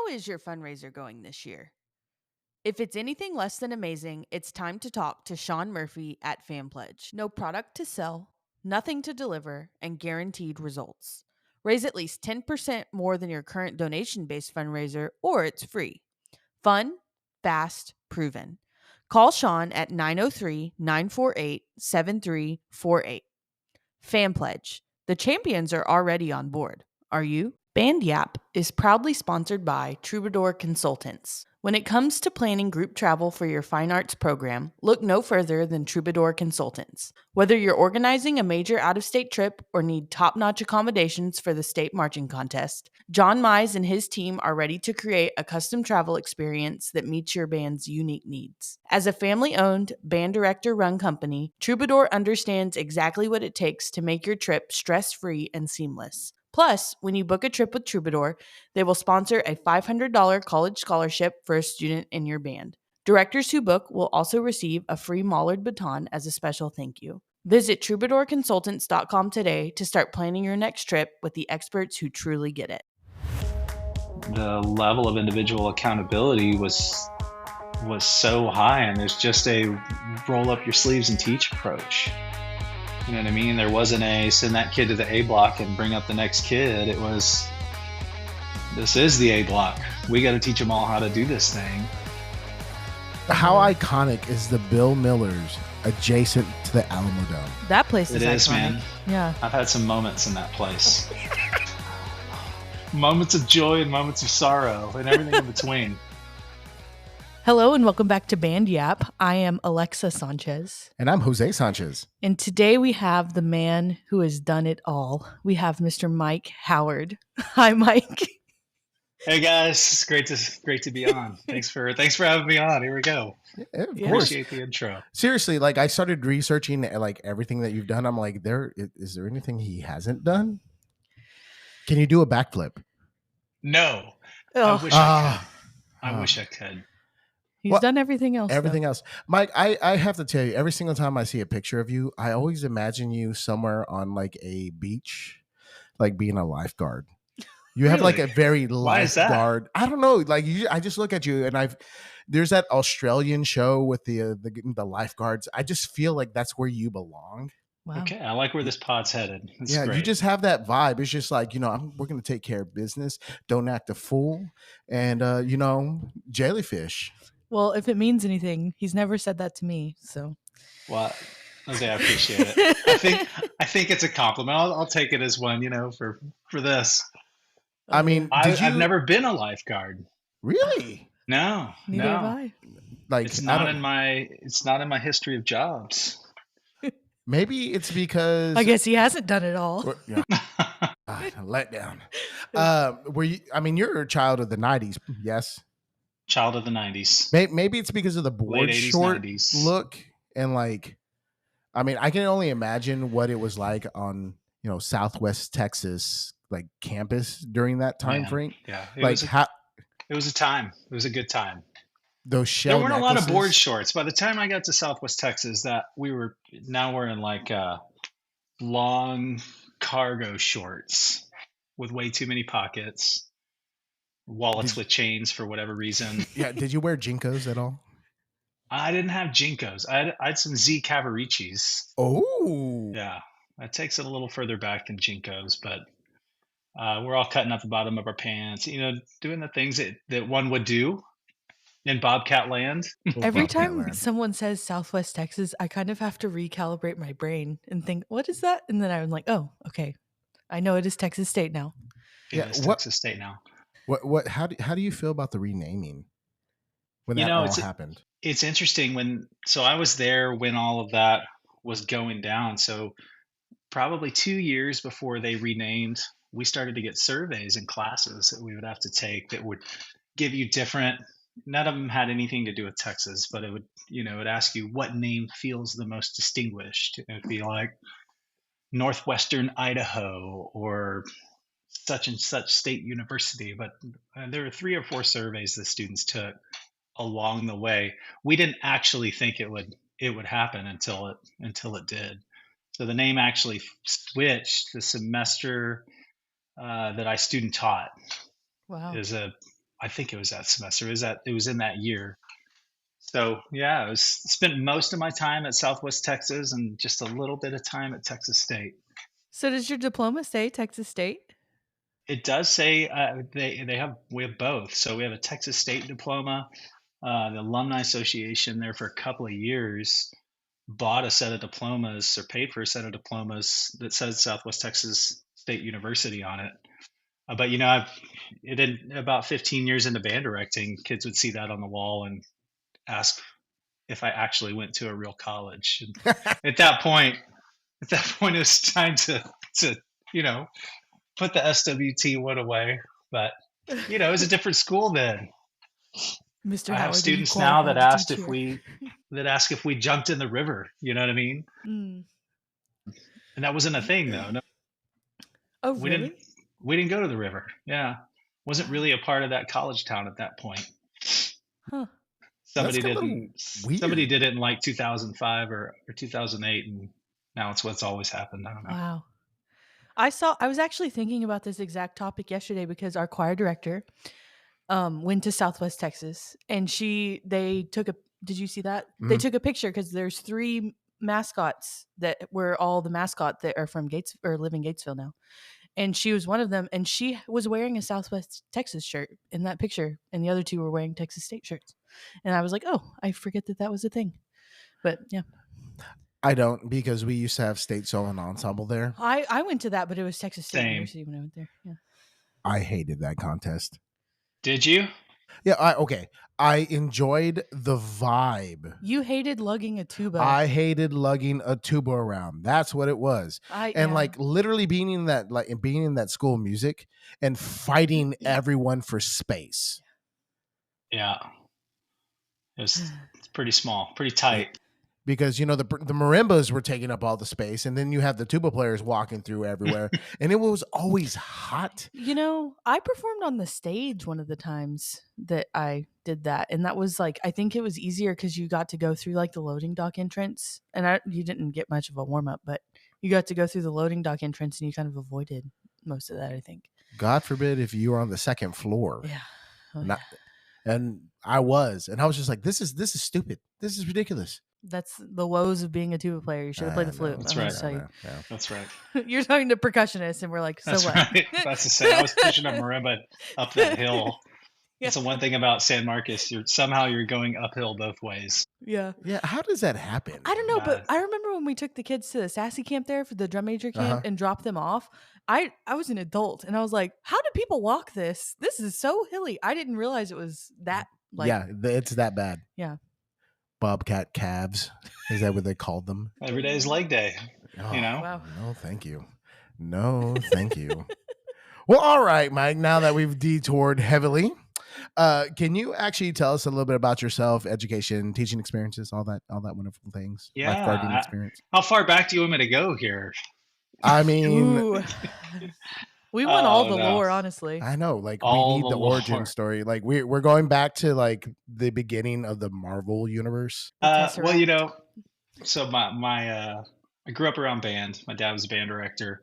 is your fundraiser going this year? If it's anything less than amazing, it's time to talk to Shawn Murphy at FanPledge. No product to sell, nothing to deliver, and guaranteed results. Raise at least 10% more than your current donation based fundraiser, or it's free. Fun, fast, proven. Call Shawn at 903-948-7348. FanPledge. The champions are already on board. Are you? Band Yap is proudly sponsored by Troubadour Consultants. When it comes to planning group travel for your fine arts program, look no further than Troubadour Consultants. Whether you're organizing a major out-of-state trip or need top-notch accommodations for the state marching contest, John Mize and his team are ready to create a custom travel experience that meets your band's unique needs. As a family-owned, band director-run company, Troubadour understands exactly what it takes to make your trip stress-free and seamless. Plus, when you book a trip with Troubadour, they will sponsor a $500 college scholarship for a student in your band. Directors who book will also receive a free Mollard baton as a special thank you. Visit troubadourconsultants.com today to start planning your next trip with the experts who truly get it. The level of individual accountability was so high, and there's just a roll up your sleeves and teach approach. You know what I mean? There wasn't a send that kid to the A block and bring up the next kid. It was, this is the A block. We got to teach them all how to do this thing. How iconic is the Bill Millers adjacent to the Alamo Dome? That place is It is, iconic. man. Yeah. I've had some moments in that place. Moments of joy and moments of sorrow and everything in between. Hello and welcome back to Band Yap. I am Alexa Sanchez. And I'm Jose Sanchez. And today we have the man who has done it all. We have Mr. Mike Howard. Hi, Mike. Hey guys, it's great to be on. Thanks for having me on. Here we go. Yeah, of course. Appreciate the intro. Seriously, like I started researching like everything that you've done. I'm like, is there anything he hasn't done? Can you do a backflip? No. Oh, I wish I could. I wish I could. he's done everything else. Everything else. Mike, I have to tell you, every single time I see a picture of you, I always imagine you somewhere on like a beach, like being a lifeguard. You have like a very Why is that? lifeguard. I don't know. Like I just look at you and there's that Australian show with the lifeguards. I just feel like that's where you belong. Wow. Okay, I like where this pod's headed. It's Yeah, great. you just have that vibe. It's just like, we're going to take care of business. Don't act a fool. And, jellyfish. Well, if it means anything, he's never said that to me. So, Well, Jose, I appreciate it. I think it's a compliment. I'll take it as one, for this. I mean, I've never been a lifeguard. Really? No, neither have I. Like it's not in my history of jobs. Maybe it's because I guess he hasn't done it all. let down. Were you? I mean, you're a child of the '90s, yes. Child of the '90s. Maybe it's because of the board 80s, short 90s. look and like. I mean, I can only imagine what it was like on Southwest Texas like campus during that time frame. Yeah, it was a time. It was a good time. Those shell there weren't necklaces. a lot of board shorts. By the time I got to Southwest Texas, we're in like long cargo shorts with way too many pockets, wallets with chains for whatever reason. Yeah, did you wear Jinkos at all? I didn't have Jinkos. I had some Z Cavaricis. Oh, yeah, that takes it a little further back than Jinkos, but we're all cutting up the bottom of our pants, doing the things that one would do in Bobcat land. Every time someone says Southwest Texas, I kind of have to recalibrate my brain and think, what is that? And then I'm like, oh, okay. I know it is Texas State now. It's Texas State now. How do you feel about the renaming when that all happened? It's interesting so I was there when all of that was going down. So probably 2 years before they renamed, we started to get surveys and classes that we would have to take that would give you different. None of them had anything to do with Texas, but it would, it would ask you what name feels the most distinguished. It would be like Northwestern Idaho or such and such state university. But there were 3 or 4 surveys the students took along the way. We didn't actually think it would happen until it did. So the name actually switched the semester that I student taught. Wow. Is a I think it was that semester. It was in that year. So yeah, I was spent most of my time at Southwest Texas and just a little bit of time at Texas State. So does your diploma say Texas State? It does say we have both. So we have a Texas State diploma. The Alumni Association there for a couple of years bought a set of diplomas or paid for a set of diplomas that says Southwest Texas State University on it. But about 15 years into band directing, kids would see that on the wall and ask if I actually went to a real college. And at that point, it was time to you know put the SWT one away. But it was a different school then. Mr. I have Howard, are you students now that qualified to ask teach if we jumped in the river. You know what I mean? Mm. And that wasn't a thing though. No, Oh, we really? didn't go to the river. Yeah, wasn't really a part of that college town at that point. Huh. Somebody That's didn't. weird. Somebody did it in like 2005 or 2008, and now it's what's always happened. I don't know. Wow. I was actually thinking about this exact topic yesterday because our choir director went to Southwest Texas and they took a did you see that? They Mhm. took a picture because there's 3 mascots that were all the mascot that are from Gates or live in Gatesville now. And she was one of them and she was wearing a Southwest Texas shirt in that picture and the other 2 were wearing Texas State shirts. And I was like, "Oh, I forget that was a thing." But yeah. I don't, because we used to have state solo and ensemble there. I went to that, but it was Texas State Same. University when I went there. Yeah. I hated that contest. Did you? Yeah, I enjoyed the vibe. You hated lugging a tuba. I hated lugging a tuba around. That's what it was. And like literally being in that school of music and fighting everyone for space. Yeah. It's pretty small, pretty tight. Because the marimbas were taking up all the space, and then you have the tuba players walking through everywhere, and it was always hot. I performed on the stage one of the times that I did that, and that was like I think it was easier because you got to go through like the loading dock entrance, and you didn't get much of a warm up, but you got to go through the loading dock entrance, and you kind of avoided most of that. I think. God forbid if you were on the second floor. Yeah. And I was just like, this is stupid. This is ridiculous. That's the woes of being a tuba player. You should have played the flute. That's right. That's right. You're talking to percussionists, and we're like, so that's what? Right. That's the same. I was pushing a marimba up that hill. That's the one thing about San Marcos. You're going uphill both ways. Yeah. Yeah. How does that happen? I don't know, but I remember when we took the kids to the Sassy camp there for the drum major camp and dropped them off. I was an adult, and I was like, how do people walk this? This is so hilly. I didn't realize it was that. It's that bad. Yeah. Bobcat calves. Is that what they called them? Every day is leg day. Oh, Wow. No, thank you. No, thank you. Well, all right, Mike. Now that we've detoured heavily, can you actually tell us a little bit about yourself, education, teaching experiences, all that wonderful things? Yeah. Lifeguarding experience. How far back do you want me to go here? I mean, we want all the lore, honestly. I know, like all we need the origin story. Like we're going back to like the beginning of the Marvel universe. Well, so my I grew up around band. My dad was a band director,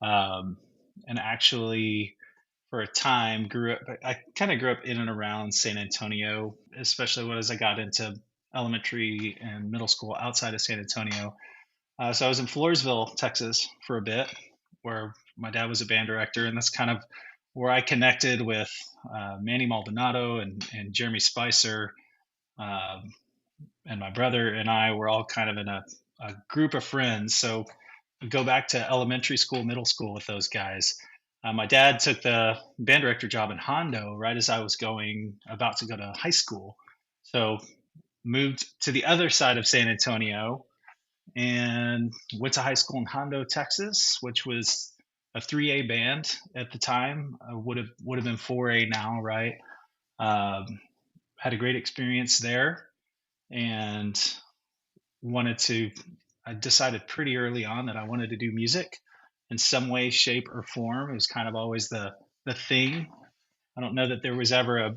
and actually, for a time, I kind of grew up in and around San Antonio, especially as I got into elementary and middle school outside of San Antonio. So I was in Floresville, Texas, for a bit, where my dad was a band director, and that's kind of where I connected with Manny Maldonado and Jeremy Spicer, and my brother and I were all kind of in a group of friends. So I go back to elementary school, middle school with those guys. My dad took the band director job in Hondo right as I was about to go to high school. So moved to the other side of San Antonio and went to high school in Hondo, Texas, which was a 3A band at the time. Would have been 4A now, right? Had a great experience there, and I decided pretty early on that I wanted to do music in some way, shape, or form. It was kind of always the thing. I don't know that there was ever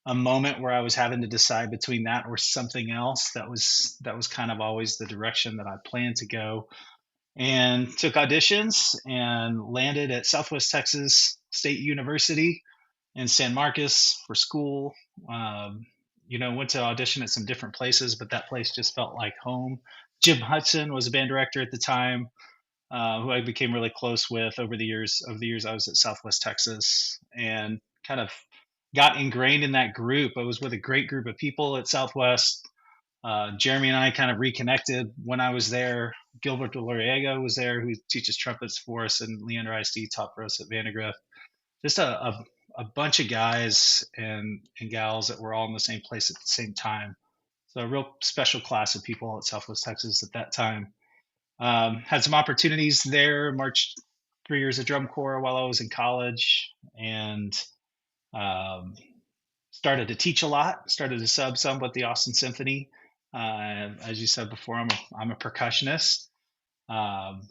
a moment where I was having to decide between that or something else. That was kind of always the direction that I planned to go, and took auditions and landed at Southwest Texas State University in San Marcos for school. Went to audition at some different places, but that place just felt like home. Jim Hudson was a band director at the time, who I became really close with over the years. Over the years, I was at Southwest Texas and kind of got ingrained in that group. I was with a great group of people at Southwest. Jeremy and I kind of reconnected when I was there. Gilbert Deloriego was there, who teaches trumpets for us, and Leander ISD taught for us at Vandegrift. Just a bunch of guys and gals that were all in the same place at the same time. So a real special class of people at Southwest Texas at that time. Had some opportunities there, marched 3 years of drum corps while I was in college, and um, started to teach a lot, started to sub some with the Austin Symphony. As you said before, I'm a percussionist, um,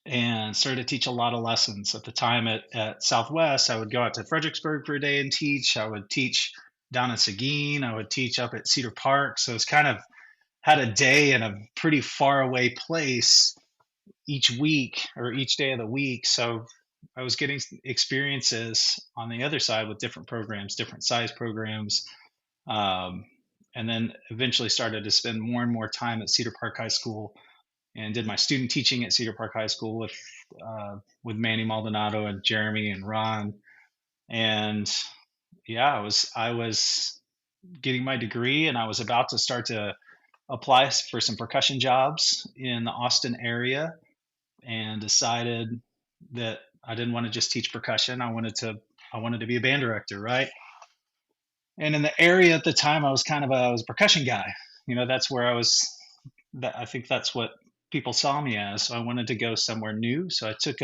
and started to teach a lot of lessons. At the time at Southwest, I would go out to Fredericksburg for a day and teach. I would teach down in Seguin. I would teach up at Cedar Park. So it's kind of had a day in a pretty far away place each week or each day of the week. So I was getting experiences on the other side with different programs, different size programs. Um, and then eventually started to spend more and more time at Cedar Park High School and did my student teaching at Cedar Park High School with Manny Maldonado and Jeremy and Ron. And yeah, I was getting my degree, and I was about to start to apply for some percussion jobs in the Austin area, and decided that I didn't want to just teach percussion. I wanted to be a band director, right? And in the area at the time, I was a percussion guy. That's where I was. I think that's what people saw me as. So I wanted to go somewhere new. So I took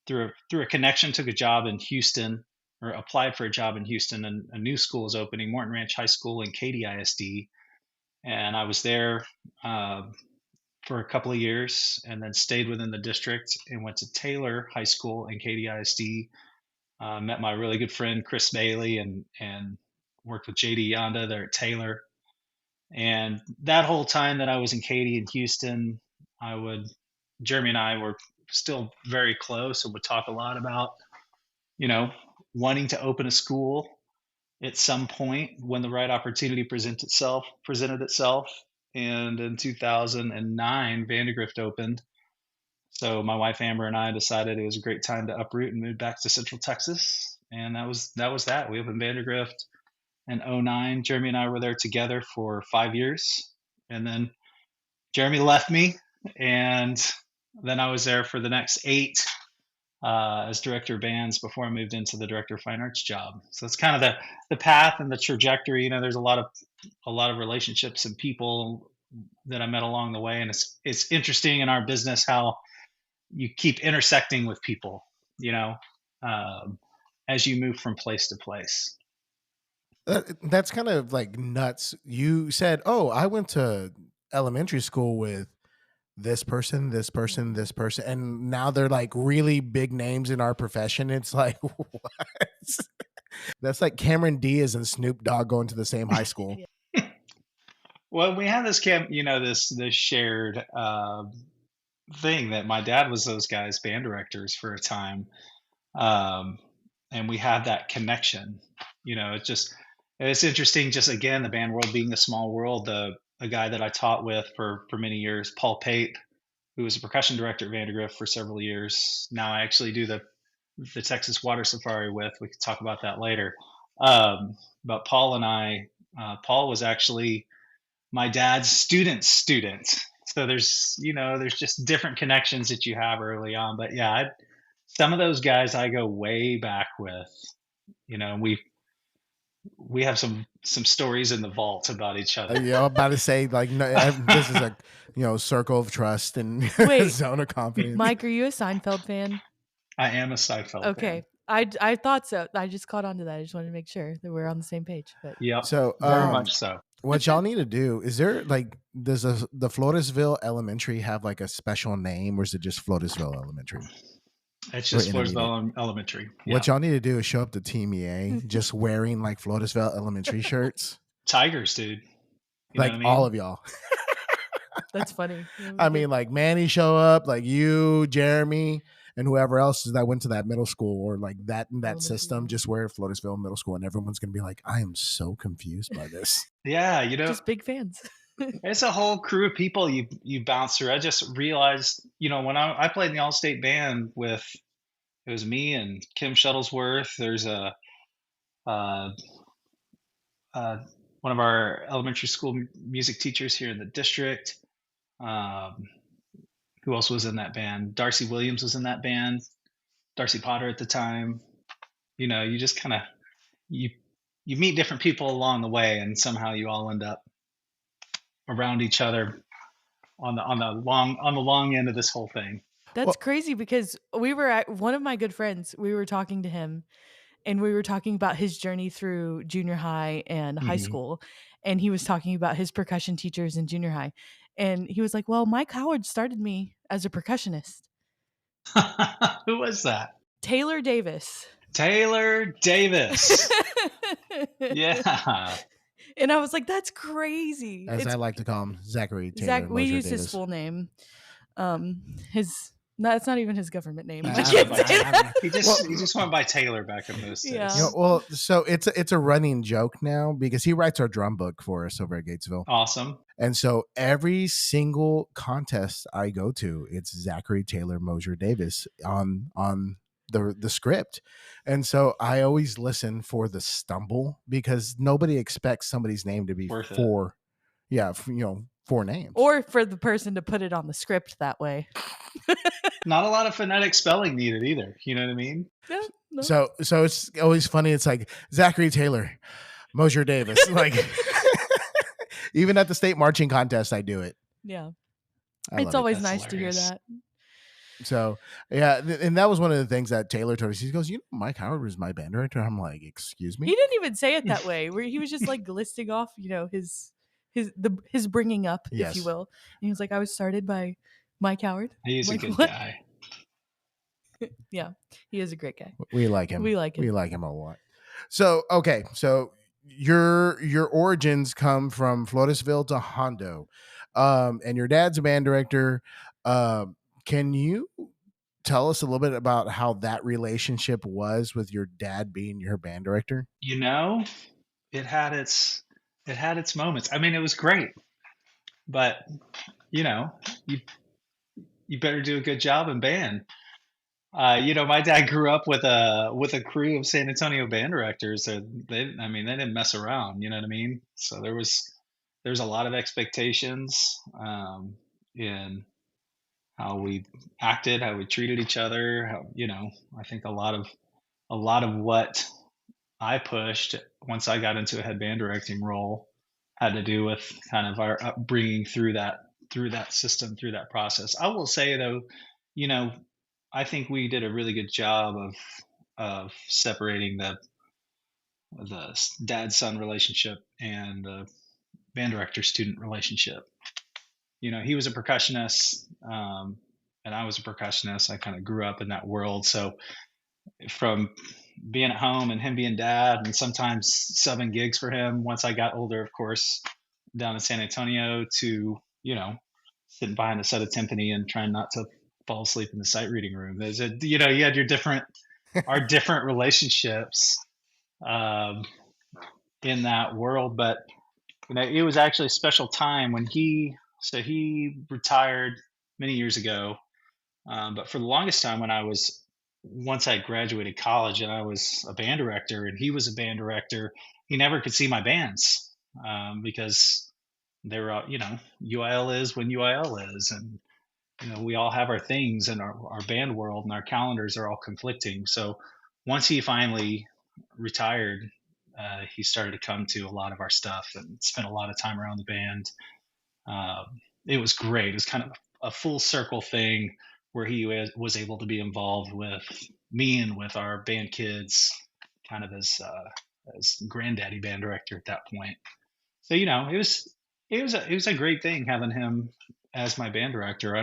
through a connection, took a job in Houston, or applied for a job in Houston, and a new school is opening, Morton Ranch High School and Katy ISD. And I was there for a couple of years, and then stayed within the district and went to Taylor High School and Katy ISD. Met my really good friend Chris Bailey, and worked with JD Yonda there at Taylor. And that whole time that I was in Katy and Houston, Jeremy and I were still very close and would talk a lot about, wanting to open a school at some point when the right opportunity presented itself. And in 2009, Vandegrift opened. So my wife Amber and I decided it was a great time to uproot and move back to Central Texas. And that was that. We opened Vandegrift in 2009. Jeremy and I were there together for 5 years. And then Jeremy left me. And then I was there for the next 8 as director of bands before I moved into the director of fine arts job. So it's kind of the path and the trajectory. There's a lot of relationships and people that I met along the way, and it's interesting in our business how you keep intersecting with people, as you move from place to place. That's kind of like nuts. You said, "Oh, I went to elementary school with this person, this person, this person," and now they're like really big names in our profession. It's like, what? That's like Cameron Diaz and Snoop Dogg going to the same high school. Well, we have this this shared thing that my dad was those guys' band directors for a time, and we have that connection. It's interesting. Just again, the band world being a small world. A guy that I taught with for many years, Paul Pape, who was a percussion director at Vandegrift for several years. Now I actually do the Texas Water Safari with. We could talk about that later. But Paul and I, Paul was actually my dad's student. So there's just different connections that you have early on. But yeah, some of those guys I go way back with. We have some stories in the vault about each other. Yeah, I'm about to say like this is a circle of trust and zone of confidence. Mike, are you a Seinfeld fan? I am a Seinfeld fan. I thought so. I just caught on to that. I just wanted to make sure that we're on the same page. But yeah, so very much so. What y'all need to do is does the Floresville Elementary have like a special name, or is it just Floresville Elementary? It's just Floresville Elementary. Yeah. What y'all need to do is show up to tmea just wearing like Floresville Elementary shirts. Tigers, dude. Like all of y'all. That's funny. I mean, like Manny show up, like you, Jeremy, and whoever else that went to that middle school or like that Elementary, system yeah. just wear Floresville Middle School, and everyone's gonna be like, I am so confused by this. Yeah, Just big fans. it's a whole crew of people you bounce through. I just realized, when I played in the all-state band with it was me and Kim Shuttlesworth. There's a uh, uh, one of our elementary school music teachers here in the district. Um, who else was in that band? Darcy Williams was in that band. Darcy Potter at the time. You just kind of you you meet different people along the way, and somehow you all end up around each other on the long end of this whole thing. That's Well, crazy because we were at one of my good friends, we were talking to him and we were talking about his journey through junior high and high mhm. school. And he was talking about his percussion teachers in junior high. And he was like, well, Mike Howard started me as a percussionist. Who was that? Taylor Davis. Taylor Davis. Yeah. And I was like, that's crazy. As It's I like to call him, Zachary Taylor Zach, we Mosier use his Davis. full name. His no, it's not even his government name. I I don't can't know, say I don't that. know. He just went by Taylor back in those days. Yeah. Well, so it's a running joke now because he writes our drum book for us over at Gatesville. Awesome. And so every single contest I go to, it's Zachary Taylor Mosier Davis on the script. And so I always listen for the stumble because nobody expects somebody's name to be Worth it. four names. Or for the person to put it on the script that way. Not a lot of phonetic spelling needed either. You know what I mean? No. So it's always funny. It's like Zachary Taylor Mosier Davis. Like even at the state marching contest, I do it. Yeah. I love It's it. always That's nice to hear hilarious. that. So yeah, and that was one of the things that Taylor told us. He goes, Mike Howard was my band director. I'm like, excuse me. He didn't even say it that way. Where he was just like listing off, his bringing up, if Yes. you will. And he was like, I was started by Mike Howard. He's Like, a good what? guy. Yeah, he is a great guy. We like him. We like him. We like him a lot. So okay, so your origins come from Floresville to Hondo, and your dad's a band director. Can you tell us a little bit about how that relationship was with your dad being your band director? It had its moments. I mean, it was great, but you better do a good job in band. My dad grew up with a crew of San Antonio band directors. They didn't mess around. You know what I mean? So there's a lot of expectations in how we acted, how we treated each other. I think a lot of what I pushed once I got into a head band directing role had to do with kind of our upbringing through that system, through that process. I will say though, I think we did a really good job of separating the dad son relationship and the band director student relationship. He was a percussionist, and I was a percussionist. I kind of grew up in that world, so from being at home and him being dad, and sometimes subbing gigs for him once I got older, of course, down in San Antonio, to sitting behind a set of timpani and trying not to fall asleep in the sight reading room. You had your our different relationships in that world, but it was actually a special time when he retired many years ago. But for the longest time, once I graduated college and I was a band director and he was a band director, he never could see my bands because they were, UIL is when UIL is, and we all have our things in our band world, and our calendars are all conflicting. So once he finally retired, he started to come to a lot of our stuff and spent a lot of time around the band. It was great. It was kind of a full circle thing where he was able to be involved with me and with our band kids, kind of as granddaddy band director at that point. So it was a great thing having him as my band director.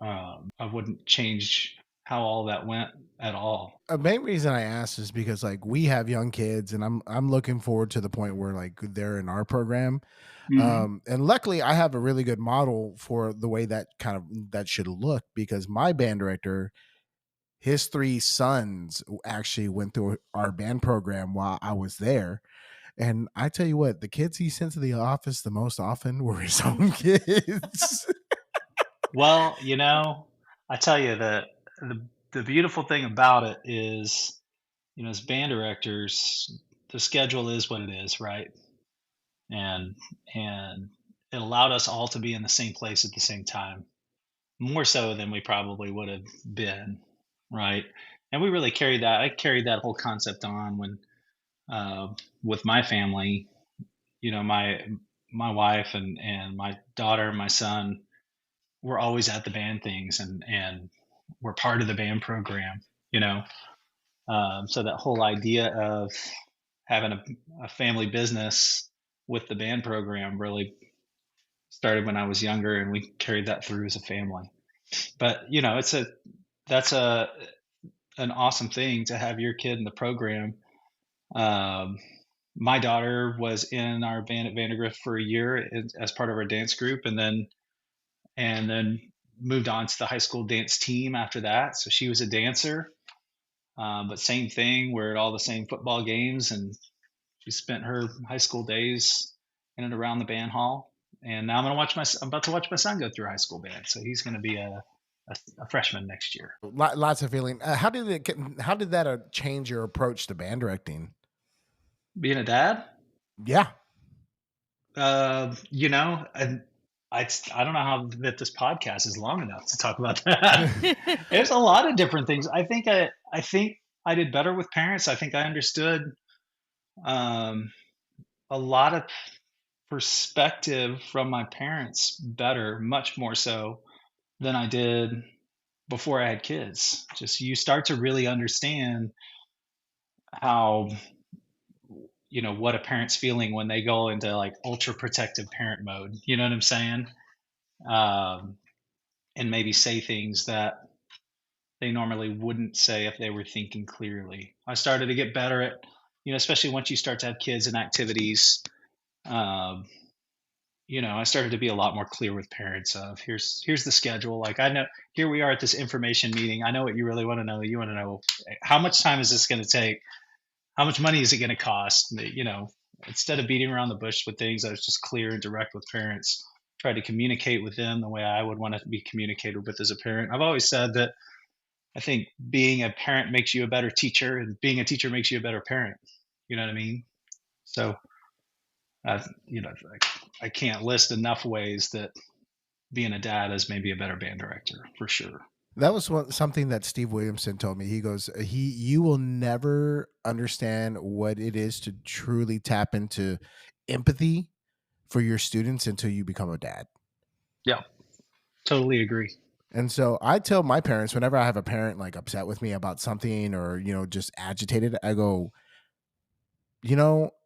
I wouldn't change how all that went at all. A main reason I asked is because like we have young kids, and I'm looking forward to the point where like they're in our program. Mhm. And luckily I have a really good model for the way that should look, because my band director, his 3 sons actually went through our band program while I was there. And I tell you what, the kids he sent to the office the most often were his own kids. Well, I tell you that the beautiful thing about it is, as band directors, the schedule is what it is, right? And and it allowed us all to be in the same place at the same time, more so than we probably would have been, right? And we really carried that. I carried that whole concept on when, uh, with my family. My wife and my daughter and my son were always at the band things, and we're part of the band program. You know, so that whole idea of having a family business with the band program really started when I was younger, and we carried that through as a family. But that's an awesome thing to have your kid in the program. Um, my daughter was in our band at Vandergrift for a year as part of our dance group, and then moved on to the high school dance team after that. So she was a dancer, but same thing. We're at all the same football games, and she spent her high school days in and around the band hall. And now I'm about to watch my son go through high school band. So he's going to be a freshman next year. Lots of feeling. How did that change your approach to band directing? Being a dad, Yeah. and I don't know how that this podcast is long enough to talk about that. There's a lot of different things. I think I did better with parents. I think I understood um, a lot of perspective from my parents better, much more so than I did before I had kids. Just you start to really understand how what a parent's feeling when they go into like ultra protective parent mode. You know what I'm saying? Um, and maybe say things that they normally wouldn't say if they were thinking clearly. I started to get better at, especially once you start to have kids and activities. Um, I started to be a lot more clear with parents of here's the schedule. Like I know here we are at this information meeting. I know what you really want to know. You want to know how much time is this going to take? How much money is it going to cost? Instead of beating around the bush with things, I was just clear and direct with parents. Try to communicate with them the way I would want to be communicated with as a parent. I've always said that I think being a parent makes you a better teacher, and being a teacher makes you a better parent. You know what I mean? So, I can't list enough ways that being a dad is maybe a better band director for sure. That was something that Steve Williamson told me. He goes, you will never understand what it is to truly tap into empathy for your students until you become a dad. Yeah, totally agree. And so I tell my parents whenever I have a parent like upset with me about something or, just agitated, I go,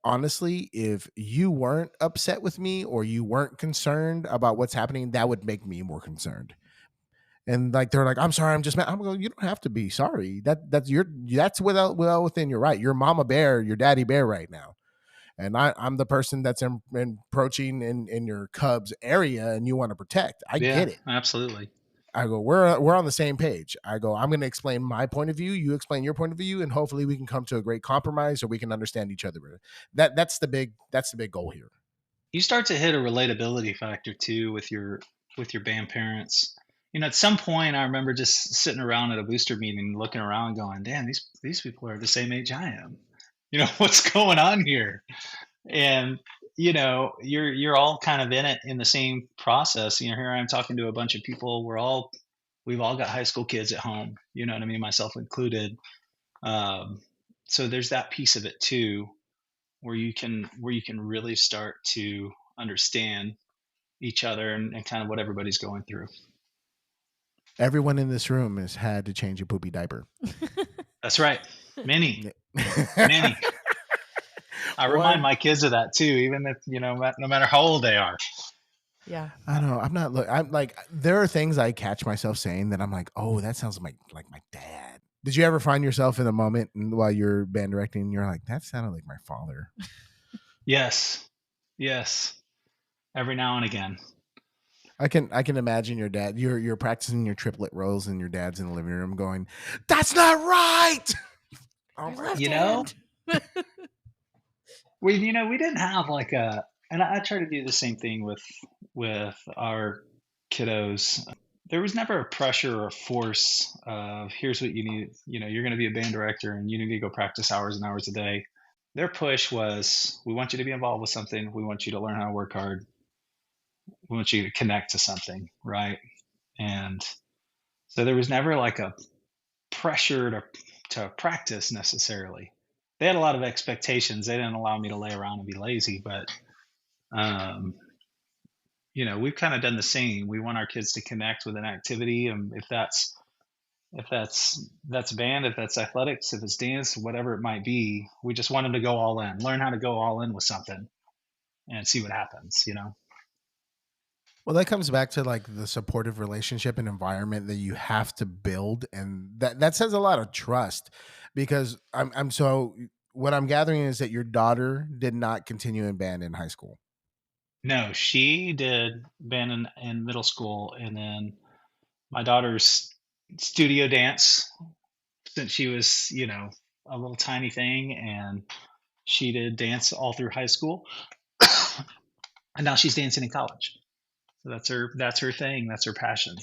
honestly, if you weren't upset with me or you weren't concerned about what's happening, that would make me more concerned. And like they're like, I'm sorry, I'm just mad. I'm going, you don't have to be sorry. That's well within your right. You're mama bear, your daddy bear right now. And I'm the person that's encroaching in your cub's area and you want to protect. I get it. Absolutely. I go, we're on the same page. I go, I'm going to explain my point of view. You explain your point of view, and hopefully we can come to a great compromise or we can understand each other. That's the big goal here. You start to hit a relatability factor too with your band parents. At some point, I remember just sitting around at a booster meeting, looking around, going, "Damn, these people are the same age I am. What's going on here?" And you're all kind of in it in the same process. Here I am talking to a bunch of people. We've all got high school kids at home. You know what I mean, myself included. So there's that piece of it too, where you can really start to understand each other and kind of what everybody's going through. Everyone in this room has had to change a poopy diaper. That's right. Many. I remind my kids of that too, even if, no matter how old they are. Yeah. I know. I'm like, there are things I catch myself saying that I'm like, oh, that sounds like my dad. Did you ever find yourself in a moment while you're band directing, you're like, that sounded like my father? Yes. Every now and again. I can imagine your dad. You're practicing your triplet rolls, and your dad's in the living room going, "That's not right." Oh Your my left You god. know, hand. we didn't have like and I try to do the same thing with our kiddos. There was never a pressure or a force of here's what you need. You're going to be a band director and you need to go practice hours and hours a day. Their push was, we want you to be involved with something. We want you to learn how to work hard. We want you to connect to something, right? And so there was never like a pressure to practice necessarily. They had a lot of expectations. They didn't allow me to lay around and be lazy, but um, we've kind of done the same. We want our kids to connect with an activity, and if that's band, if that's athletics, if it's dance, whatever it might be, we just want them to go all in, learn how to go all in with something, and see what happens. Well, that comes back to like the supportive relationship and environment that you have to build, and that says a lot of trust. Because I'm so what I'm gathering is that your daughter did not continue in band in high school. No, she did band in middle school, and then my daughter's studio dance since she was, a little tiny thing, and she did dance all through high school, and now she's dancing in college. So that's her thing. That's her passion.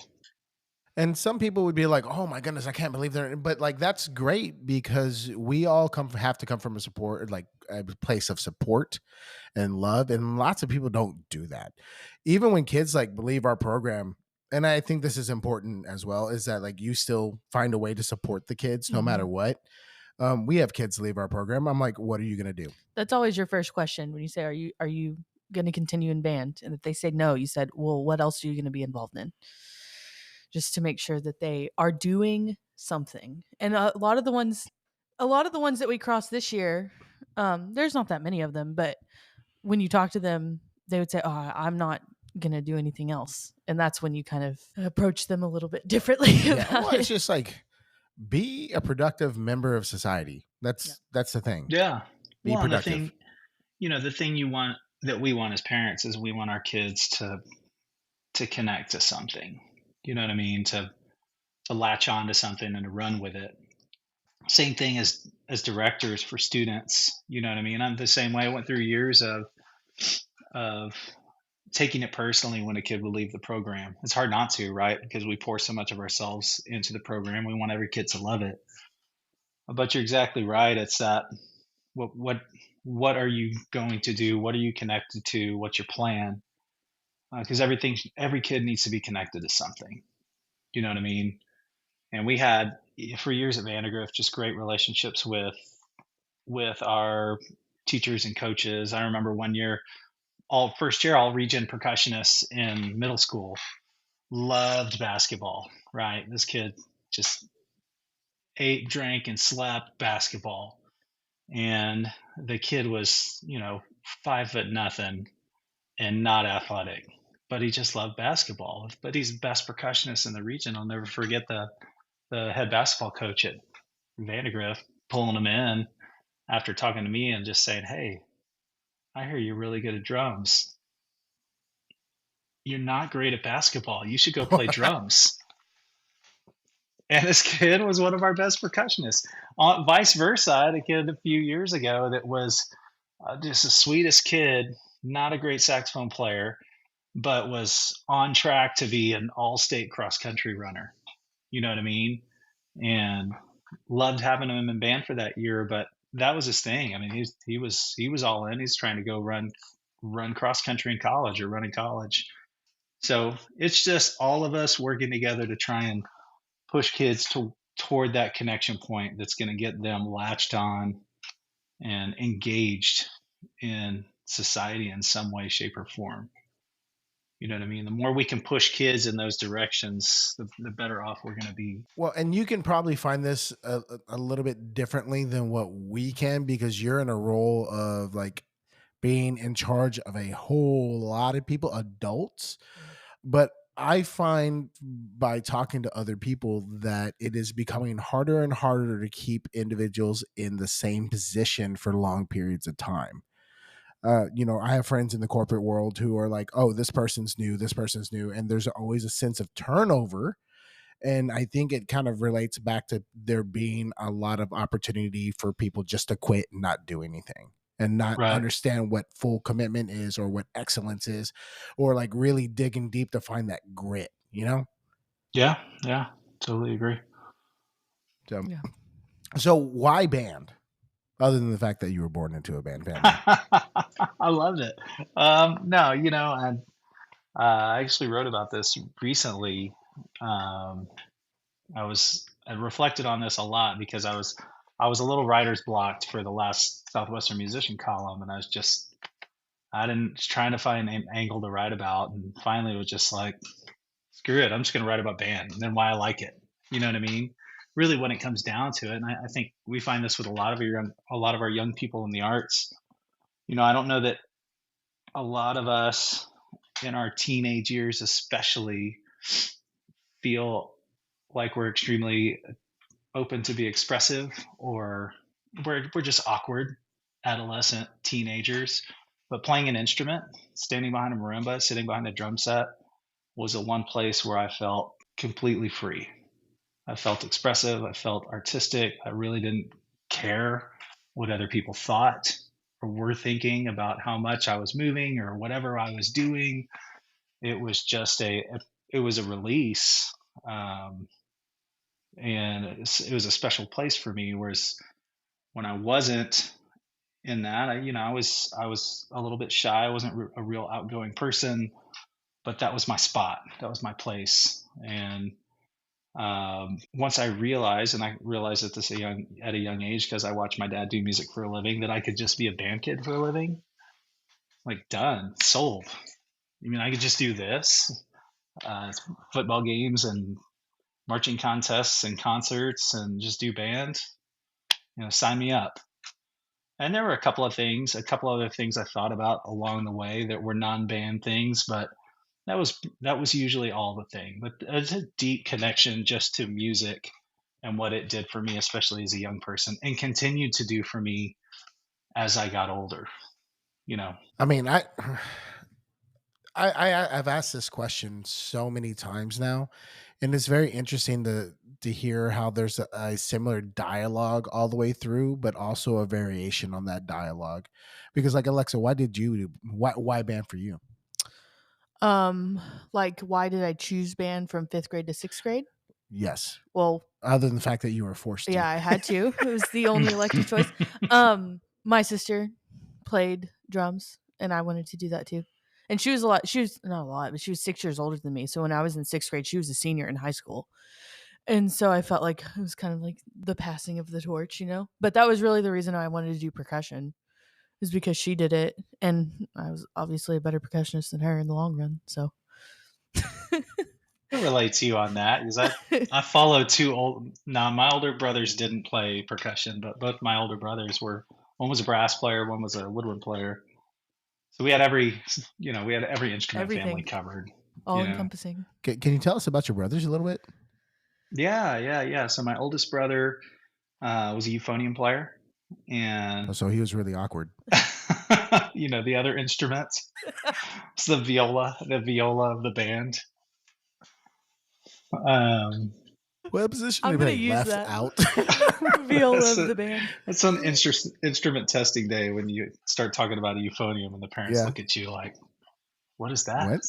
And some people would be like, "Oh my goodness, I can't believe they're." But like, that's great because we all have to come from a support, like a place of support and love, and lots of people don't do that. Even when kids like believe our program, and I think this is important as well, is that like you still find a way to support the kids no matter Mhm. what. We have kids leave our program. I'm like, what are you gonna do? That's always your first question when you say, "Are you going to continue in band?" And if they say no, you said, "Well, what else are you going to be involved in?" Just to make sure that they are doing something. And a lot of the ones that we crossed this year, there's not that many of them, but when you talk to them, they would say, "Oh, I'm not going to do anything else." And that's when you kind of approach them a little bit differently Yeah, well, about it's it. just like be a productive member of society. Yeah. That's the thing. Yeah. Be Well, and the productive. thing, the thing you want that we want as parents is we want our kids to connect to something. You know what I mean? To latch on to something and to run with it. Same thing as directors for students. You know what I mean? I'm the same way. I went through years of taking it personally when a kid would leave the program. It's hard not to, right? Because we pour so much of ourselves into the program. We want every kid to love it. But you're exactly right. It's that what are you going to do? What are you connected to? What's your plan? Because every kid needs to be connected to something. You know what I mean? And we had for years at Vandergrift just great relationships with our teachers and coaches. I remember one year, all first year, all region percussionists in middle school loved basketball. Right, this kid just ate, drank, and slept basketball, and the kid was 5 foot nothing and not athletic, but he just loved basketball. But he's the best percussionist in the region. I'll never forget the head basketball coach at Vandegrift pulling him in after talking to me and just saying, "Hey, I hear you're really good at drums. You're not great at basketball. You should go play drums." And this kid was one of our best percussionists. Vice versa, I had a kid a few years ago that was just the sweetest kid, not a great saxophone player, but was on track to be an all-state cross country runner. You know what I mean? And loved having him in band for that year, but that was his thing. I mean, he was all in. He's trying to go run cross country in college or run in college. So it's just all of us working together to try and push kids toward that connection point that's going to get them latched on and engaged in society in some way, shape, or form. You know what I mean? The more we can push kids in those directions, the better off we're going to be. Well, and you can probably find this a little bit differently than what we can because you're in a role of like being in charge of a whole lot of people, adults. But I find by talking to other people that it is becoming harder and harder to keep individuals in the same position for long periods of time. I have friends in the corporate world who are like, oh, this person's new, and there's always a sense of turnover. And I think it kind of relates back to there being a lot of opportunity for people just to quit and not do anything and not Right. understand what full commitment is or what excellence is, or like really digging deep to find that grit, Yeah. Yeah. Totally agree. So, Yeah. so why band? Other than the fact that you were born into a band family. I loved it. No, I actually wrote about this recently. Um, I reflected on this a lot because I was a little writer's blocked for the last Southwestern Musician column, and I didn't trying to find an angle to write about, and finally it was just like, screw it, I'm just going to write about band and then why I like it. You know what I mean? Really, when it comes down to it, and I think we find this with a lot of our young people in the arts. I don't know that a lot of us in our teenage years, especially, feel like we're extremely open to be expressive, or we're just awkward adolescent teenagers. But playing an instrument, standing behind a marimba, sitting behind a drum set was the one place where I felt completely free. I felt expressive, I felt artistic. I really didn't care what other people thought or were thinking about how much I was moving or whatever I was doing. It was just it was a release. And it was a special place for me. Whereas when I wasn't in that, I was a little bit shy. I wasn't a real outgoing person, but that was my spot. That was my place. And once I realized, and I realized at at a young age, because I watched my dad do music for a living, that I could just be a band kid for a living. Like, done, sold. I mean, I could just do this, football games and marching contests and concerts, and just do band. Sign me up. And there were a couple other things I thought about along the way that were non-band things, but that was usually all the thing. But it's a deep connection just to music and what it did for me, especially as a young person, and continued to do for me as I got older. I mean, I've asked this question so many times now, and it's very interesting to hear how there's a similar dialogue all the way through, but also a variation on that dialogue. Because, like, Alexa, why band for you? Like, why did I choose band from 5th grade to 6th grade? Yes, Well, other than the fact that you were forced yeah, to. I had to. It was the only elective choice. My sister played drums, and I wanted to do that too. And she was not a lot, but she was 6 years older than me. So when I was in 6th grade, she was a senior in high school. And so I felt like it was kind of like the passing of the torch, But that was really the reason I wanted to do percussion, is because she did it, and I was obviously a better percussionist than her in the long run. So I relate to you on that because I followed two old. Now my older brothers didn't play percussion, but both my older brothers were. One was a brass player, one was a woodwind player. So we had every instrument family everything, covered. all encompassing. Can you tell us about your brothers a little bit? Yeah, yeah, yeah. So my oldest brother was a euphonium player, and So he was really awkward. the other instruments. It's the viola of the band. Um, What position I'm are gonna they use left that. out? Viola of the band. That's an instrument testing day when you start talking about a euphonium and the parents Yeah. look at you like, "What is that?" What?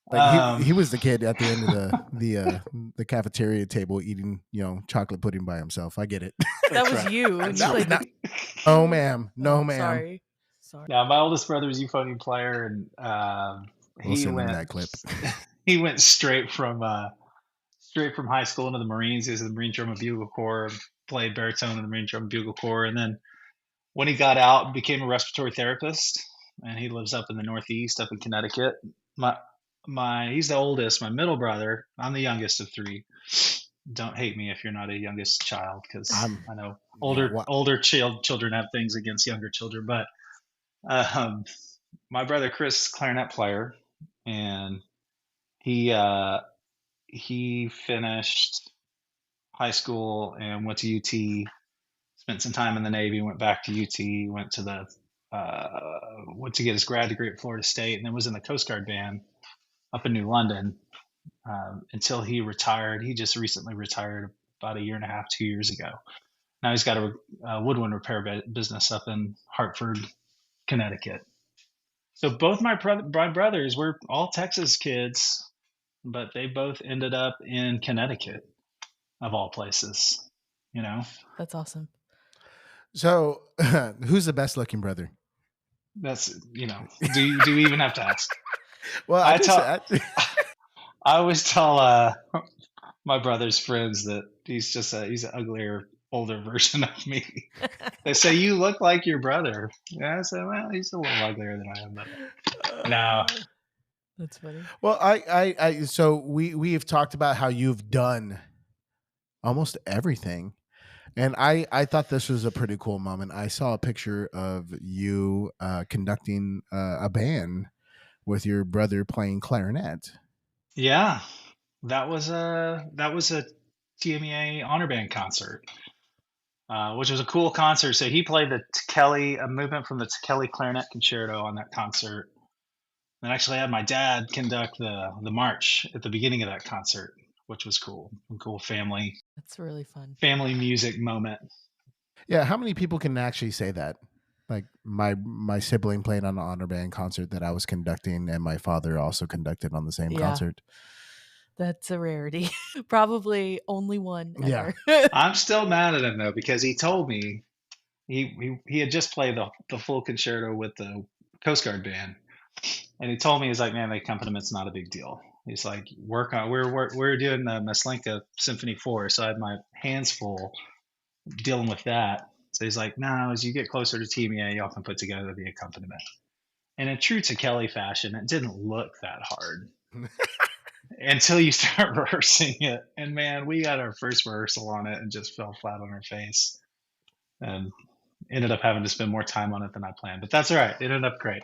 Like he Um, was the kid at the end of the cafeteria table eating chocolate pudding by himself. I get it. That was right. you. That's You right. played Not, the. no ma'am, no Oh, ma'am. sorry. Yeah, my oldest brother was a euphonium player, and We'll he send him went that clip. he went straight from high school into the Marines. He was in the Marine Drum and Bugle Corps, played baritone in the Marine Drum and Bugle Corps, and then when he got out, became a respiratory therapist, and he lives up in the Northeast, up in Connecticut. He's the oldest. My middle brother, I'm the youngest of three. Don't hate me if you're not a youngest child, because I know older children have things against younger children. But um, my brother Chris, clarinet player, and he finished high school and went to UT. Spent some time in the Navy, went back to UT, went to the went to get his grad degree at Florida State, and then was in the Coast Guard band up in New London until he retired. He just recently retired about a year and a half, 2 years ago. Now he's got a woodwind repair business up in Hartford, Connecticut. So both my brothers were all Texas kids, but they both ended up in Connecticut, of all places. You know, That's awesome. So, who's the best looking brother? that's Do we even have to ask? Well, I tell. I always tell my brother's friends that he's an uglier, older version of me. They say, you look like your brother. Yeah, I say, well, he's a little uglier than I am, but no. That's funny. Well, so we have talked about how you've done almost everything. And I thought this was a pretty cool moment. I saw a picture of you conducting a band with your brother playing clarinet. Yeah, that was a tmea honor band concert, which was a cool concert. So he played a movement from the Kelly Clarinet Concerto on that concert. And actually had my dad conduct the march at the beginning of that concert, which was cool. A cool family. That's really fun. Family music moment. Yeah, how many people can actually say that? Like my sibling played on an honor band concert that I was conducting, and my father also conducted on the same concert. That's a rarity. Probably only one ever. Yeah. I'm still mad at him though, because he told me he had just played the full concerto with the Coast Guard band, and he told me, he's like, man, the accompaniment not a big deal. He's like, we're doing the Maslenka Symphony 4, so I had my hands full dealing with that. So he's like, no, as you get closer to tmea, y'all can put together the accompaniment. And in true to Kelly fashion, it didn't look that hard until you start rehearsing it. And man, we got our first rehearsal on it and just fell flat on our face, and ended up having to spend more time on it than I planned. But that's all right. It ended up great.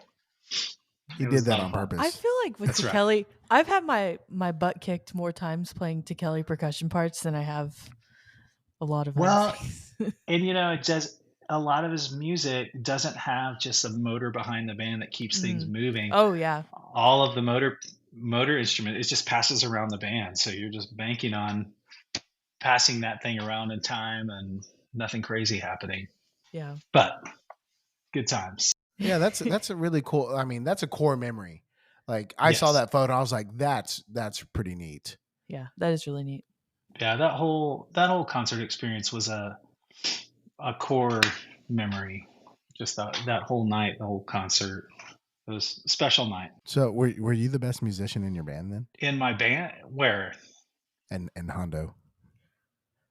He did that on purpose. I feel like with Kelly, I've had my butt kicked more times playing Kelly percussion parts than I have a lot of well, and it just, a lot of his music doesn't have just a motor behind the band that keeps things moving. Oh yeah. All of the motor instrument, it just passes around the band. So you're just banking on passing that thing around in time and nothing crazy happening. Yeah. But good times. Yeah, that's a really cool. I mean, that's a core memory. Like I saw that photo, I was like, that's pretty neat. Yeah, that is really neat. Yeah, that whole concert experience was a core memory. Just that whole night, the whole concert. It was a special night. So were you the best musician in your band then? In my band? Where? And Hondo.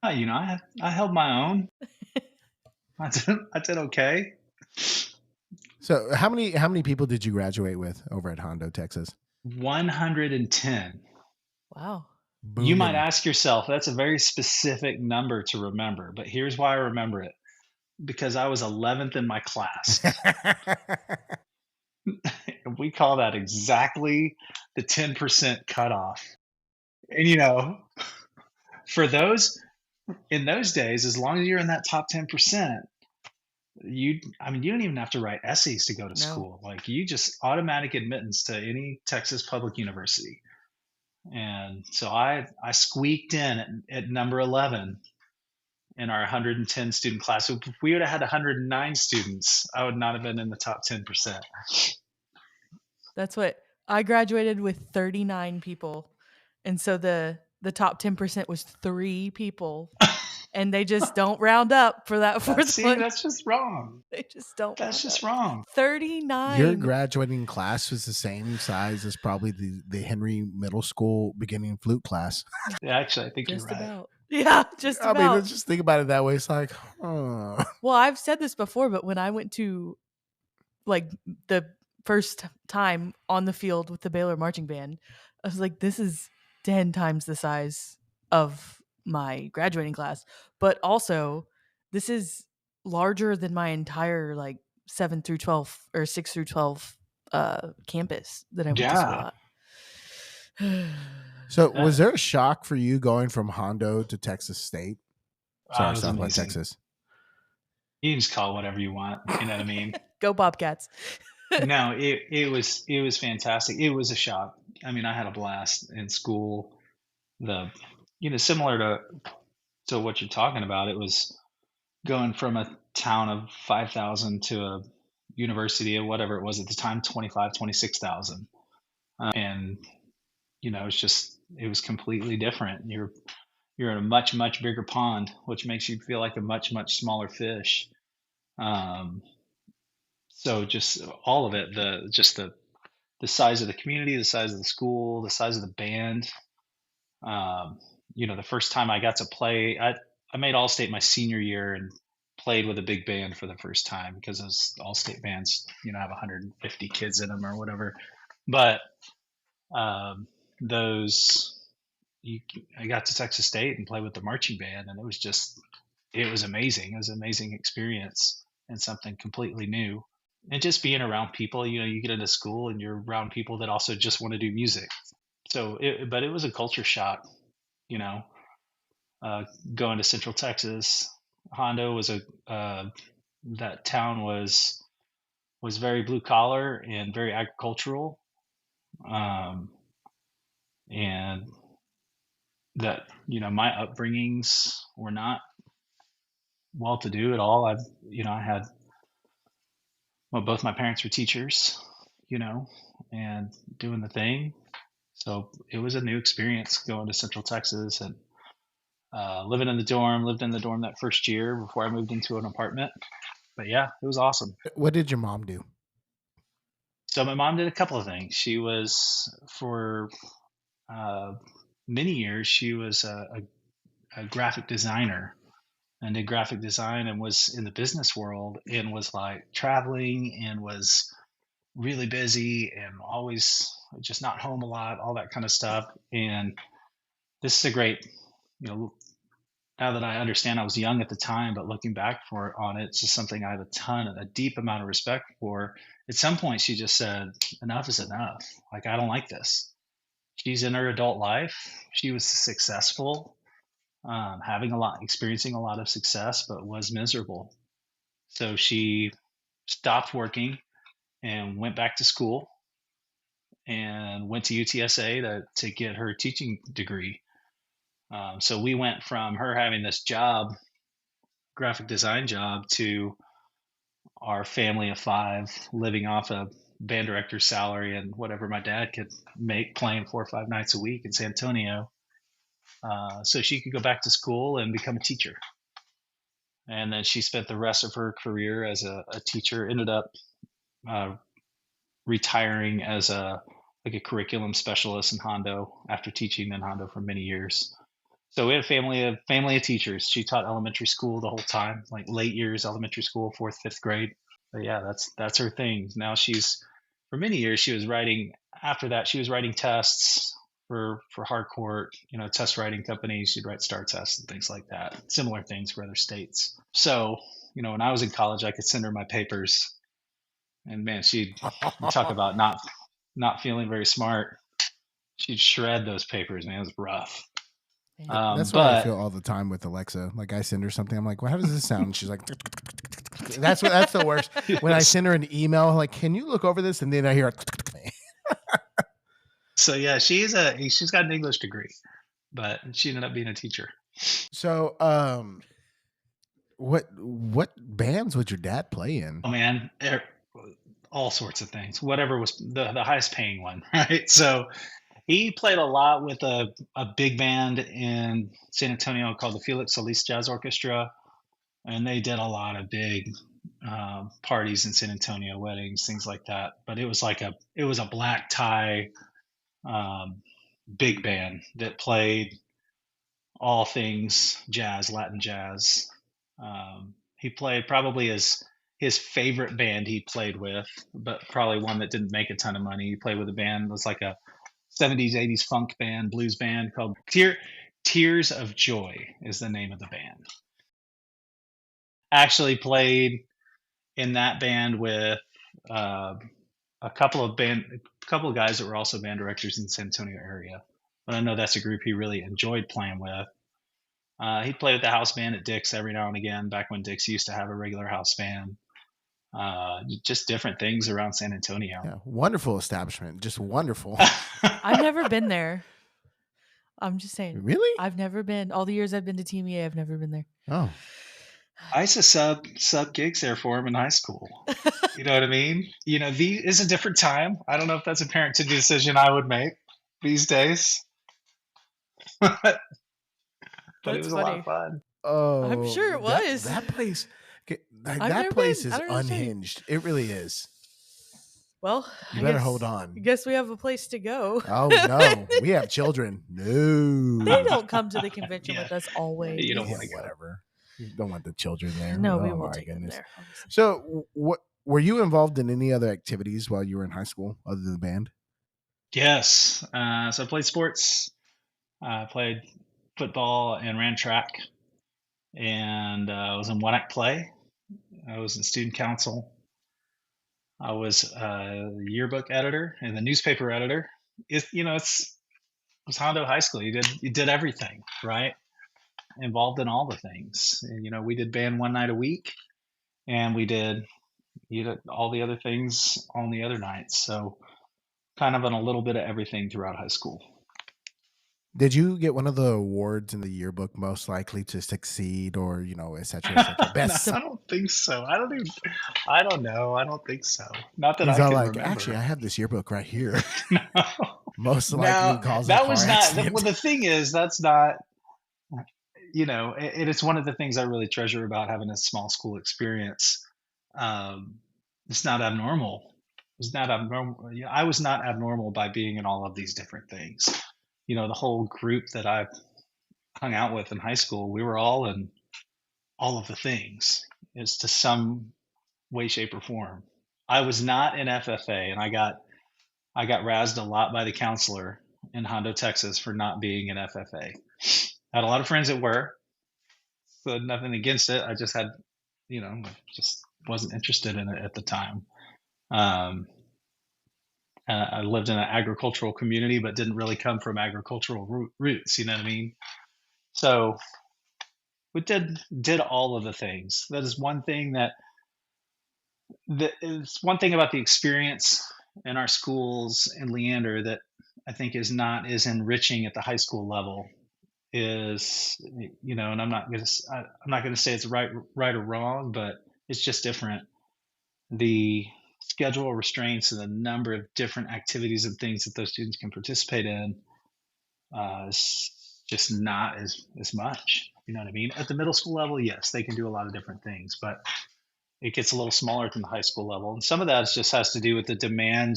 I held my own. I did okay. So how many people did you graduate with over at Hondo, Texas? 110. Wow. Booming. You might ask yourself, that's a very specific number to remember, but here's why I remember it. Because I was 11th in my class. We call that exactly the 10% cutoff. And for those, in those days, as long as you're in that top 10%, you don't even have to write essays to go to school. Like, you just automatic admittance to any Texas public university. And so I squeaked in at number 11 in our 110 student class. So if we would have had 109 students, I would not have been in the top 10%. That's what I graduated with, 39 people. And so the top 10% was 3 people. And they just don't round up for that fourth one. That's just wrong. They just don't. That's just wrong. 39. Your graduating class was the same size as probably the Henry Middle School beginning flute class. Yeah, actually, I think just you're right. about. Yeah, just about. I mean, just think about it that way. It's like, Well, I've said this before, but when I went to like the first time on the field with the Baylor marching band, I was like, this is 10 times the size of my graduating class, but also this is larger than my entire like 7 through 12 or 6 through 12 campus that I went to school at. So was there a shock for you going from Hondo to Texas State? Sorry, Southwest Texas. You can just call it whatever you want. You know what I mean? Go Bobcats. No, it was fantastic. It was a shock. I mean, I had a blast in school. The similar to what you're talking about. It was going from a town of 5,000 to a university of whatever it was at the time, 25, 26,000. And it was completely different. You're in a much much bigger pond, which makes you feel like a much much smaller fish. Um, so just all of it, the size of the community, the size of the school, the size of the band. Um, the first time I got to play, I made All State my senior year and played with a big band for the first time because those All State bands, have 150 kids in them or whatever. But um, those, you, I got to Texas State and play with the marching band, and it was amazing. It was an amazing experience and something completely new. And just being around people, you get into school and you're around people that also just want to do music. But it was a culture shock, you know, uh, going to Central Texas. Hondo was that town was very blue collar and very agricultural, um, and that my upbringings were not well to do at all. I had well, both my parents were teachers, you know, and doing the thing. So it was a new experience going to Central Texas and living in the dorm. Lived in the dorm that first year before I moved into an apartment. But yeah, it was awesome. What did your mom do? So my mom did a couple of things. She was for uh, many years. She was a graphic designer and did graphic design and was in the business world and was like traveling and was really busy and always just not home a lot, all that kind of stuff. And this is a great, you know, now that I understand, I was young at the time, but looking back on it, it's just something I have a deep amount of respect for. At some point, she just said, enough is enough. Like, I don't like this. She's in her adult life. She was successful, experiencing a lot of success, but was miserable. So she stopped working and went back to school and went to UTSA to get her teaching degree. So we went from her having this job, graphic design job, to our family of five living off a band director's salary and whatever my dad could make playing 4 or 5 nights a week in San Antonio. So she could go back to school and become a teacher. And then she spent the rest of her career as a teacher, ended up uh, retiring as a curriculum specialist in Hondo after teaching in Hondo for many years. So we had a family of teachers. She taught elementary school the whole time, like late years elementary school, fourth, fifth grade. But yeah, that's her thing. Now for many years she was writing. After that, she was writing tests for hardcore, test writing companies. She'd write star tests and things like that. Similar things for other states. So when I was in college, I could send her my papers, and man, she'd talk about not feeling very smart. She'd shred those papers, man. It was rough. That's what I feel all the time with Alexa. Like I send her something, I'm like, well, how does this sound? And she's like, that's the worst. When I send her an email, like, can you look over this? And then I hear So yeah, she's got an English degree, but she ended up being a teacher. So what bands would your dad play in? Oh man, all sorts of things. Whatever was the highest paying one, right? So he played a lot with a big band in San Antonio called the Felix Solis Jazz Orchestra, and they did a lot of big parties in San Antonio, weddings, things like that. But it was a black tie big band that played all things jazz, Latin jazz. He played probably his favorite band he played with, but probably one that didn't make a ton of money. He played with a band that was like a 70s, 80s funk band, blues band called Tears of Joy is the name of the band. Actually played in that band with a couple of guys that were also band directors in the San Antonio area. But I know that's a group he really enjoyed playing with. He'd play with the house band at Dick's every now and again, back when Dick's used to have a regular house band. Just different things around San Antonio. Yeah, wonderful establishment, just wonderful. I've never been there. I'm just saying. Really? I've never been. All the years I've been to tmea, I've never been there. Oh, I used to sub gigs there for him in high school. You know what I mean? Is a different time. I don't know if that's a parent-to decision I would make these days, but it That's was a lot funny. of fun. oh, I'm sure it was. That place. That never place been. is I don't know what to tell you. unhinged. It really is. Well, You better hold on. I guess we have a place to go. Oh no, we have children. No, They don't come to the convention Yeah. with us always. You don't Yeah, wanna go. whatever. You don't want the children there. No, Oh, we won't my take them goodness. there. Obviously. So, what were you involved in any other activities while you were in high school other than the band? Yes. So I played sports. I played football and ran track, and I was in one act play. I was in student council. I was the yearbook editor and the newspaper editor. It was Hondo High School. You did everything, right? Involved in all the things. And, we did band one night a week, and we did all the other things on the other nights. So kind of on a little bit of everything throughout high school. Did you get one of the awards in the yearbook, most likely to succeed, or et cetera, et cetera? Best. No, I don't think so. I don't know. I don't think so. Not that He's I all can like, remember. actually, I have this yearbook right here. No. Most likely No, caused a that car was not. accident. Well, the thing is, that's not. It's one of the things I really treasure about having a small school experience. It's not abnormal. It's not abnormal. I was not abnormal by being in all of these different things. The whole group that I hung out with in high school, we were all in all of the things. It's to some way, shape, or form. I was not in FFA, and I got razzed a lot by the counselor in Hondo, Texas, for not being in FFA. I had a lot of friends that were, so nothing against it. I just had, just wasn't interested in it at the time. I lived in an agricultural community, but didn't really come from agricultural roots. You know what I mean? So we did all of the things. That is one thing is one thing about the experience in our schools in Leander that I think is not as enriching at the high school level. Is and I'm not going to say it's right or wrong, but it's just different. The schedule restraints and the number of different activities and things that those students can participate in is just not as much. You know what I mean? At the middle school level, yes, they can do a lot of different things, but it gets a little smaller than the high school level. And some of that just has to do with the demand,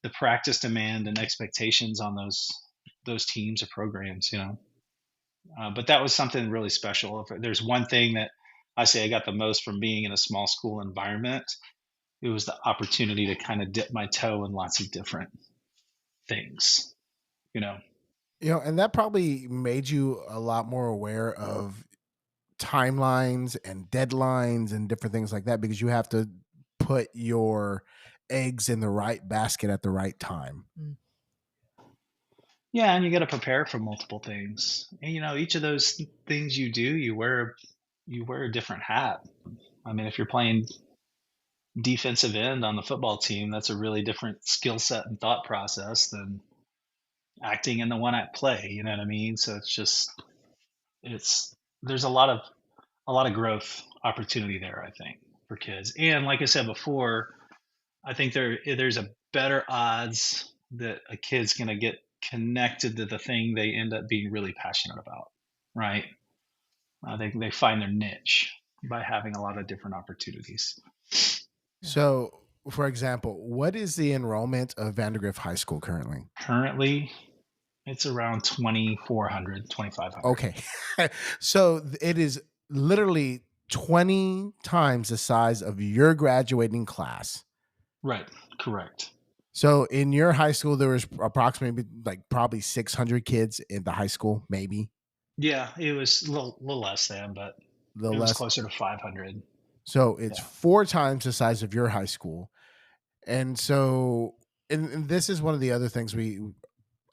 the practice demand and expectations on those teams or programs, But that was something really special. If there's one thing that I say I got the most from being in a small school environment, it was the opportunity to kind of dip my toe in lots of different things, And that probably made you a lot more aware of timelines and deadlines and different things like that, because you have to put your eggs in the right basket at the right time. Yeah, and you got to prepare for multiple things. And each of those things you do, you wear a different hat. I mean, if you're playing defensive end on the football team, that's a really different skill set and thought process than acting in the one act play. You know what I mean? So there's a lot of growth opportunity there, I think, for kids. And like I said before, I think there's a better odds that a kid's going to get connected to the thing they end up being really passionate about, right? I think they find their niche by having a lot of different opportunities. So, for example, what is the enrollment of Vandergrift High School currently? Currently, it's around 2,400, 2,500. Okay. So it is literally 20 times the size of your graduating class. Right. Correct. So in your high school, there was approximately probably 600 kids in the high school, maybe. Yeah, it was a little less than, but it was closer to 500. So it's 4 times the size of your high school. And so, and this is one of the other things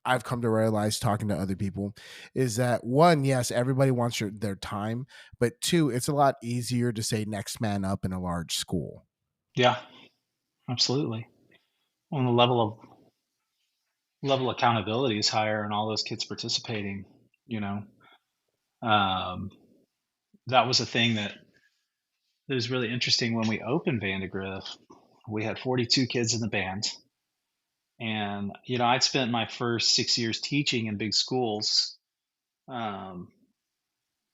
I've come to realize talking to other people is that one, yes, everybody wants their time, but two, it's a lot easier to say next man up in a large school. Yeah, absolutely. When the level of accountability is higher and all those kids participating, you know. Um, that was a thing that was really interesting when we opened Vandegrift. We had 42 kids in the band. And, I'd spent my first 6 years teaching in big schools. Um,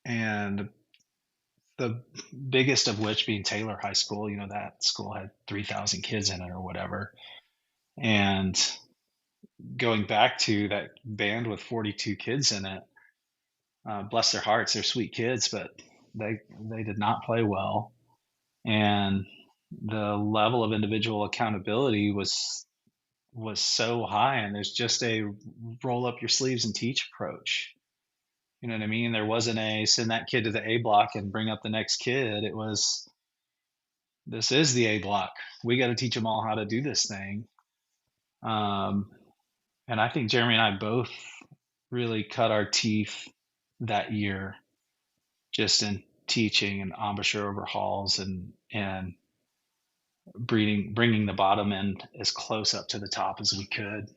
and the biggest of which being Taylor High School, that school had 3,000 kids in it or whatever. And going back to that band with 42 kids in it, bless their hearts, they're sweet kids, but they did not play well. And the level of individual accountability was so high, and there's just a roll up your sleeves and teach approach. You know what I mean? There wasn't a send that kid to the A block and bring up the next kid. It was, this is the A block. We got to teach them all how to do this thing. And I think Jeremy and I both really cut our teeth that year just in teaching and embouchure overhauls and bringing the bottom end as close up to the top as we could,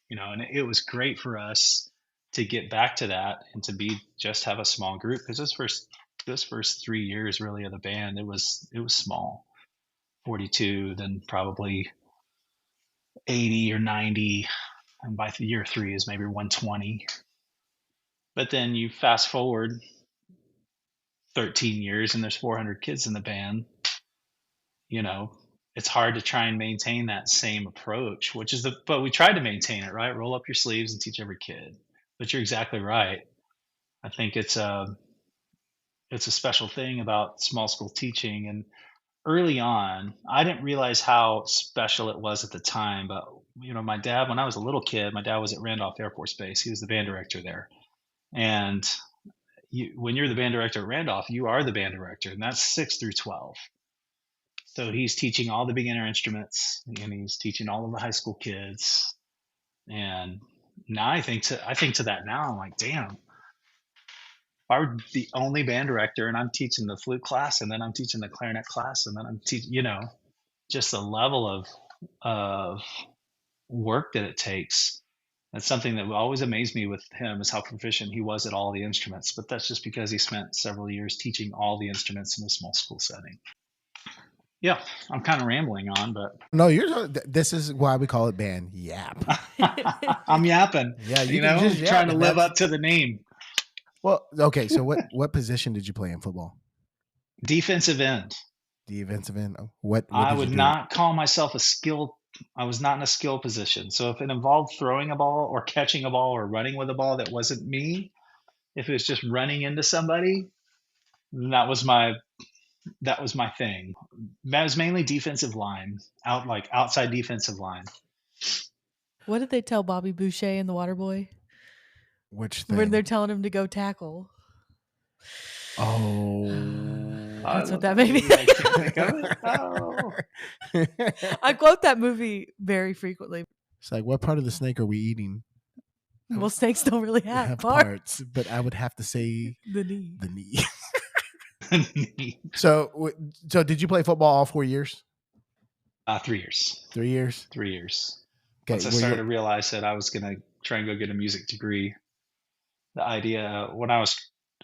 and it was great for us to get back to that and to just have a small group, because those first 3 years really of the band, it was small, 42, then probably 80 or 90, and by year 3 is maybe 120. But then you fast forward 13 years and there's 400 kids in the band. It's hard to try and maintain that same approach, but we tried to maintain it, right? Roll up your sleeves and teach every kid. But you're exactly right. I think it's a special thing about small school teaching. And early on, I didn't realize how special it was at the time. But, my dad, when I was a little kid, my dad was at Randolph Air Force Base. He was the band director there. And when you're the band director at Randolph, you are the band director, and that's 6 through 12. So he's teaching all the beginner instruments, and he's teaching all of the high school kids. And now I think to that now, I'm like, damn, if I were the only band director and I'm teaching the flute class, and then I'm teaching the clarinet class, and then I'm teaching, just the level of work that it takes. That's something that always amazed me with him, is how proficient he was at all the instruments. But that's just because he spent several years teaching all the instruments in a small school setting. Yeah, I'm kind of rambling on, but no, this is why we call it band yap. I'm yapping. Yeah, just trying to live up to the name. Well, okay. So what position did you play in football? Defensive end. Defensive end. What I would not call myself I was not in a skill position. So if it involved throwing a ball or catching a ball or running with a ball, that wasn't me. If it was just running into somebody, that was my thing. That was mainly defensive line, outside defensive line. What did they tell Bobby Boucher and the Waterboy? Which thing? When they're telling him to go tackle. Oh, that's what that made me think. I quote that movie very frequently. It's like, what part of the snake are we eating? Well, snakes don't really have parts, but I would have to say the knee. The knee. So did you play football all 4 years? 3 years. 3 years? 3 years. Okay, once I started to realize that I was going to try and go get a music degree, the idea, when I was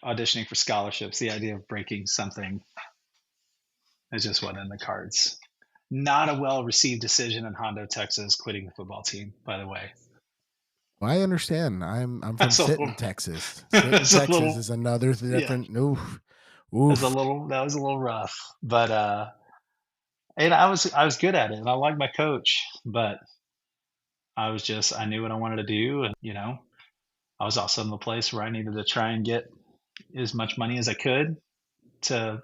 auditioning for scholarships, the idea of breaking something, it just wasn't in the cards. Not a well-received decision in Hondo, Texas, quitting the football team, by the way. Well, I understand. I'm from Sinton, Texas. Sinton, Texas is another different. Yeah. Oof. That was a little rough, but and I was good at it, and I liked my coach, but I knew what I wanted to do, and I was also in the place where I needed to try and get as much money as I could to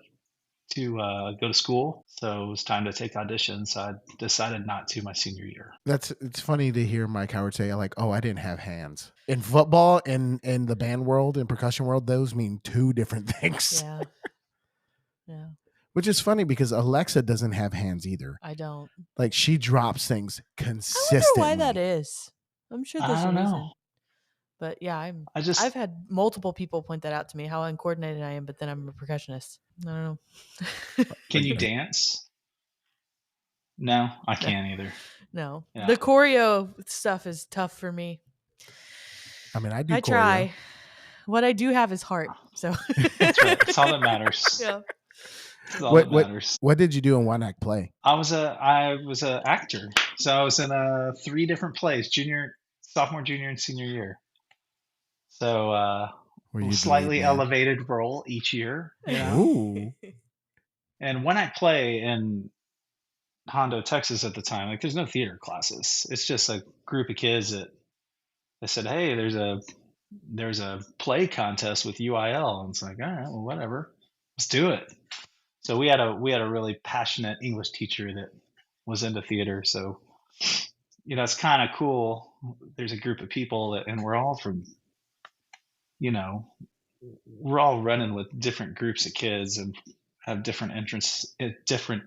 go to school. So it was time to take auditions. So I decided not to my senior year. It's funny to hear Mike Howard say, like, oh, I didn't have hands. In football and in the band world and percussion world, those mean two different things. Yeah. Yeah. Which is funny because Alexa doesn't have hands either. I don't. Like, she drops things consistently. I wonder why that is. I'm sure there's a reason. But yeah, I just I've had multiple people point that out to me, how uncoordinated I am, but then I'm a percussionist. I don't know. can you dance? No, I can't either. No. Yeah. The choreo stuff is tough for me. I mean, I do I choreo. try. What I do have is heart. So That's right. That's all that matters. yeah. That's all that matters. What did you do in one act play? I was a actor. So I was in 3 different plays: sophomore, junior, and senior year. So Were you the slightly lead man? elevated role each year, you know. Ooh. And one act play in Hondo, Texas at the time, like there's no theater classes. It's just a group of kids that they said, "Hey, there's a play contest with UIL," and it's like, all right, well, whatever, let's do it. So we had a really passionate English teacher that was into theater. So it's kind of cool. There's a group of people and we're all from, we're all running with different groups of kids and have different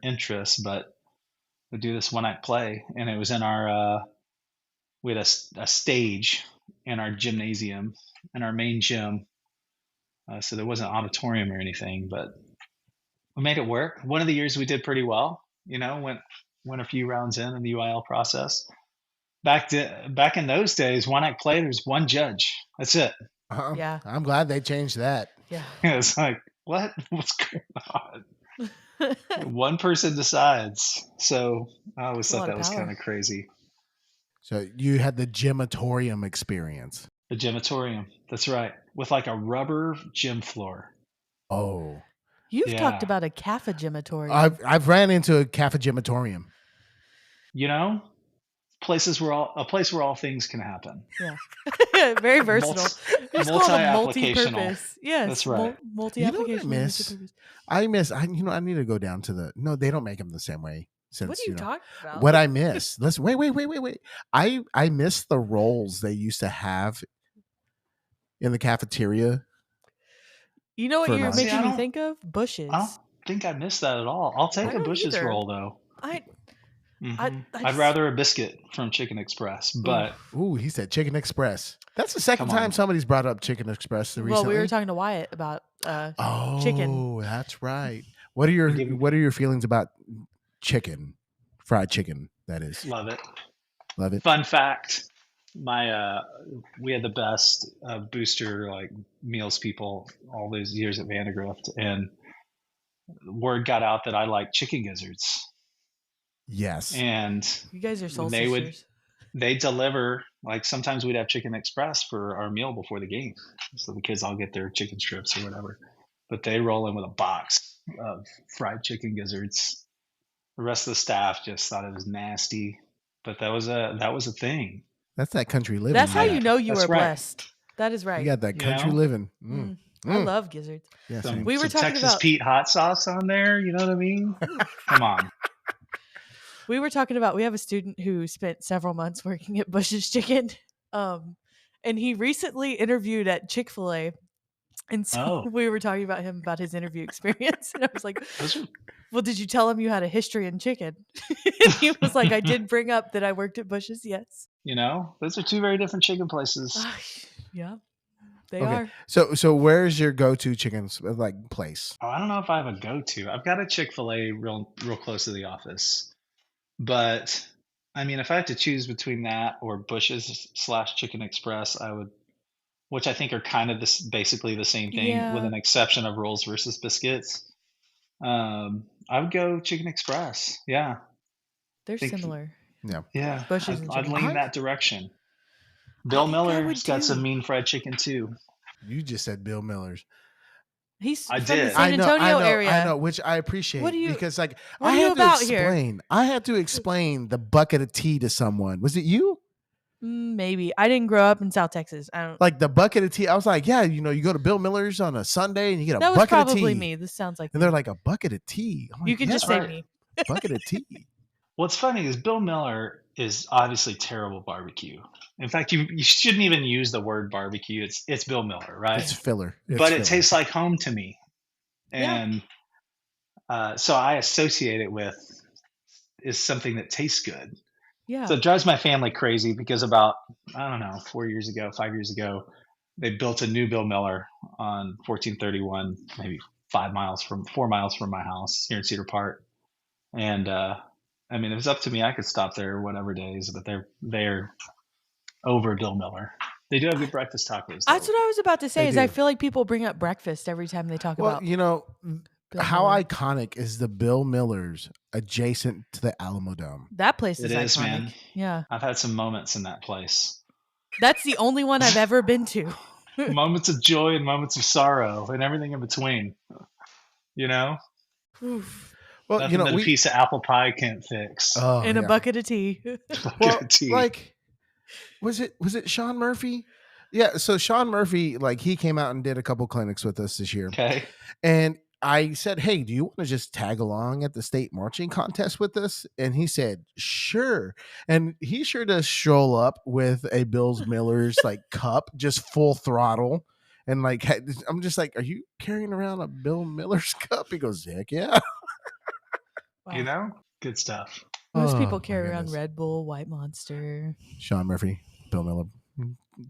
interests, but we do this one act play, and it was in our we had a stage in our gymnasium, in our main gym. So there wasn't an auditorium or anything, but we made it work. One of the years we did pretty well, went a few rounds in the UIL process. Back in those days, one act play, there's one judge. That's it. Yeah. I'm glad they changed that. Yeah. It's like, what's going on? One person decides. So I always thought that was kind of crazy. So you had the gymatorium experience. The gymatorium. That's right. With like a rubber gym floor. Oh. You've talked about a cafegimatorium. I've ran into a cafegimatorium. A place where all things can happen. Yeah. Very versatile. It's called a multi-purpose. Yes. That's right. Multi-application. I need to go down to no, they don't make them the same way. Since, what are you talking about? What I miss. Listen, wait. I miss the rolls they used to have in the cafeteria. You know what you're making me think of? Bushes. I don't think I missed that at all. I'll take a Bushes roll though. I'd rather a biscuit from Chicken Express, but he said Chicken Express. That's the second time somebody's brought up Chicken Express recently. Well, we were talking to Wyatt about chicken. Oh, that's right. What are your feelings about chicken? Fried chicken, that is. Love it. Love it. Fun fact: we had the best booster meals people all those years at Vandergrift, and word got out that I like chicken gizzards. Yes. And you guys are soul sisters. They deliver, sometimes we'd have Chicken Express for our meal before the game. So the kids all get their chicken strips or whatever. But they roll in with a box of fried chicken gizzards. The rest of the staff just thought it was nasty. But that was a thing. That's that country living. That's how you know you are blessed. That is right. You got that country living. I love gizzards. Yeah, we were talking Texas about Pete hot sauce on there. You know what I mean? Come on. We were talking about, we have a student who spent several months working at Bush's Chicken. And he recently interviewed at Chick-fil-A. And so we were talking about him, about his interview experience. And I was like, well, did you tell him you had a history in chicken? And he was like, I did bring up that I worked at Bush's. Yes. Those are two very different chicken places. Yeah, they are. So where's your go-to chicken place? I don't know if I have a go-to. I've got a Chick-fil-A real close to the office. But I mean, if I had to choose between that or Bush's / Chicken Express, I would, which I think are kind of basically the same thing with an exception of rolls versus biscuits. I would go Chicken Express. Yeah. They're similar. Yeah. Yeah. Bush's I'd lean that direction. Bill Miller's got some mean fried chicken too. You just said Bill Miller's. He's from the San Antonio area. I know, which I appreciate because I had to explain the bucket of tea to someone. Was it you? Maybe. I didn't grow up in South Texas. I don't like the bucket of tea. I was like, yeah, you go to Bill Miller's on a Sunday and you get a bucket of tea. That was probably me. This sounds like and they're like, a bucket of tea. You can just say me. Bucket of tea. What's funny is Bill Miller is obviously terrible barbecue. In fact, you shouldn't even use the word barbecue. It's Bill Miller, right? It's filler. It tastes like home to me. And so I associate it with is something that tastes good. Yeah. So it drives my family crazy because about, I don't know, 5 years ago, they built a new Bill Miller on 1431, maybe 4 miles from my house here in Cedar Park. And I mean, if it's up to me, I could stop there whatever days, but they're over Bill Miller. They do have good breakfast tacos, That's though. what I was about to say. They Is I do. feel like people bring up breakfast every time they talk Well, about Bill how Miller. iconic is the Bill Millers adjacent to the Alamo Dome? That place It is is, iconic. man. Yeah. I've had some moments in that place. That's the only one I've ever been to. Moments of joy and moments of sorrow and everything in between. You know? Oof. Well, Nothing that a piece of apple pie can't fix. Oh, In a yeah. bucket of tea. Well, Good tea. like, was it Shawn Murphy? Yeah. So Shawn Murphy, like, he came out and did a couple clinics with us this year, Okay. and I said, "Hey, do you want to just tag along at the state marching contest with us?" And he said, "Sure." And he sure does stroll up with a Bill's Miller's like cup, just full throttle. And like, I'm just like, "Are you carrying around a Bill Miller's cup?" He goes, "Heck yeah." Wow. You know? Good stuff. Most Oh, people my carry around goodness. Red Bull, White Monster. Shawn Murphy, Bill Miller,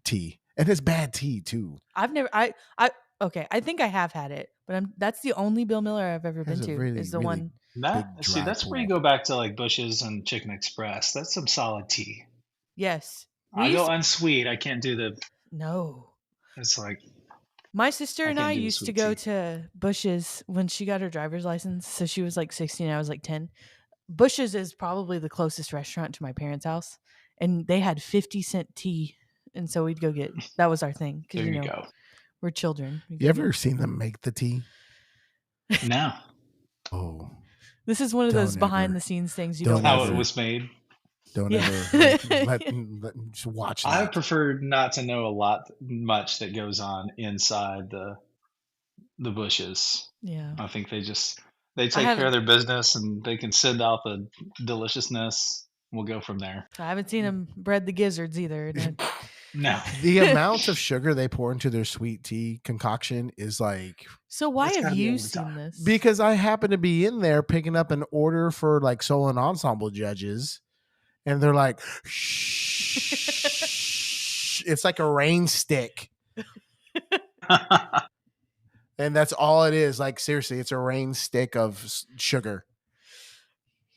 tea, and his bad tea too. I've never okay, I think I have had it, but that's the only Bill Miller I've ever been Has a to. really, Is the really one big That's dry where you pool. go back to like Bush's and Chicken Express. That's some solid tea. Yes. I used go to- unsweet. I can't do the. No. It's like My sister I and can't I do the used to sweet go tea. to Bush's when she got her driver's license. So she was like 16, I was like 10. Bush's is probably the closest restaurant to my parents' house. And they had 50-cent tea. And so we'd go get that was our thing. Because There you go. we're children. We You go ever get- seen them make the tea? No, Oh, This is one of those Don't behind ever- the scenes things you don't don't how know. it ever- was made. don't Yeah. ever just watch I that. prefer not to know much that goes on inside the bushes. Yeah. I think they take care haven't- of their business and they can send out the deliciousness. We'll go from there. I haven't seen them bread the gizzards either. And No, The amount of sugar they pour into their sweet tea concoction is like, so why That's have gotta be you all the seen time. this? because I happen to be in there picking up an order for like solo and ensemble judges, and they're like, shh. It's like a rain stick. And that's all it is. Like, seriously, it's a rain stick of sugar.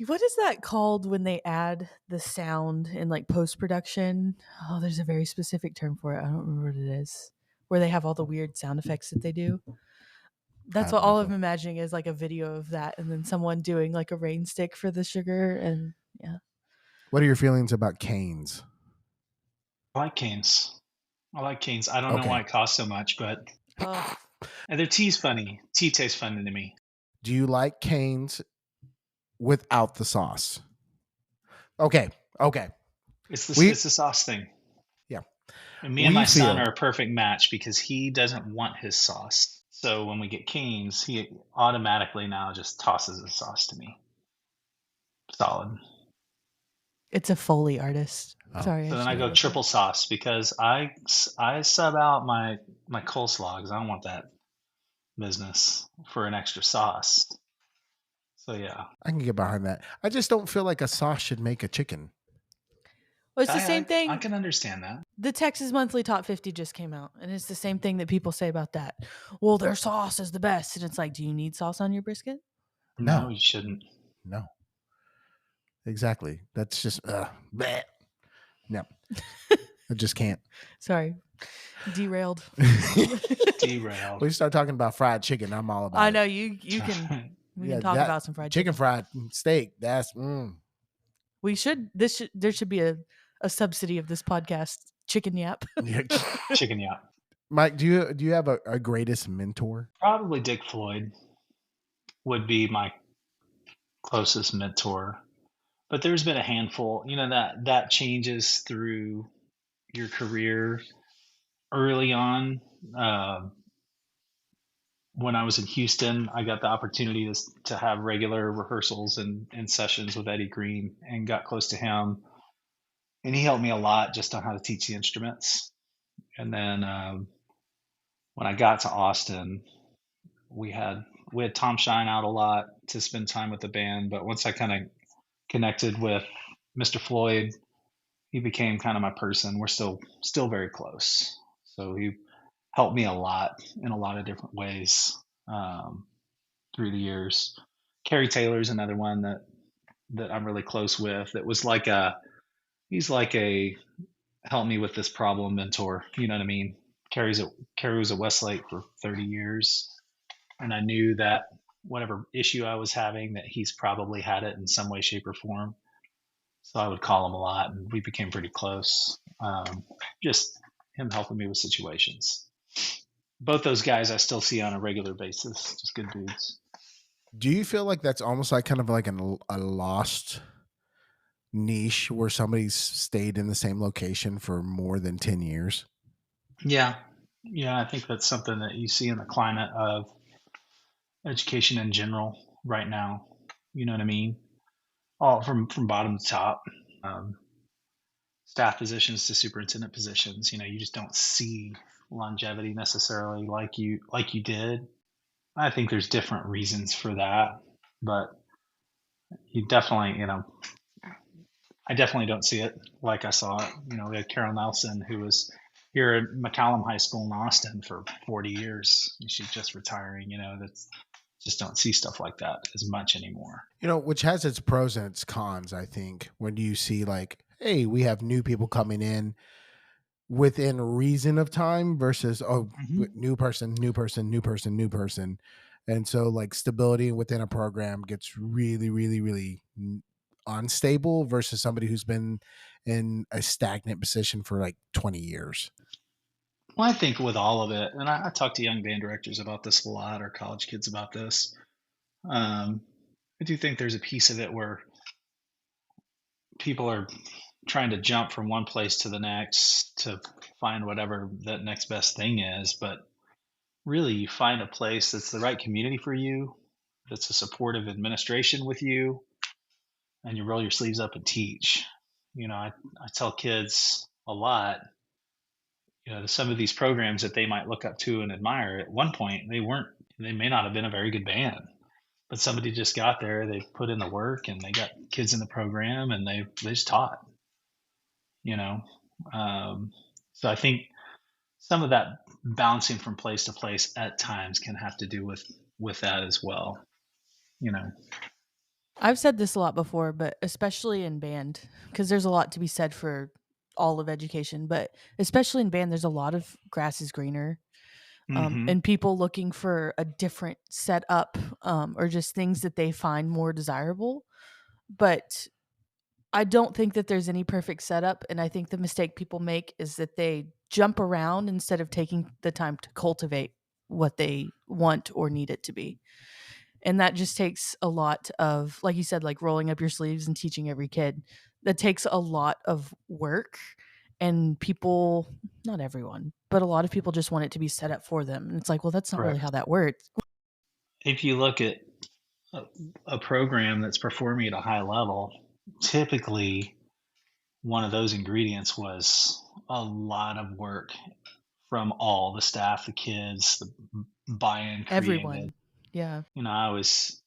What is that called when they add the sound in like post production? Oh, there's a very specific term for it. I don't remember what it is. Where they have all the weird sound effects that they do. That's I what don't all know. I'm imagining is like a video of that, and then someone doing like a rain stick for the sugar, and yeah. What are your feelings about canes? I like canes. I don't know Okay. why it costs so much, but Ugh. and their tea's funny. Tea tastes funny to me. Do you like canes without the sauce? Okay. It's We- the sauce thing. Yeah. And me and my son feel- are a perfect match because he doesn't want his sauce. So when we get canes, he automatically now just tosses his sauce to me. Solid. It's a Foley artist. Oh. Sorry. So then I should go have- triple sauce because I sub out my coleslaw because I don't want that business for an extra sauce. So yeah, I can get behind that. I just don't feel like a sauce should make a chicken. Well, it's the same thing. I can understand that. The Texas Monthly Top 50 just came out, and it's the same thing that people say about that. Well, their sauce is the best, and it's like, do you need sauce on your brisket? No. You shouldn't. No. Exactly. That's just bleh. No. I just can't. Sorry, derailed. Derailed. We start talking about fried chicken. I'm all about I it. know you can. We Yeah, can talk that about some fried chicken chicken. fried steak. That's We should. There should be a subsidy of this podcast. Chicken yap. Chicken yap. Mike, do you have a greatest mentor? Probably Dick Floyd would be my closest mentor. But there's been a handful, that changes through your career. Early on, when I was in Houston, I got the opportunity to have regular rehearsals and sessions with Eddie Green and got close to him. And he helped me a lot just on how to teach the instruments. And then when I got to Austin, we had Tom Shine out a lot to spend time with the band. But once I kind of connected with Mr. Floyd, he became kind of my person. We're still very close. So he helped me a lot in a lot of different ways um, through the years. Kerry Taylor's another one that I'm really close with. It was like a he's like a help me with this problem mentor. You know what I mean? Kerry was at Westlake for 30 years, and I knew that whatever issue I was having, that he's probably had it in some way, shape, or form. So I would call him a lot, and we became pretty close. Just him helping me with situations. Both those guys I still see on a regular basis. Just good dudes. Do you feel like that's almost like kind of like a lost niche where somebody's stayed in the same location for more than 10 years? Yeah, yeah, I think that's something that you see in the climate of education in general right now. You know what I mean? All from bottom to top, um, staff positions to superintendent positions. You know, you just don't see longevity necessarily like you did. I think there's different reasons for that, but you definitely, you know, I definitely don't see it like I saw it. You know, we had Carol Nelson, who was here at McCallum High School in Austin for 40 years. She's just retiring. You know, that's just don't see stuff like that as much anymore. You know, which has its pros and its cons, I think. When you see like, hey, we have new people coming in within reason of time versus Mm-hmm. new person, new person, new person, new person. And so like stability within a program gets really, really, really unstable versus somebody who's been in a stagnant position for like 20 years. Well, I think with all of it, and I talk to young band directors about this a lot, or college kids about this. Um, I do think there's a piece of it where people are trying to jump from one place to the next to find whatever that next best thing is. But really, you find a place that's the right community for you, that's a supportive administration with you, and you roll your sleeves up and teach. You know, I tell kids a lot, you know, some of these programs that they might look up to and admire, at one point they may not have been a very good band, but somebody just got there, they put in the work, and they got kids in the program, and they just taught, you know. um, so I think some of that bouncing from place to place at times can have to do with that as well, you know. I've said this a lot before, but especially in band, because there's a lot to be said for all of education, but especially in band, there's a lot of grass is greener, Hmm. and people looking for a different setup, or just things that they find more desirable. But I don't think that there's any perfect setup. And I think the mistake people make is that they jump around instead of taking the time to cultivate what they want or need it to be. And that just takes a lot of, like you said, like rolling up your sleeves and teaching every kid. That takes a lot of work. And people, not everyone, but a lot of people just want it to be set up for them. And it's like, well, that's not really how Correct. that works. If you look at a, a program that's performing at a high level, typically one of those ingredients was a lot of work from all the staff, the kids, the buy-in created. Everyone. Yeah. You know, I always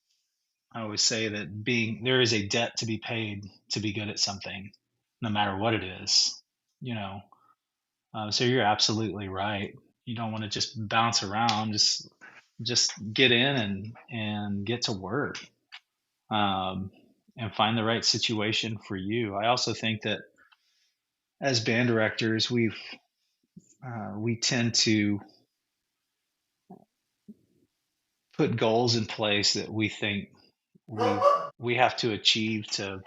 say that being there is a debt to be paid to be good at something, no matter what it is. You know, so you're absolutely right. You don't want to just bounce around. Just get in and get to work, um, and find the right situation for you. I also think that as band directors, we tend to put goals in place that we think we we have to achieve to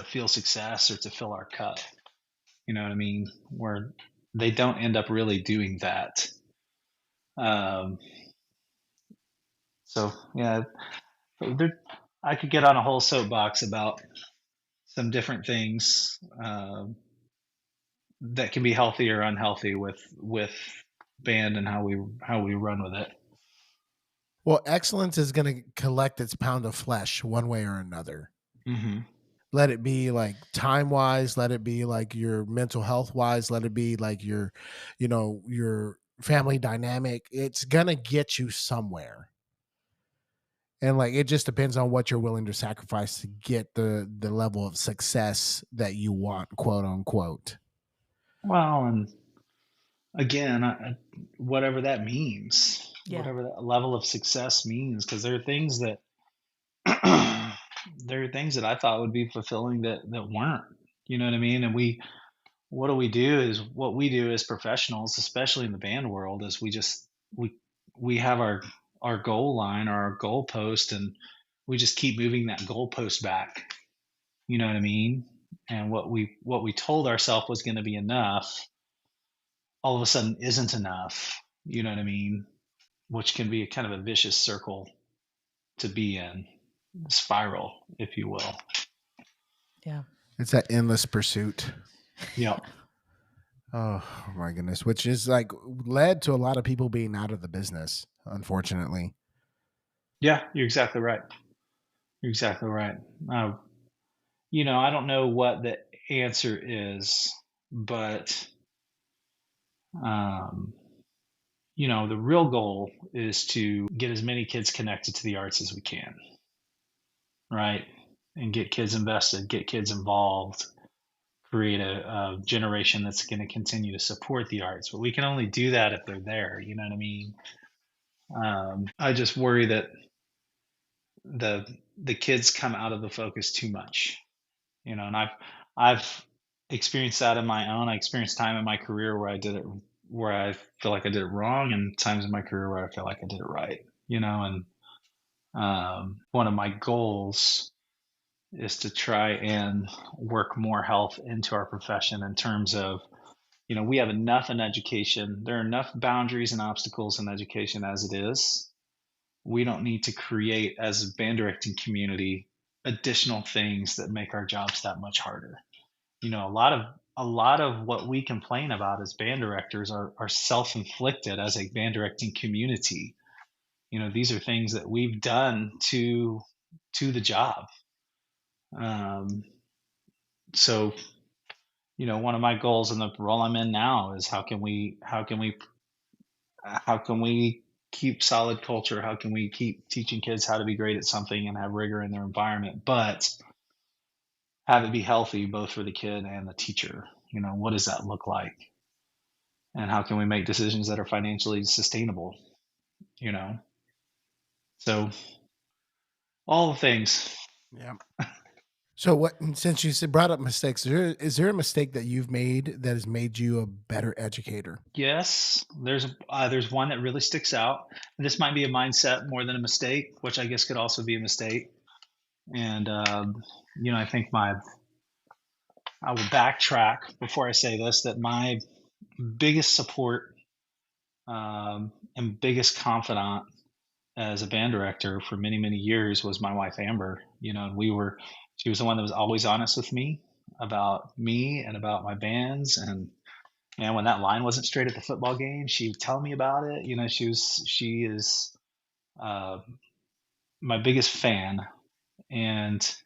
feel success or to fill our cup. You know what I mean? Where they don't end up really doing that. Um, so yeah, there, I could get on a whole soapbox about some different things that can be healthy or unhealthy with band and how we run with it. Well, excellence is going to collect its pound of flesh one way or another. Hmm. Let it be like time wise, let it be like your mental health wise, let it be like your, you know, your family dynamic. It's going to get you somewhere. And like it just depends on what you're willing to sacrifice to get the level of success that you want, quote unquote. Well, and again, whatever that means, Yeah. whatever that level of success means, because there are things that there are things that I thought would be fulfilling that weren't. You know what I mean? And what we do as professionals, especially in the band world, is we we have our goal line or our goal post, and we just keep moving that goalpost back. You know what I mean? And what we told ourselves was going to be enough, all of a sudden isn't enough. You know what I mean? Which can be a kind of a vicious circle to be in, spiral, if you will. Yeah. It's that endless pursuit. Yeah. Oh my goodness, which is like led to a lot of people being out of the business, unfortunately. Yeah, you're exactly right. You're exactly right. I don't know what the answer is, but um, the real goal is to get as many kids connected to the arts as we can, right? And get kids invested, get kids involved, create a generation that's going to continue to support the arts. But we can only do that if they're there. You know what I mean? I just worry that the kids come out of the focus too much, and I've experienced that in my own. I experienced time in my career where I feel like I did it wrong, and times in my career where I feel like I did it right. And one of my goals is to try and work more health into our profession in terms of, we have enough in education. There are enough boundaries and obstacles in education as it is. We don't need to create, as a band directing community, additional things that make our jobs that much harder. A lot of what we complain about as band directors are self-inflicted as a band directing community. These are things that we've done to the job. So one of my goals in the role I'm in now is how can we keep solid culture? How can we keep teaching kids how to be great at something and have rigor in their environment, but have it be healthy both for the kid and the teacher? What does that look like? And how can we make decisions that are financially sustainable? You know, so all the things. Yeah. So what? Since you brought up mistakes, is there a mistake that you've made that has made you a better educator? Yes, there's one that really sticks out. And this might be a mindset more than a mistake, which I guess could also be a mistake. And I think I will backtrack before I say this, that my biggest support and biggest confidant as a band director for many, many years was my wife, Amber. And she was the one that was always honest with me about me and about my bands. And when that line wasn't straight at the football game, she would tell me about it. She is uh, my biggest fan. And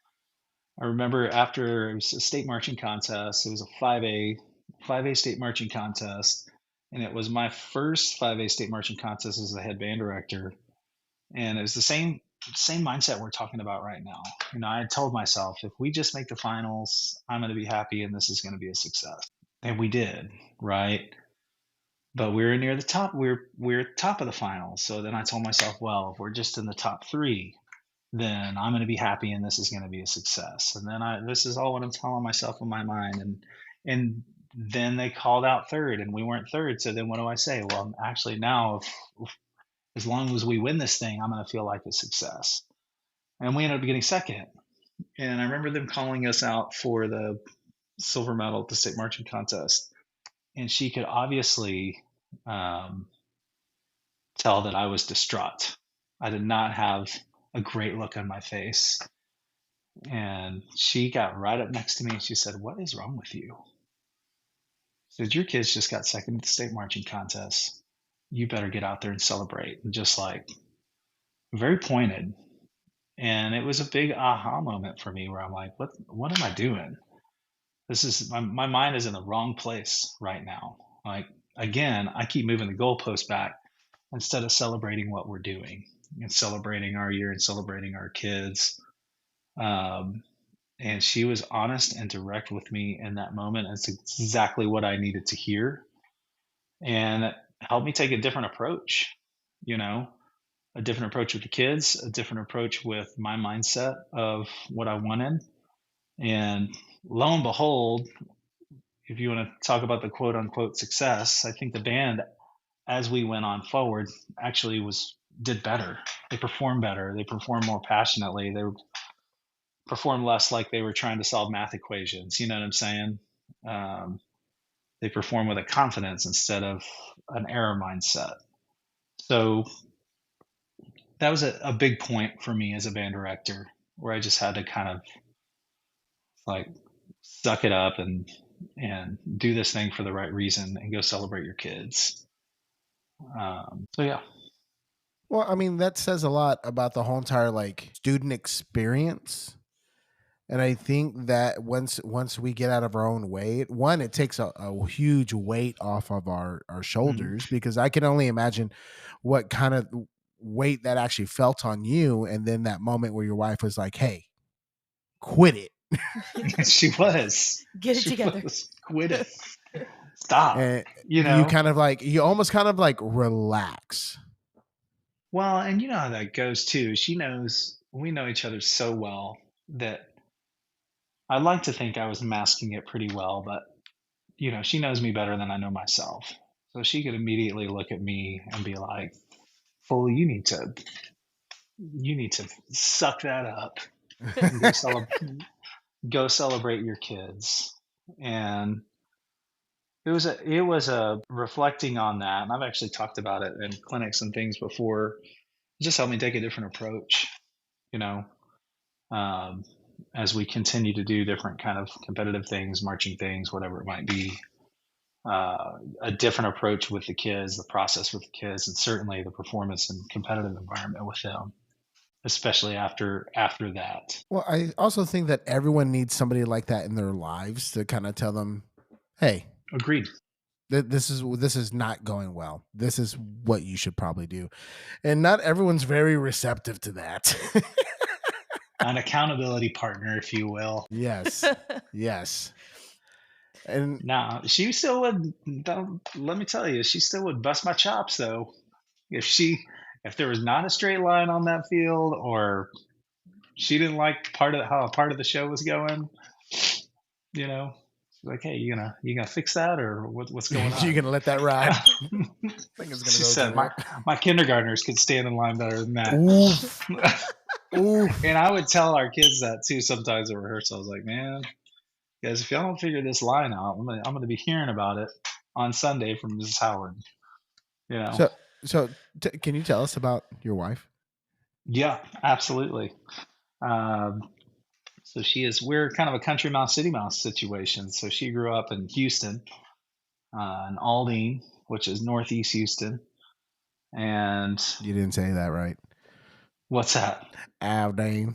I remember after it was a state marching contest, it was a 5A state marching contest. And it was my first 5A state marching contest as the head band director. And it was the same mindset we're talking about right now. I had told myself, if we just make the finals, I'm going to be happy and this is going to be a success. And we did, right? But we were near the top. We're top of the finals. So then I told myself, well, if we're just in the top 3, then I'm going to be happy and this is going to be a success. And then this is all what I'm telling myself in my mind. And then they called out 3rd and we weren't 3rd. So then what do I say? Well, actually now, as long as we win this thing, I'm going to feel like a success. And we ended up getting 2nd. And I remember them calling us out for the silver medal at the state marching contest. And she could obviously tell that I was distraught. I did not have a great look on my face. And she got right up next to me and she said, "What is wrong with you?" She said, "Your kids just got 2nd at the state marching contest. You better get out there and celebrate." And just like very pointed. And it was a big aha moment for me where I'm like, what am I doing? This is my mind is in the wrong place right now. Like, again, I keep moving the goalpost back instead of celebrating what we're doing. and celebrating our year and celebrating our kids. Um, and she was honest and direct with me in that moment. It's exactly what I needed to hear, and it helped me take a different approach. You know, a different approach with the kids, a different approach with my mindset of what I wanted. And lo and behold, if you want to talk about the quote unquote success, I think the band, as we went on forward, actually was did better. They performed better. They performed more passionately. They performed less like they were trying to solve math equations. You know what I'm saying? Um, they perform with a confidence instead of an error mindset. So that was a big point for me as a band director, where I just had to kind of like suck it up and do this thing for the right reason and go celebrate your kids. So yeah. Well, I mean, that says a lot about the whole entire like student experience. And I think that once we get out of our own way, one, it takes a huge weight off of our Mhm. shoulders, because I can only imagine what kind of weight that actually felt on you. And then that moment where your wife was like, "Hey, quit it," She was. Get it She together. was. Quit it. Stop. and You you know? kind of like you almost kind of like relax. Well, and you know how that goes too. She knows we know each other so well that I like to think I was masking it pretty well, but she knows me better than I know myself. So she could immediately look at me and be like, "Fully, you need to suck that up and go celebrate your kids." And it was a reflecting on that, and I've actually talked about it in clinics and things before. It just helped me take a different approach, you know, um, as we continue to do different kind of competitive things, marching things, whatever it might be. A different approach with the kids, the process with the kids, and certainly the performance and competitive environment with them, especially after that. Well, I also think that everyone needs somebody like that in their lives to kind of tell them, "Hey, Agreed. this is not going well. This is what you should probably do." And not everyone's very receptive to that. An accountability partner, if you will. Yes. Yes. And Now, she still would. Let me tell you, she still would bust my chops though. If there was not a straight line on that field, or she didn't like part of how a part of the show was going, you know, she's like, "Hey, you gonna fix that, or what's going you're on?" gonna let that ride. I think it's She gonna go said, through. "My kindergartners could stand in line better than that." Oof. Oof. And I would tell our kids that too sometimes at rehearsal. I was like, "Man, guys, if y'all don't figure this line out, I'm gonna be hearing about it on Sunday from Mrs. Howard." You know. So can you tell us about your wife? Yeah, absolutely. Um, so we're kind of a country mouse, city mouse situation. So she grew up in Houston, in Aldine, which is northeast Houston. And You didn't say that right. what's that? Aldane.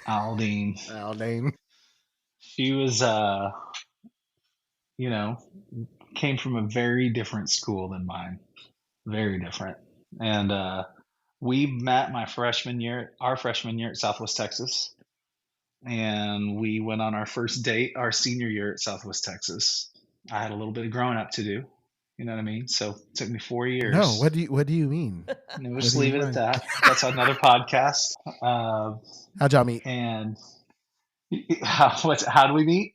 Aldine. Aldane. She was, you know, came from a very different school than mine, very different. And we met our freshman year at Southwest Texas, and we went on our first date our senior year at Southwest Texas. I had a little bit of growing up to do, you know what I mean? So it took me 4 No, years. what do you mean? And we'll What just do you leave it at mean? that. That's another podcast. Uh, How'd y'all meet? and how do we meet?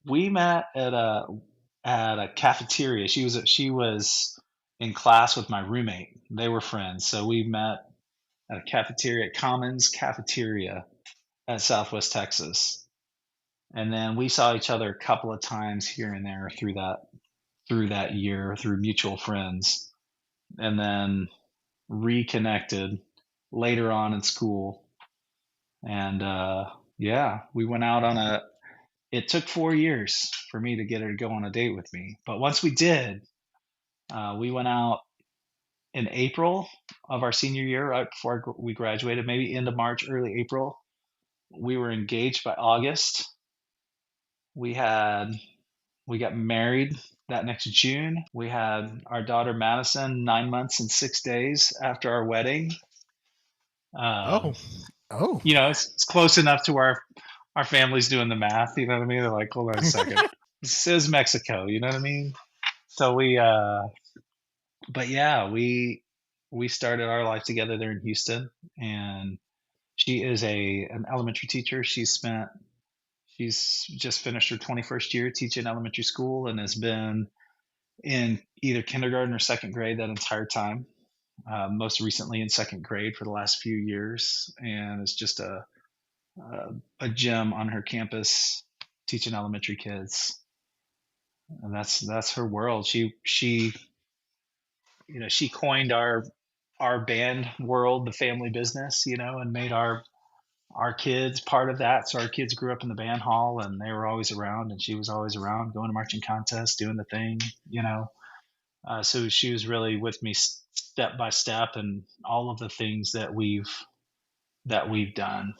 We met at a cafeteria. She was in class with my roommate. They were friends, so we met at a cafeteria, Commons Cafeteria at Southwest Texas. And then we saw each other a couple of times here and there through that year through mutual friends, and then reconnected later on in school. And yeah, we went out on a. It took 4 years for me to get her to go on a date with me, but once we did, we went out in April of our senior year, right before we graduated, maybe end of March, early April. We were engaged by August. We had we got married that next June. We had our daughter Madison 9 months and 6 days after our wedding. Um, Oh, oh. it's close enough to where our family's doing the math. You know what I mean? They're like, hold on a second. This is Mexico. You know what I mean? So but yeah, we started our life together there in Houston, and she is an elementary teacher. She's just finished her 21st year teaching elementary school and has been in either kindergarten or second grade that entire time. Most recently in second grade for the last few years, and it's just a gem on her campus teaching elementary kids. And that's her world. She coined our band world the family business, and made our kids part of that. So our kids grew up in the band hall, and they were always around, and she was always around, going to marching contests, doing the thing, so she was really with me step by step, and all of the things that we've done.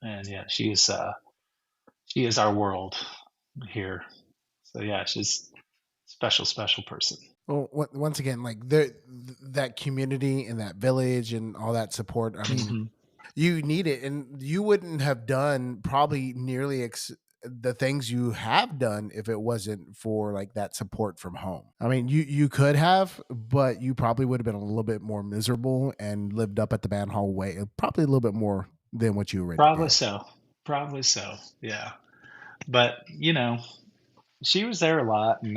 And yeah, she is our world here. So yeah, she's special, special person. Well, once again, like that community and that village and all that support. I mean, Hmm. you need it, and you wouldn't have done probably nearly the things you have done if it wasn't for like that support from home. I mean, you could have, but you probably would have been a little bit more miserable and lived up at the band hall way, probably a little bit more than what you already Probably did. so. Probably so. Yeah. But she was there a lot, and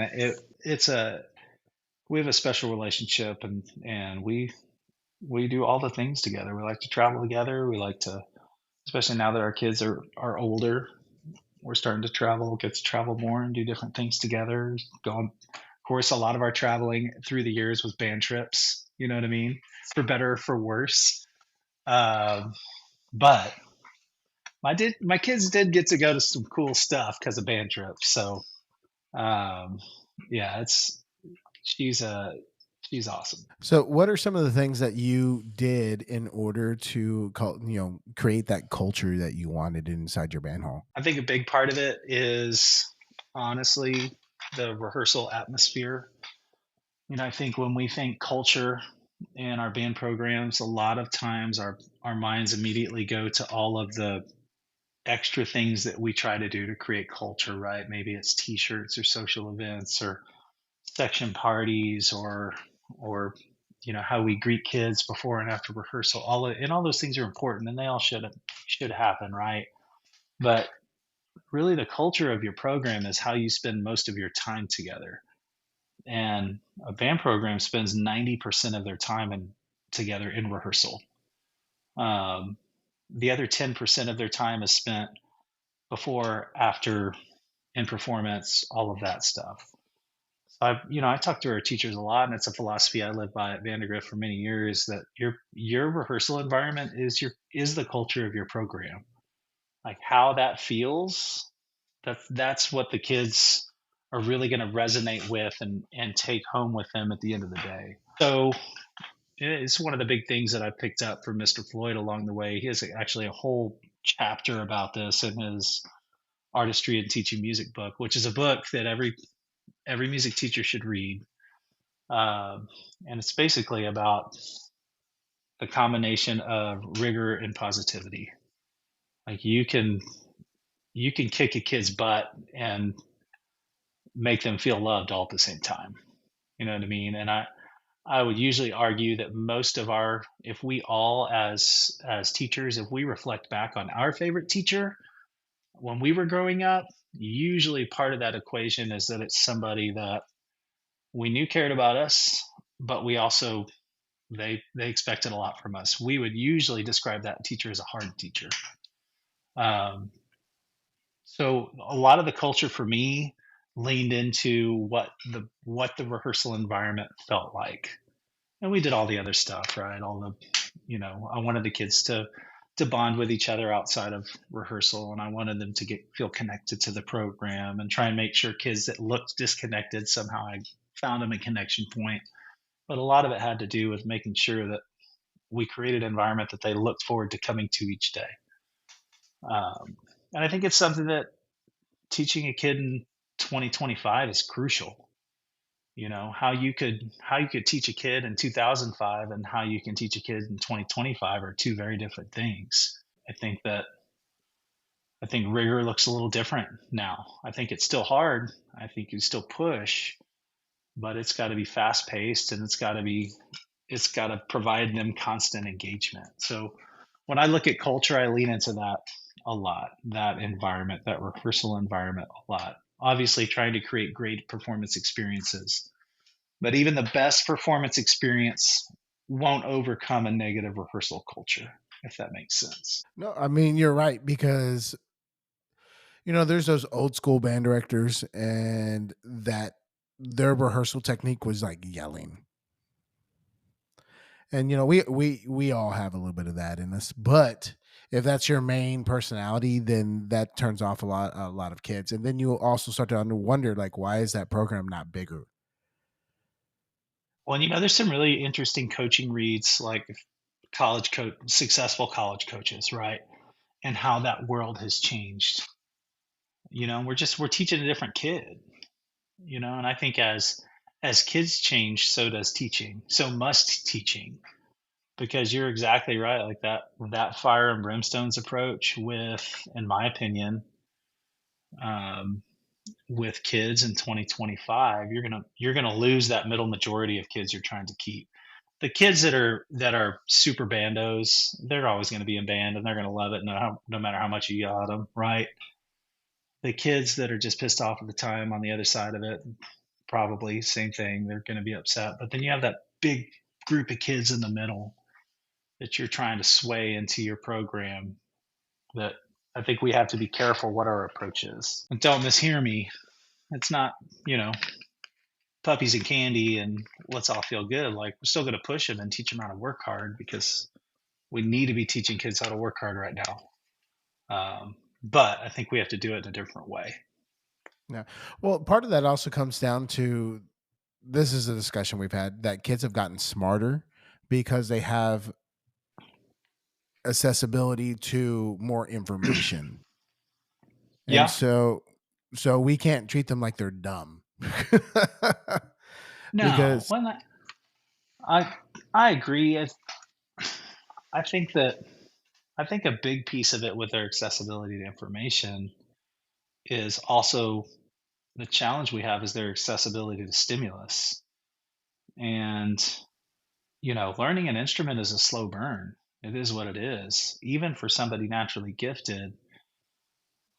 we have a special relationship, and we do all the things together. We like to travel together. We like to, especially now that our kids are older, we're starting to get to travel more and do different things together. Of course, a lot of our traveling through the years was band trips. You know what I mean? For better or for worse. Um, but my kids did get to go to some cool stuff because of band trips. So um, yeah, she's uh she's awesome. So, what are some of the things that you did in order to create that culture that you wanted inside your band hall? I think a big part of it is honestly the rehearsal atmosphere. I think when we think culture in our band programs, a lot of times our minds immediately go to all of the extra things that we try to do to create culture, right? Maybe it's t-shirts or social events or section parties or how we greet kids before and after rehearsal. All those things are important, and they all should happen, right? But really the culture of your program is how you spend most of your time together. And a band program spends 90% of their time together in rehearsal. Um, the other 10% of their time is spent before, after, in performance, all of that stuff. I talk to our teachers a lot, and it's a philosophy I live by at Vandergrift for many years, that your rehearsal environment is the culture of your program. Like how that feels, that's what the kids are really going to resonate with and take home with them at the end of the day. So it's one of the big things that I picked up from Mr. Floyd along the way. He has actually a whole chapter about this in his artistry and teaching music book, which is a book that every music teacher should read. And it's basically about the combination of rigor and positivity. Like you can kick a kid's butt and make them feel loved all at the same time. You know what I mean? And I would usually argue that most of if we all as teachers, if we reflect back on our favorite teacher when we were growing up, usually part of that equation is that it's somebody that we knew cared about us, but we also they expected a lot from us. We would usually describe that teacher as a hard teacher. Um, so a lot of the culture for me leaned into what the rehearsal environment felt like, and we did all the other stuff, right? I wanted the kids to bond with each other outside of rehearsal, and I wanted them to feel connected to the program, and try and make sure kids that looked disconnected, somehow I found them a connection point. But a lot of it had to do with making sure that we created an environment that they looked forward to coming to each day. And I think it's something that teaching a kid in 2025 is crucial. How you could teach a kid in 2005 and how you can teach a kid in 2025 are two very different things. I think that I think rigor looks a little different now. I think it's still hard. I think you still push, but it's got to be fast paced, and it's got to provide them constant engagement. So when I look at culture, I lean into that a lot, that environment, that rehearsal environment a lot. Obviously, trying to create great performance experiences, but even the best performance experience won't overcome a negative rehearsal culture, if that makes sense. No, I mean, you're right because there's those old school band directors and that their rehearsal technique was like yelling. And we all have a little bit of that in us, but if that's your main personality, then that turns off a lot of kids. And then you also start to wonder like, why is that program not bigger? Well, there's some really interesting coaching reads, like successful college coaches, right? And how that world has changed. We're teaching a different kid, and I think as kids change, so does teaching. So must teaching. Because you're exactly right, like that fire and brimstones approach in my opinion, um, with kids in 2025, you're gonna lose that middle majority of kids you're trying to keep. The kids that are super bandos, they're always going to be in band and they're going to love it no matter how much you yell at them, right? The kids that are just pissed off at the time on the other side of it, probably same thing. They're going to be upset. But then you have that big group of kids in the middle that you're trying to sway into your program, that I think we have to be careful what our approach is. And don't mishear me. It's not, you know, puppies and candy and let's all feel good. Like, we're still going to push them and teach them how to work hard, because we need to be teaching kids how to work hard right now. But I think we have to do it in a different way. Yeah. Well, part of that also comes down to, this is a discussion we've had, that kids have gotten smarter because they have accessibility to more information. And Yeah. so we can't treat them like they're dumb. No. Because I agree. I think that I think a big piece of it with their accessibility to information is also the challenge we have is their accessibility to stimulus. And, learning an instrument is a slow burn. It is what it is. Even for somebody naturally gifted,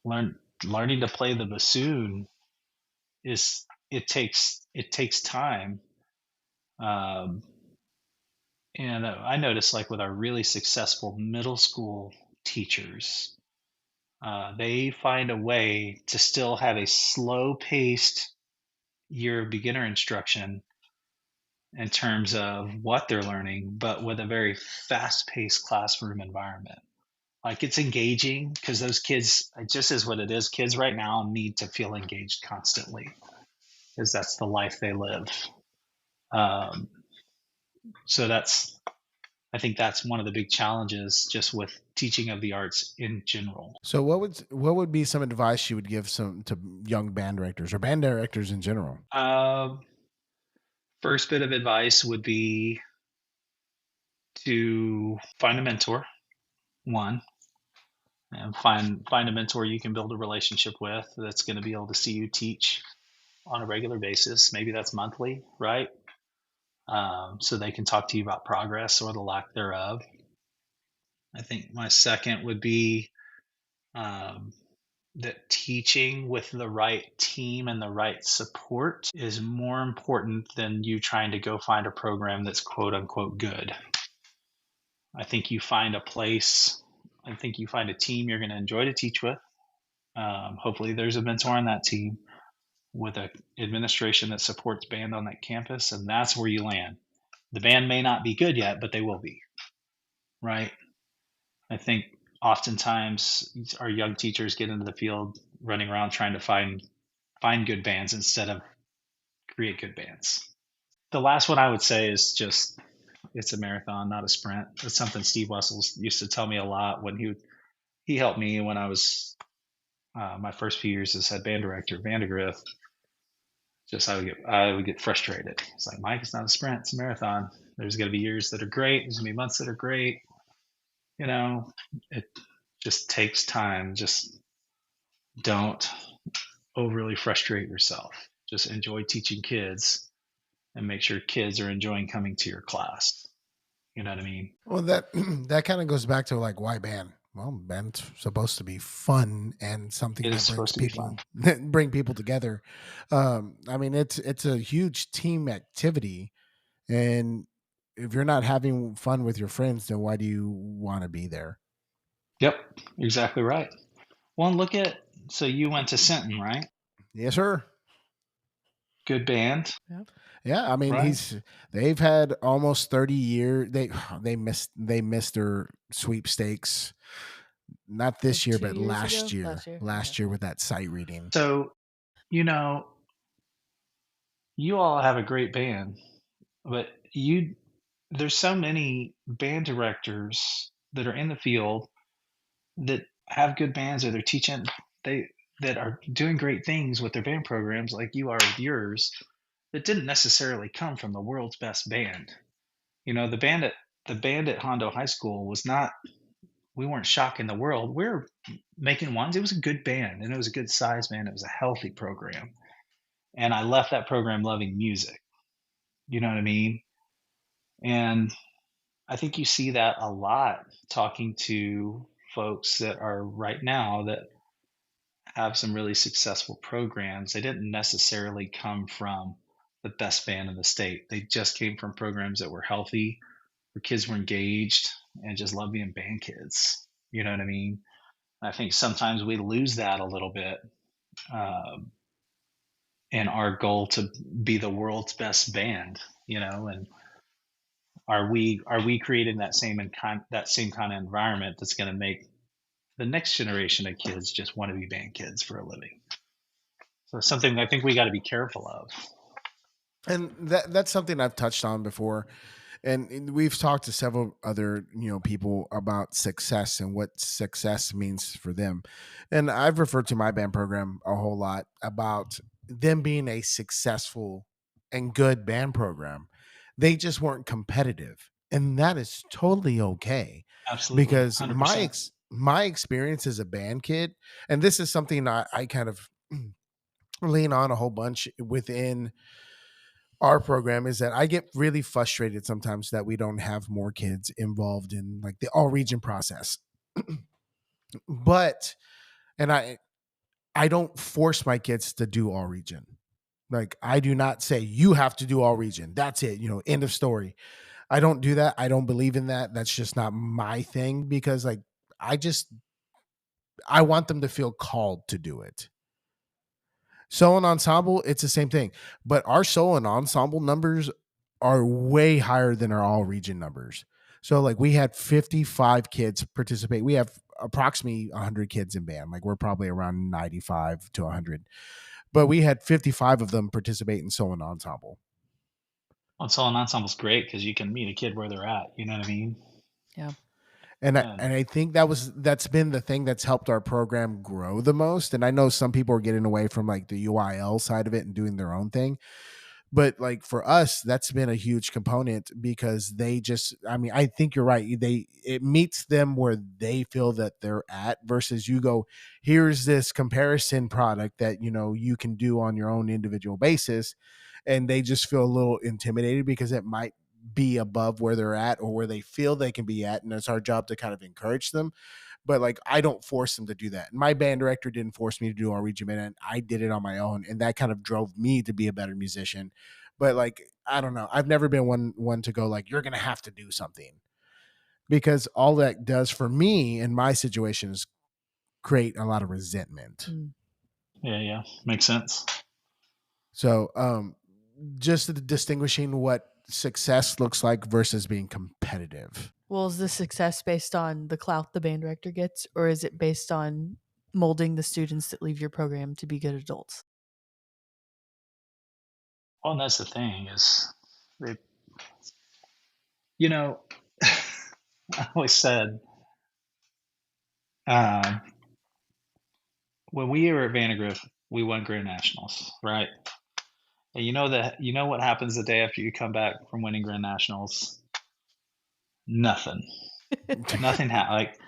learning to play the bassoon it takes time. Um, and I noticed, like, with our really successful middle school teachers, they find a way to still have a slow paced year of beginner instruction in terms of what they're learning, but with a very fast paced classroom environment. Like, it's engaging because those kids, it just is what it is. Kids right now need to feel engaged constantly because that's the life they live. Um, so I think that's one of the big challenges just with teaching of the arts in general. so what would be some advice you would give some to young band directors or band directors in general? First bit of advice would be to find a mentor, one, and find a mentor you can build a relationship with that's going to be able to see you teach on a regular basis. Maybe that's monthly, right? So they can talk to you about progress or the lack thereof. I think my second would be um, that teaching with the right team and the right support is more important than you trying to go find a program that's quote unquote good. I think you find a place, I think you find a team you're going to enjoy to teach with. Hopefully, there's a mentor on that team with an administration that supports band on that campus, and that's where you land. The band may not be good yet, but they will be, right? I think oftentimes our young teachers get into the field running around trying to find good bands instead of create good bands. The last one I would say is just, it's a marathon, not a sprint. That's something Steve Wessels used to tell me a lot when he helped me when I was my first few years as head band director of Vandegrift. Just I would get frustrated. It's like, Mike, it's not a sprint, it's a marathon. There's going to be years that are great. There's going to be months that are great. You know, it just takes time. Just don't overly frustrate yourself. Just enjoy teaching kids and make sure kids are enjoying coming to your class. You know what I mean? Well, that that kind of goes back to like why band. Well, band's supposed to be fun and something It is that brings supposed to be fun. people bring people together. I mean, it's a huge team activity, and if you're not having fun with your friends, then why do you want to be there? Yep, exactly right. Well, and so you went to Sinton, right? Yes, sir. Good band, Yep. Yeah, I mean right? they've had almost 30 years. They missed their sweepstakes, not Like this year, 2 but years last ago? year. Last year? Okay. Last year with that sight reading. So, you know, you all have a great band, but there's so many band directors that are in the field that have good bands or they're teaching they that are doing great things with their band programs like you are with yours that didn't necessarily come from the world's best band. You know, the band at Hondo High School was not we weren't shocking the world. We're making ones. It was a good band and it was a good size band. It was a healthy program. And I left that program loving music. You know what I mean? And I think you see that a lot talking to folks that are right now that have some really successful programs. They didn't necessarily come from the best band in the state. They just came from programs that were healthy, where kids were engaged and just love being band kids. You know what I mean? I think sometimes we lose that a little bit um, in our goal to be the world's best band. You know, and are we creating that same kind of environment that's going to make the next generation of kids just want to be band kids for a living? So something I think we got to be careful of. And that's something I've touched on before. And we've talked to several other people about success and what success means for them. And I've referred to my band program a whole lot about them being a successful and good band program. They just weren't competitive, and that is totally okay, Absolutely, because 100%. my experience as a band kid, and this is something I kind of lean on a whole bunch within our program, is that I get really frustrated sometimes that we don't have more kids involved in like the all region process. But and I don't force my kids to do all region. Like I do not say you have to do all region. That's it, end of story. I don't do that. I don't believe in that. That's just not my thing, because like I just I want them to feel called to do it. Solo and ensemble, it's the same thing. But our solo and ensemble numbers are way higher than our all region numbers. So like we had 55 kids participate. We have approximately 100 kids in band. Like we're probably around 95 to 100. But we had 55 of them participate in solo and ensemble. Ensemble and ensemble's great because you can meet a kid where they're at. You know what I mean? Yeah. And And I think that's been the thing that's helped our program grow the most. And I know some people are getting away from like the UIL side of it and doing their own thing. But like for us, that's been a huge component, because they just, I mean, I think you're right. It meets them where they feel that they're at, versus you go, here's this comparison product that you can do on your own individual basis, and they just feel a little intimidated because it might be above where they're at or where they feel they can be at, and it's our job to kind of encourage them. But like I don't force them to do that. My band director didn't force me to do our regiment, and I did it on my own, and that kind of drove me to be a better musician. But like I don't know, I've never been one to go like you're gonna have to do something, because all that does for me in my situation is create a lot of resentment. Mm. yeah, yeah, makes sense. So just distinguishing what success looks like versus being competitive. Well, is the success based on the clout the band director gets, or is it based on molding the students that leave your program to be good adults? Well, and that's the thing is, they, you know, I always said um, when we were at Vandergrift, we won Grand Nationals, right? And you know what happens the day after you come back from winning Grand Nationals? Nothing. Nothing like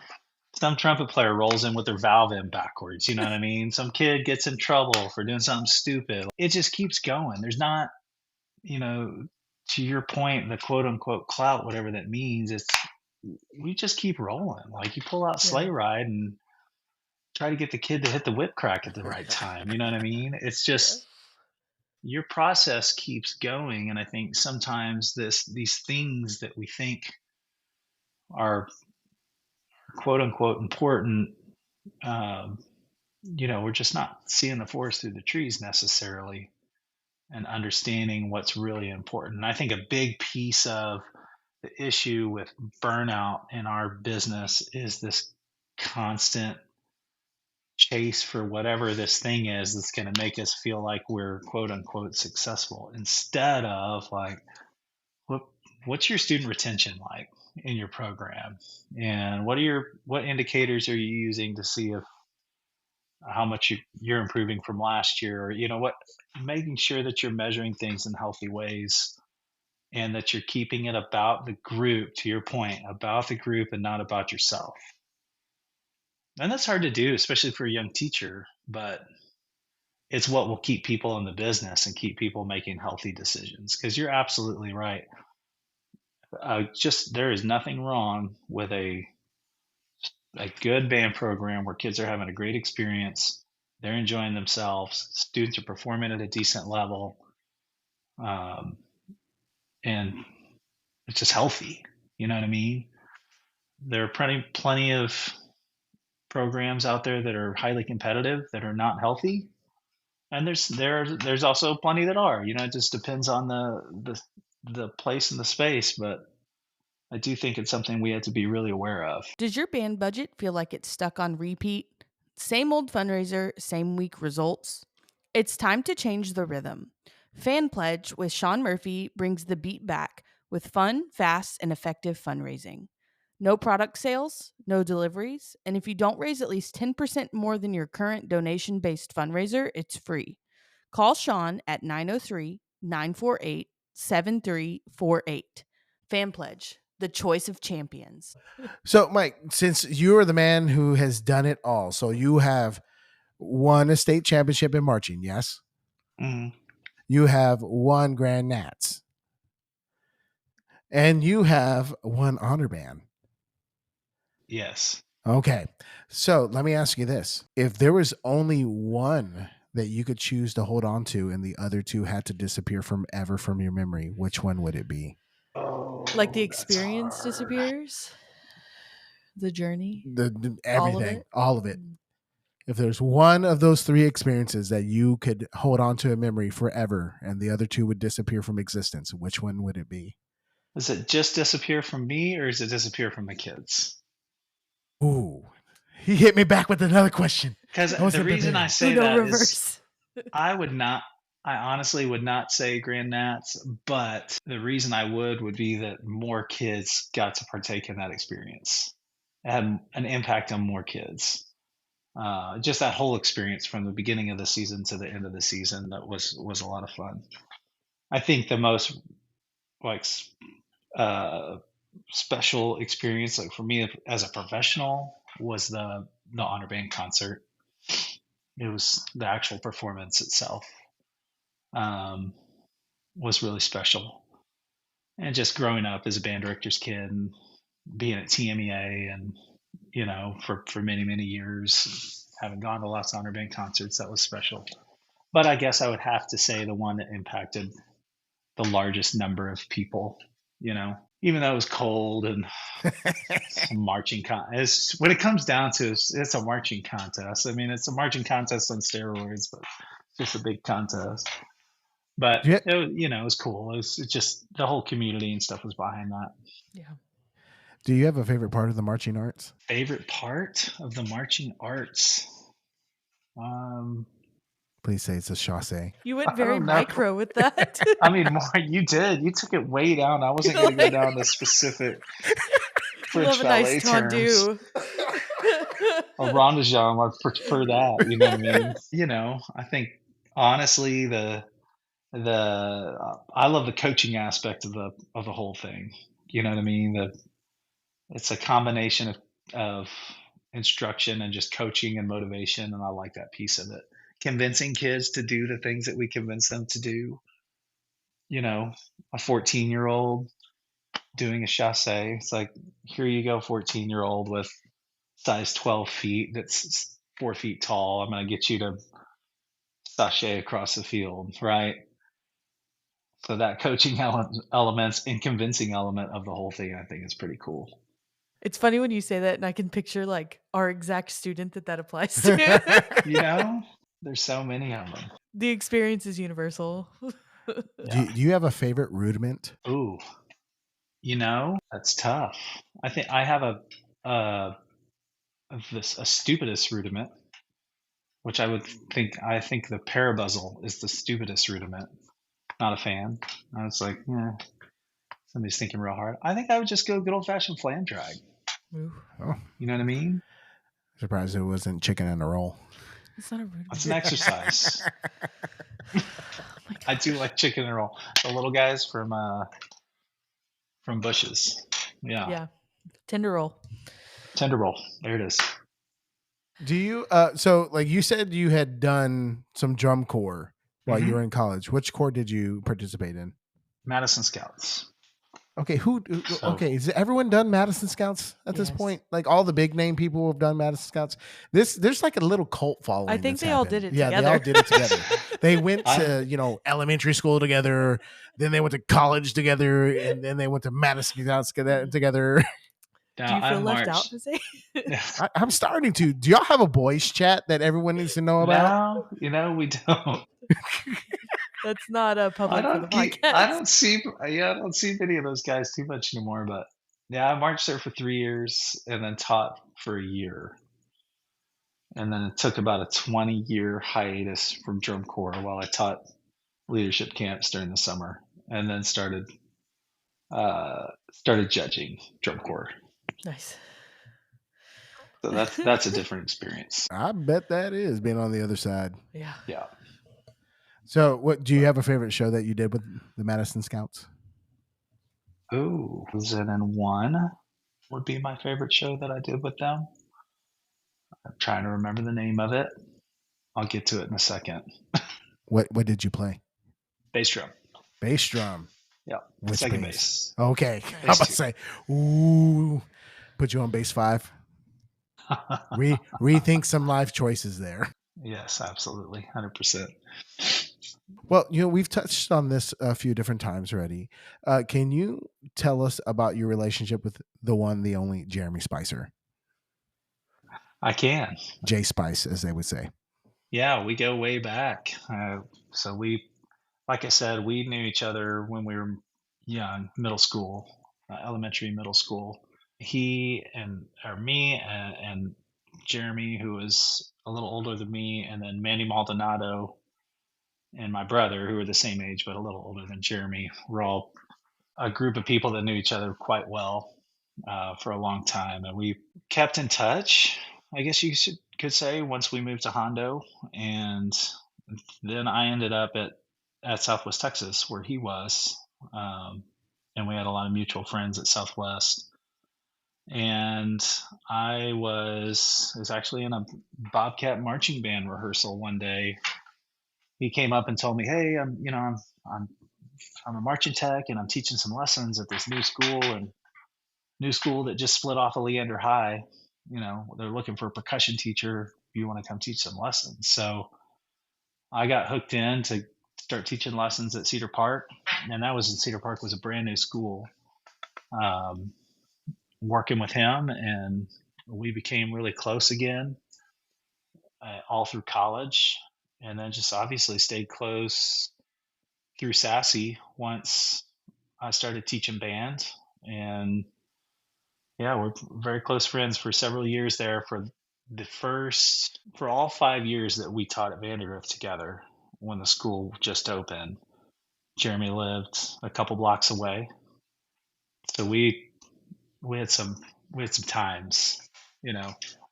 some trumpet player rolls in with their valve in backwards, you know what I mean? Some kid gets in trouble for doing something stupid. It just keeps going. There's not, you know, to your point, the quote unquote clout, whatever that means, it's we just keep rolling. Like you pull out sleigh Yeah. ride and try to get the kid to hit the whip crack at the right time. You know what I mean? It's Yeah. just your process keeps going, and I think sometimes these things that we think are quote unquote important, um, we're just not seeing the forest through the trees necessarily, and understanding what's really important. And I think a big piece of the issue with burnout in our business is this constant chase for whatever this thing is that's going to make us feel like we're quote unquote successful, instead of like what what's your student retention like in your program, and what indicators are you using to see if how much you're improving from last year, or what, making sure that you're measuring things in healthy ways, and that you're keeping it about the group, to your point, about the group and not about yourself. And that's hard to do, especially for a young teacher, but it's what will keep people in the business and keep people making healthy decisions. Because you're absolutely right. Just there is nothing wrong with a good band program where kids are having a great experience, they're enjoying themselves, students are performing at a decent level, um, and it's just healthy. You know what I mean? There are plenty of programs out there that are highly competitive that are not healthy, and there's also plenty that are. It just depends on the place and the space, but I do think it's something we have to be really aware of. Does your band budget feel like it's stuck on repeat? Same old fundraiser, same week results? It's time to change the rhythm. FanPledge with Sean Murphy brings the beat back with fun, fast, and effective fundraising. No product sales, no deliveries, and if you don't raise at least 10% more than your current donation based fundraiser, it's free. Call Sean at 903-948-7348. FanPledge, the choice of champions. So, Mike, since you are the man who has done it all, so you have won a state championship in marching, yes? Mhm. You have won Grand Nats, and you have won honor band. Yes. Okay. So let me ask you this. If there was only one that you could choose to hold on to and the other two had to disappear from ever from your memory, which one would it be? Oh, Like the that's experience hard. disappears, the journey, The all of everything, it. all of it. Mm. If there's one of those three experiences that you could hold on to a memory forever and the other two would disappear from existence, which one would it be? Does it just disappear from me, or does it disappear from the kids? Ooh, he hit me back with another question. Because I the wasn't reason I prepared. say Uno that is reverse. I would not, I honestly would not say Grand Nats, but the reason I would be that more kids got to partake in that experience. It had an impact on more kids. Just that whole experience from the beginning of the season to the end of the season, that was a lot of fun. I think the most like uh, special experience, like for me as a professional, was the honor band concert. It was the actual performance itself, um, was really special, and just growing up as a band director's kid and being at tmea, and for many years, having gone to lots of honor band concerts, that was special. But I guess I would have to say the one that impacted the largest number of people, even though it was cold and marching contest. When it comes down to it, it's a marching contest. I mean, it's a marching contest on steroids, but it's just a big contest. But Yeah. it was cool. It's just the whole community and stuff was behind that. Yeah. Do you have a favorite part of the marching arts? Favorite part of the marching arts? Please say it's a chasse. You went I very don't know. micro with that. I mean, more you did. You took it way down. I wasn't going to go down to specific You French love a nice ballet terms. tendu. A rondejam, I prefer that. You know what I mean? I think honestly, I love the coaching aspect of the whole thing. You know what I mean? It's a combination of instruction and just coaching and motivation, and I like that piece of it. Convincing kids to do the things that we convince them to do. You know, a 14-year-old doing a chasse. It's like, here you go, 14-year-old with size 12 feet. That's 4 feet tall. I'm going to get you to sashay across the field, right? So that coaching elements and convincing element of the whole thing, I think, is pretty cool. It's funny when you say that, and I can picture like our exact student that applies to. You know, there's so many of them. The experience is universal. Do Yeah. you have a favorite rudiment? Ooh, you know, that's tough. I think I have a stupidest rudiment, which I think the parabuzzle is the stupidest rudiment. Not a fan. I was like, somebody's thinking real hard. I think I would just go good old fashioned flan drag. Ooh, Oh, You know what I mean? surprised it wasn't chicken and a roll. it's not a rude. It's an exercise. Oh my I God. do like chicken and roll. The little guys from Bush's. Yeah. Yeah, tender roll. Tender roll. There it is. Do you so like you said you had done some drum corps while you Mhm. were in college. Which corps did you participate in? Madison Scouts. Okay, So- okay, is everyone done Madison Scouts at this Yes. point? Like all the big name people have done Madison Scouts. There's like a little cult following. I think that's they all happened. did it Yeah, together. they all did it together. They went I- to, elementary school together, then they went to college together, and then they went to Madison Scouts together. Now, Do you I feel left out, marched- Jose? I'm starting to. Do y'all have a boys chat that everyone needs to know about? No, we don't. That's not public for the I podcast. don't see many of those guys too much anymore. But yeah, I marched there for 3 years and then taught for a year, and then it took about a 20-year hiatus from drum corps while I taught leadership camps during the summer, and then started judging drum corps. Nice. So that's a different experience. I bet that is being on the other side. Yeah. Yeah. So, what do you have a favorite show that you did with the Madison Scouts? Ooh, Zen and One would be my favorite show that I did with them. I'm trying to remember the name of it. I'll get to it in a second. What did you play? Bass drum. Bass drum. Yeah. Which Second bass? bass. Okay. Bass I'm about to two. say, ooh, put you on bass 5. Rethink some life choices there. Yes, absolutely. 100%. Well, we've touched on this a few different times already. Can you tell us about your relationship with the one, the only Jeremy Spicer? I can. J Spice, as they would say. Yeah, we go way back. So like I said, we knew each other when we were young, middle school, elementary, middle school. He or me and Jeremy, who was a little older than me, and then Manny Maldonado and my brother, who were the same age but a little older than Jeremy, were all a group of people that knew each other quite well for a long time, and we kept in touch. I guess you could say once we moved to Hondo, and then I ended up at Southwest Texas where he was, and we had a lot of mutual friends at Southwest. And I was actually in a Bobcat marching band rehearsal one day. He came up and told me, "Hey, I'm a marching tech, and I'm teaching some lessons at this new school that just split off of Leander High. They're looking for a percussion teacher. You want to come teach some lessons?" So I got hooked in to start teaching lessons at Cedar Park, and that was in Cedar Park, was a brand new school. Working with him, and we became really close again all through college, and then just obviously stayed close through Sassy once I started teaching band. And yeah, we're very close friends for several years there. For all 5 years that we taught at Vandergrift together when the school just opened, Jeremy lived a couple blocks away, so we had some times.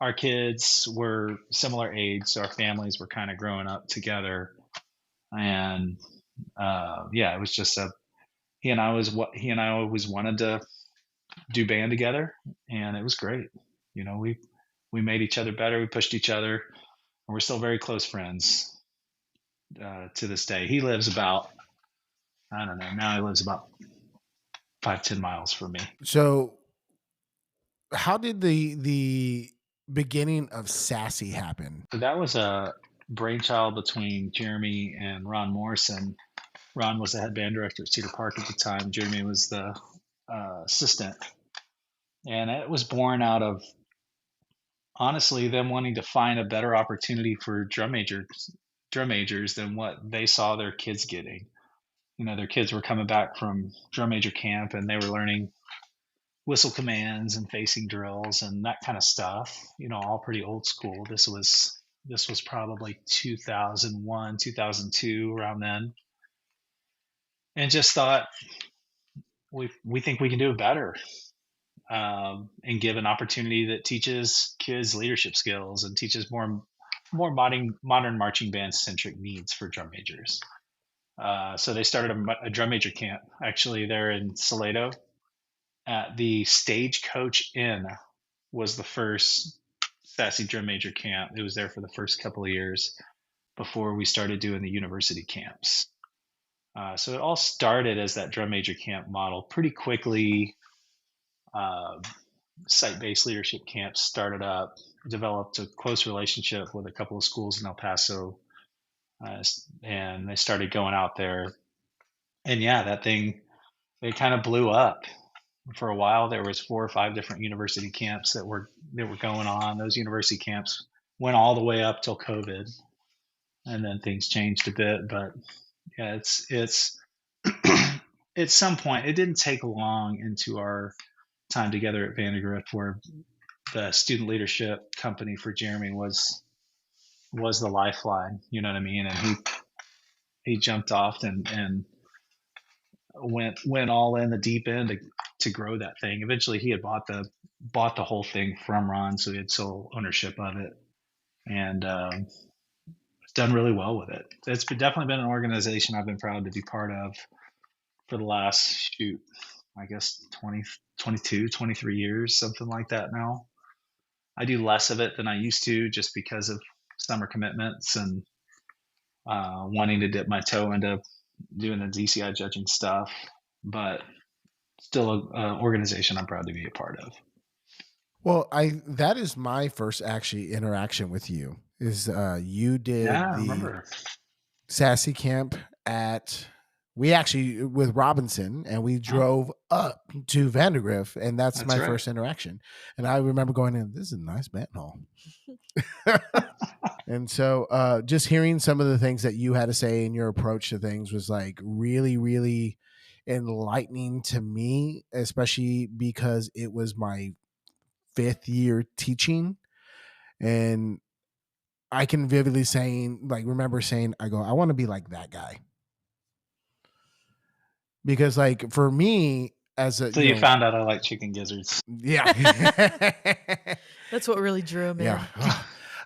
Our kids were similar age, so our families were kind of growing up together, and Yeah, it was just a he and I always wanted to do band together, and it was great. We made each other better. We pushed each other, and we're still very close friends to this day. He lives about, I don't know, now he lives about 5-10 miles from me. So how did the beginning of Sassy happen? So that was a brainchild between Jeremy and Ron Morrison. Ron was the head band director at Cedar Park at the time. Jeremy was the assistant, and it was born out of honestly them wanting to find a better opportunity for drum majors than what they saw their kids getting. Their kids were coming back from drum major camp and they were learning whistle commands and facing drills and that kind of stuff. All pretty old school. This was probably 2001, 2002, around then, and just thought we think we can do it better, and give an opportunity that teaches kids leadership skills and teaches more modern marching band centric needs for drum majors. So they started a drum major camp actually there in Salado at the Stagecoach Inn. Was the first Sassy drum major camp. It was there for the first couple of years before we started doing the university camps. So it all started as that drum major camp model. Pretty quickly, uh, site-based leadership camps started up, developed a close relationship with a couple of schools in El Paso, and they started going out there. And yeah, that thing, it kind of blew up. For a while, there was 4 or 5 different university camps that were going on. Those university camps went all the way up till COVID, and then things changed a bit. But yeah, it's at some point, it didn't take long into our time together at Vandegrift where the student leadership company for Jeremy was the lifeline. You know what I mean? And he jumped off and went all in the deep end to grow that thing. Eventually, he had bought the whole thing from Ron, so he had sole ownership of it, and done really well with it. It's definitely been an organization I've been proud to be part of for the last I guess 20, 22, 23 years, something like that now. I do less of it than I used to just because of summer commitments and wanting to dip my toe into doing the DCI judging stuff, but still an organization I'm proud to be a part of. Well, I that is my first actually interaction with you. Is you did Yeah, I the remember. Sassy camp at we actually with Robinson and we Huh? drove up to Vandergrift and that's That's my right. first interaction. And I remember going in, this is a nice band hall. And so just hearing some of the things that you had to say and your approach to things was like really, really enlightening to me, especially because it was my 5th year teaching. And I can vividly remember saying, I want to be like that guy. Because like for me, as a So you found out I like chicken gizzards. yeah. That's what really drew him Yeah. in.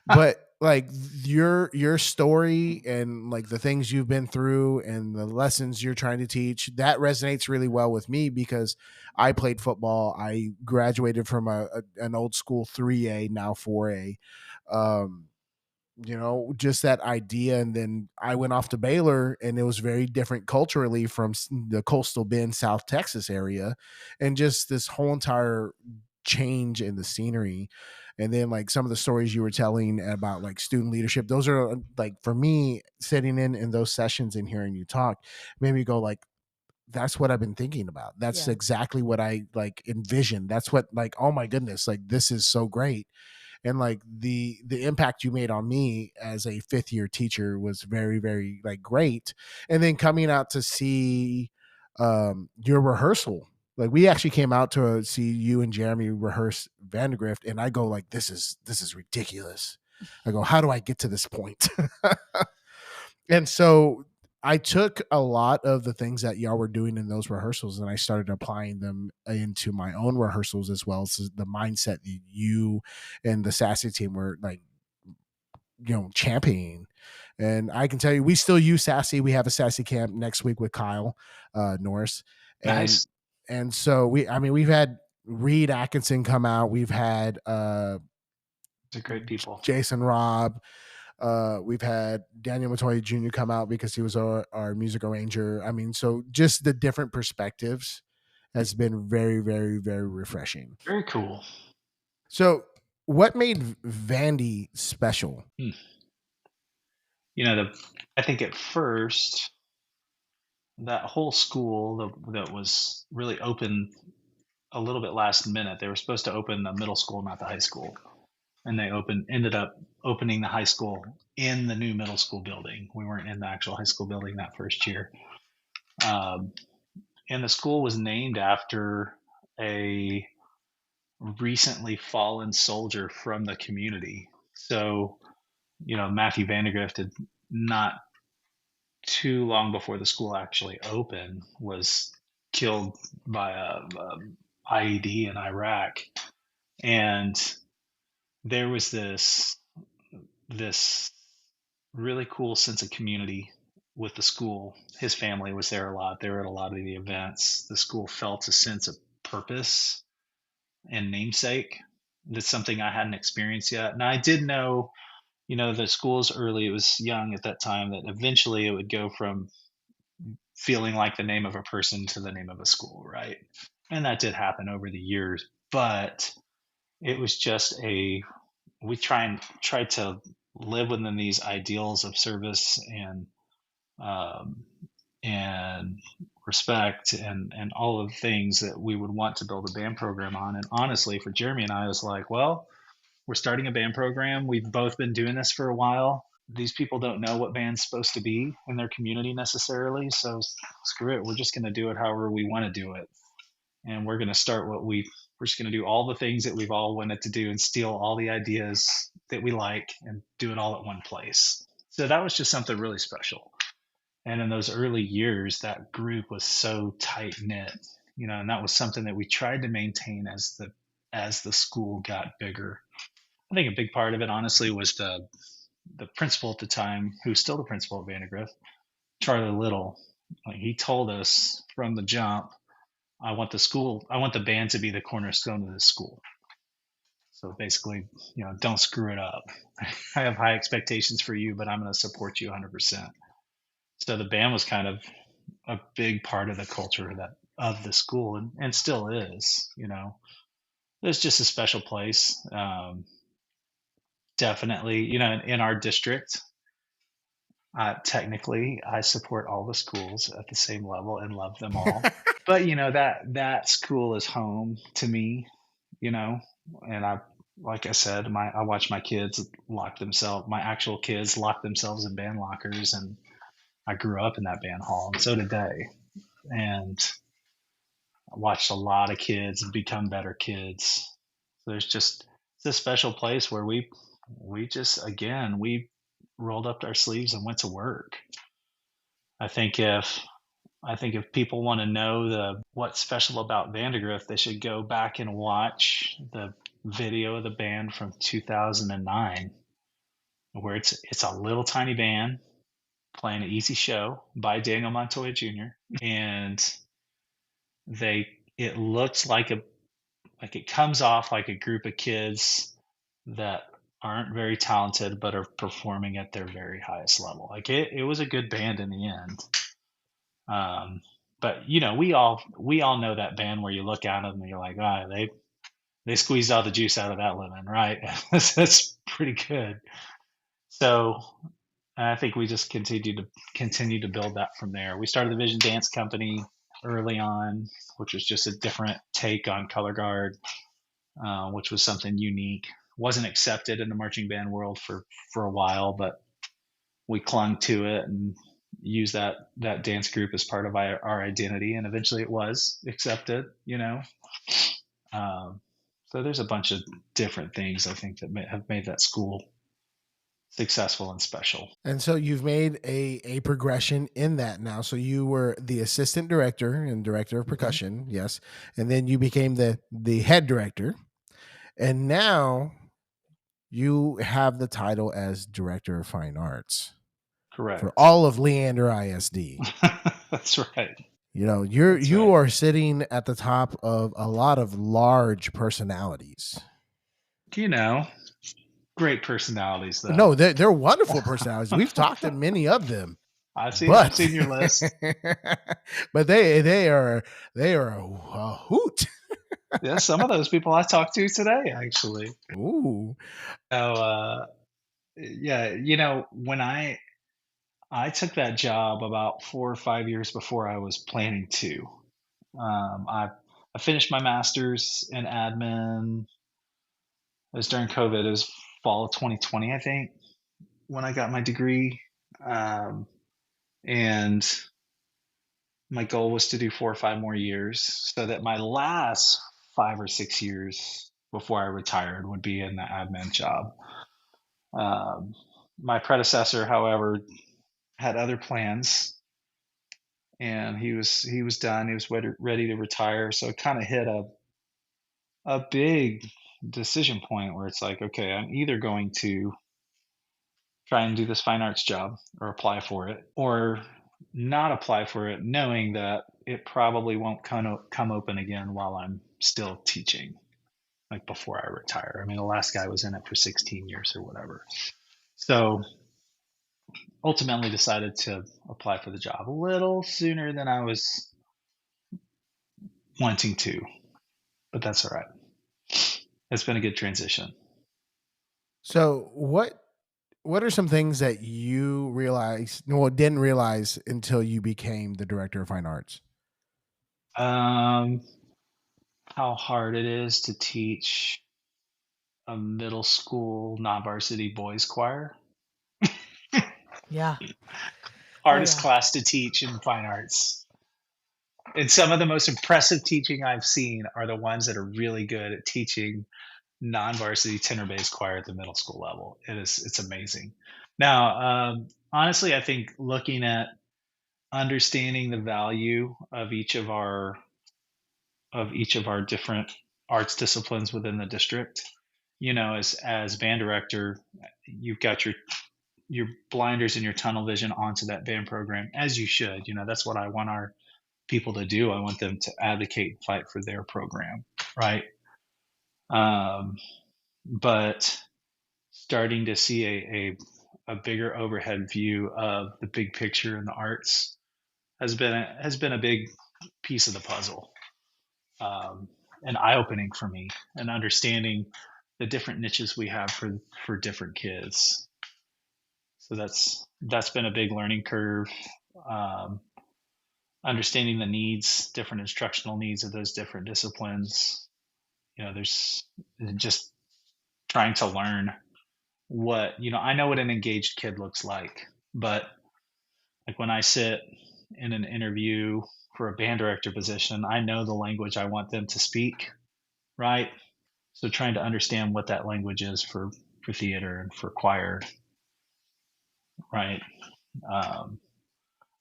But like your story and like the things you've been through and the lessons you're trying to teach, that resonates really well with me because I played football. I graduated from an old school 3A, now 4A. Um, just that idea. And then I went off to Baylor and it was very different culturally from the coastal Bend, South Texas area. And just this whole entire change in the scenery. And then like some of the stories you were telling about like student leadership, those are like, for me, sitting in those sessions and hearing you talk made me go like, that's what I've been thinking about. That's Yeah. exactly what I like envisioned. That's what like, oh my goodness, like this is so great. And like the impact you made on me as a 5th year teacher was very, very like great. And then coming out to see your rehearsal, like we actually came out to see you and Jeremy rehearse Vandegrift, and I go like, this is ridiculous. I go, how do I get to this point? And so I took a lot of the things that y'all were doing in those rehearsals and I started applying them into my own rehearsals as well. So the mindset that you and the Sassy team were like championing. And I can tell you, we still use Sassy. We have a Sassy camp next week with Kyle Norris, and Nice. so we've had Reed Atkinson come out. We've had They're great people. Jason Robb. We've had Daniel Matoya Jr. come out because he was our music arranger. So just the different perspectives has been very, very, very refreshing. Very cool. So what made Vandy special? I think at first that whole school that was really open a little bit last minute. They were supposed to open the middle school, not the high school, and they ended up opening the high school in the new middle school building. We weren't in the actual high school building that first year. And the school was named after a recently fallen soldier from the community. So, Matthew Vandegrift had not too long before the school actually opened was killed by a IED in Iraq. And there was this really cool sense of community with the school. His family was there a lot. They were at a lot of the events. The school felt a sense of purpose and namesake. That's something I hadn't experienced yet. And I did know, the school's early, it was young at that time, that eventually it would go from feeling like the name of a person to the name of a school, right? And that did happen over the years, but it was just we tried to live within these ideals of service and respect and all of the things that we would want to build a band program on. And honestly, for Jeremy and I, was like, well, we're starting a band program. We've both been doing this for a while. These people don't know what band's supposed to be in their community necessarily. So screw it. We're just going to do it however we want to do it. And we're going to start we're just going to do all the things that we've all wanted to do and steal all the ideas that we like and do it all at one place. So that was just something really special. And in those early years, that group was so tight knit, and that was something that we tried to maintain as the school got bigger. I think a big part of it, honestly, was the principal at the time, who's still the principal at Vandegrift, Charlie Little. He told us from the jump, I want the band to be the cornerstone of the school. So basically, don't screw it up. I have high expectations for you, but I'm going to support you 100%. So the band was kind of a big part of the culture of the school, and still is. It's just a special place. Definitely, in our district, technically, I support all the schools at the same level and love them all. But that school is home to me. And like I said, I watch my kids my actual kids lock themselves in band lockers, and I grew up in that band hall, and so did they. And I watched a lot of kids become better kids. So it's a special place where we rolled up our sleeves and went to work. I think if people want to know what's special about Vandegrift, they should go back and watch the video of the band from 2009, where it's a little tiny band playing an easy show by Daniel Montoya Jr. And it looks like it comes off like a group of kids that aren't very talented but are performing at their very highest level. It was a good band in the end. But we all know that band where you look at them and you're like, they squeezed all the juice out of that lemon, right? That's pretty good. So I think we just continue to build that from there. We started the Vision Dance Company early on, which was just a different take on color guard, which was something unique. Wasn't accepted in the marching band world for a while, but we clung to it and used that dance group as part of our identity, and eventually it was accepted. So there's a bunch of different things I think that have made that school successful and special. And so you've made a progression in that now. So you were the assistant director and director of percussion, yes, and then you became the head director, and now you have the title as Director of Fine Arts for Correct. all of Leander ISD. That's right. You know, That's you right. are sitting at the top of a lot of large personalities. You know, great personalities though. No, they're wonderful personalities. We've talked to many of them, I've but seen your list. but they are a hoot. Yeah, some of those people I talked to today, actually. Ooh. So, yeah, when I took that job about 4 or 5 years before I was planning to. I finished my master's in admin. It was during COVID. It was fall of 2020, I think, when I got my degree. Um, and my goal was to do 4 or 5 more years so that my last 5 or 6 years before I retired would be in the admin job. Um, my predecessor, however, had other plans, and he was done. He was ready to retire, so it kind of hit a big decision point where it's like, okay, I'm either going to try and do this fine arts job or apply for it, or not apply for it, knowing that it probably won't come open again while I'm still teaching, like before I retire. I mean, the last guy was in it for 16 years or whatever. So ultimately decided to apply for the job a little sooner than I was wanting to, but that's all right. It's been a good transition. So what are some things that you realized, well, didn't realize until you became the Director of Fine Arts? Um, how hard it is to teach a middle school non-varsity boys choir. Yeah. Oh, Hardest yeah. class to teach in fine arts. And some of the most impressive teaching I've seen are the ones that are really good at teaching non-varsity tenor bass choir at the middle school level. It's amazing. Now, honestly, I think looking at understanding the value of each of our different arts disciplines within the district. As band director, you've got your blinders and your tunnel vision onto that band program, as you should. That's what I want our people to do. I want them to advocate and fight for their program, right? Um, but starting to see a bigger overhead view of the big picture in the arts has been a big piece of the puzzle, um, and eye opening for me, and understanding the different niches we have for different kids. So that's been a big learning curve. Um, Understanding the needs, different instructional needs of those different disciplines. There's just trying to learn I know what an engaged kid looks like, but like when I sit in an interview for a band director position, I know the language I want them to speak, right? So trying to understand what that language is for theater and for choir, right? Um,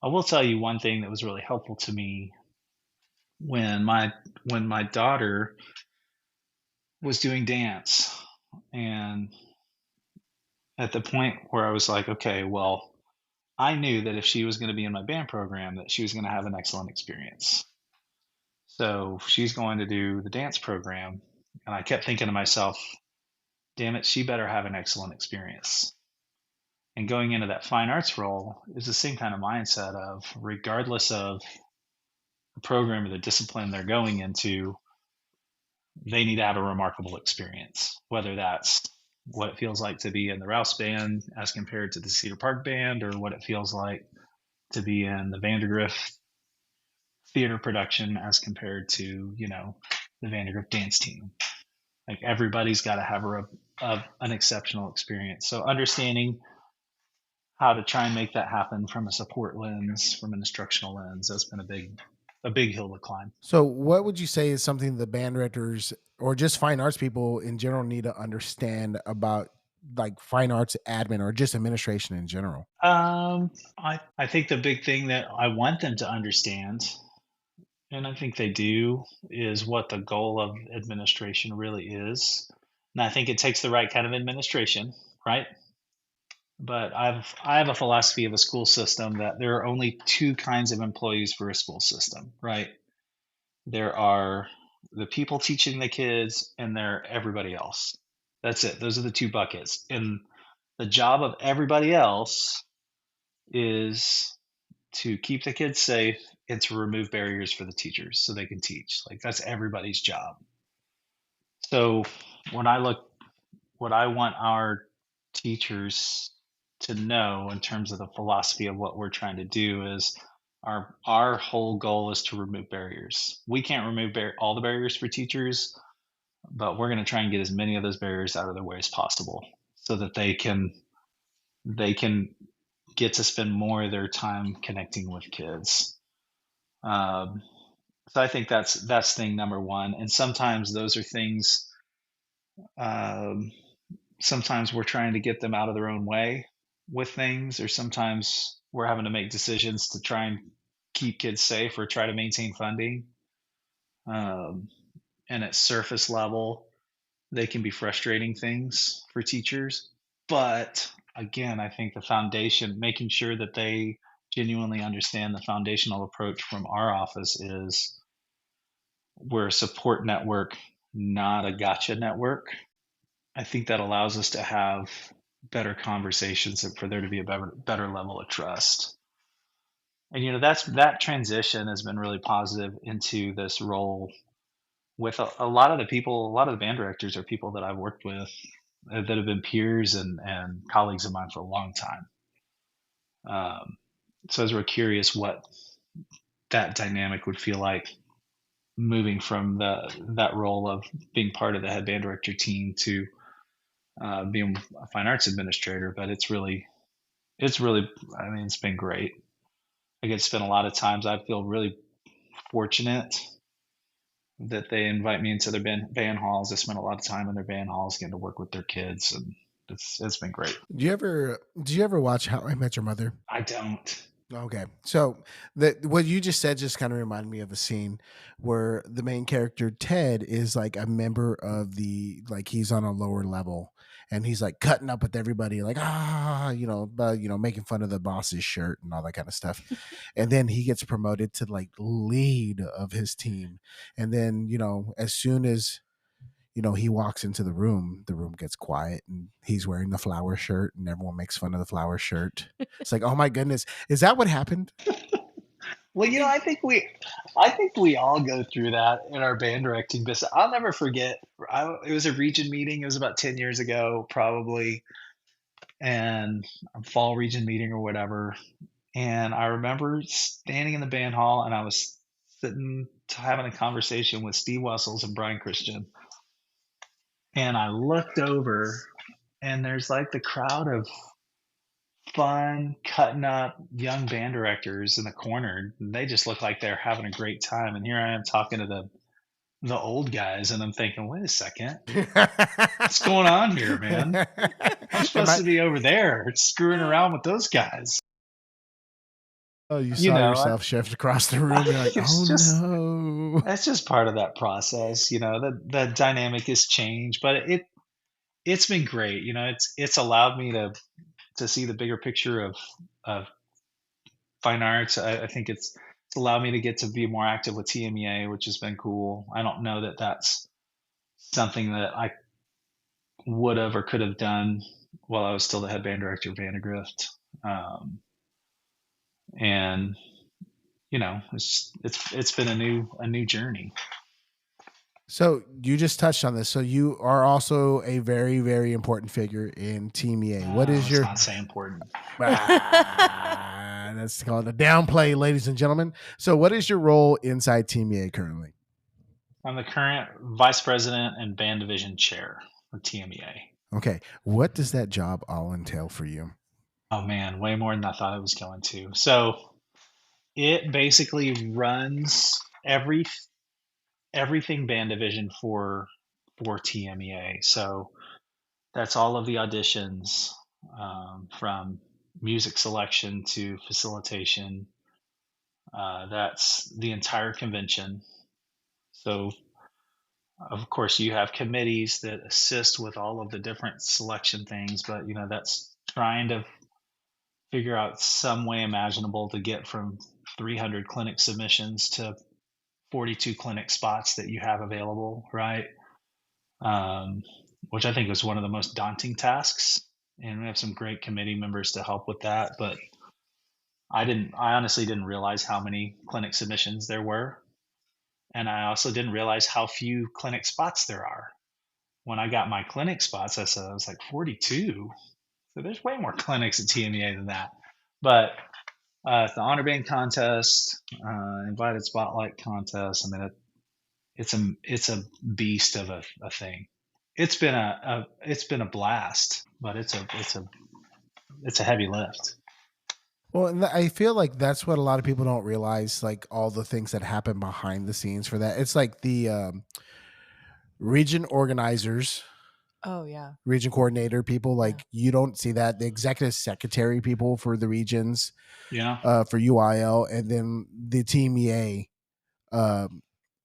I will tell you one thing that was really helpful to me when my daughter was doing dance, and at the point where I was like, okay, well, I knew that if she was going to be in my band program, that she was going to have an excellent experience. So she's going to do the dance program, and I kept thinking to myself, damn it, she better have an excellent experience. And going into that fine arts role is the same kind of mindset of, regardless of the program or the discipline they're going into, they need to have a remarkable experience, whether that's what it feels like to be in the Rouse band as compared to the Cedar Park band, or what it feels like to be in the Vandergrift theater production as compared to, the Vandergrift dance team. Like, everybody's got to have an exceptional experience. So understanding how to try and make that happen from a support lens, from an instructional lens, that's been a big hill to climb. So what would you say is something the band directors or just fine arts people in general need to understand about like fine arts admin or just administration in general? I think the big thing that I want them to understand, and I think they do, is what the goal of administration really is. And I think it takes the right kind of administration, right? But I have a philosophy of a school system that there are only two kinds of employees for a school system, right? There are the people teaching the kids, and there are everybody else. That's it. Those are the two buckets. And the job of everybody else is to keep the kids safe and to remove barriers for the teachers so they can teach. Like that's everybody's job. So when I look, what I want our teachers to know in terms of the philosophy of what we're trying to do is our whole goal is to remove barriers. We can't remove all the barriers for teachers, but we're going to try and get as many of those barriers out of their way as possible so that they can get to spend more of their time connecting with kids. Um, so I think that's thing number one. And sometimes those are things. Um, Sometimes we're trying to get them out of their own way with things, or sometimes we're having to make decisions to try and keep kids safe or try to maintain funding. Um, and at surface level, they can be frustrating things for teachers. But again, I think the foundation, making sure that they genuinely understand the foundational approach from our office is we're a support network, not a gotcha network. I think that allows us to have better conversations and for there to be a better level of trust. And that transition has been really positive into this role with a lot of the people. A lot of the band directors are people that I've worked with that have been peers and colleagues of mine for a long time. So as we're curious what that dynamic would feel like moving from that role of being part of the head band director team to being a fine arts administrator. But it's really, I mean, it's been great. I get to spend a lot of times. I feel really fortunate that they invite me into their band halls. I spend a lot of time in their band halls getting to work with their kids, and it's been great. Do you ever watch How I Met Your Mother? I don't. Okay. So what you just said just kind of reminded me of a scene where the main character Ted is like a member of like he's on a lower level and he's like cutting up with everybody like making fun of the boss's shirt and all that kind of stuff. And then he gets promoted to like lead of his team. And then, as soon as he walks into the room gets quiet and he's wearing the flower shirt and everyone makes fun of the flower shirt. It's like, oh my goodness, is that what happened? Well, I think we all go through that in our band directing business. I'll never forget. It was a region meeting. It was about 10 years ago, probably, and a fall region meeting or whatever. And I remember standing in the band hall, and I was sitting having a conversation with Steve Wessels and Brian Christian. And I looked over, and there's like the crowd of fun, cutting up young band directors in the corner. And they just look like they're having a great time. And here I am talking to the old guys, and I'm thinking, wait a second, what's going on here, man? I'm supposed to be over there screwing around with those guys. Oh, you saw yourself shift across the room. You're like, no. That's just part of that process. The dynamic has changed, but it's been great. It's allowed me to see the bigger picture of fine arts. I think it's allowed me to get to be more active with tmea, which has been cool. I don't know that that's something that I would have or could have done while I was still the head band director of Vandergrift. And it's been a new journey. So you just touched on this. So you are also a very, very important figure in tmea. What is your? Not say important. That's called a downplay, ladies and gentlemen. So what is your role inside tmea currently? I'm the current vice president and band division chair for tmea. Okay. What does that job all entail for you? Oh man, way more than I thought it was going to. So it basically runs everything band division for tmea. So that's all of the auditions, from music selection to facilitation. That's the entire convention. So Of course, you have committees that assist with all of the different selection things, but that's trying to figure out some way imaginable to get from 300 clinic submissions to 42 clinic spots that you have available, right? Um, which I think was one of the most daunting tasks. And we have some great committee members to help with that. But I honestly didn't realize how many clinic submissions there were. And I also didn't realize how few clinic spots there are. When I got my clinic spots, I said I was like 42. So there's way more clinics at TMEA than that. But the honor band contest, invited spotlight contest. I mean, it's a beast of a thing. It's been a blast, but it's a heavy lift. Well, and I feel like that's what a lot of people don't realize, like all the things that happen behind the scenes for that. It's like the region organizers, Oh yeah. region coordinator people, like you don't see that. The executive secretary people for the regions, Yeah. for UIL, and then the TMEA,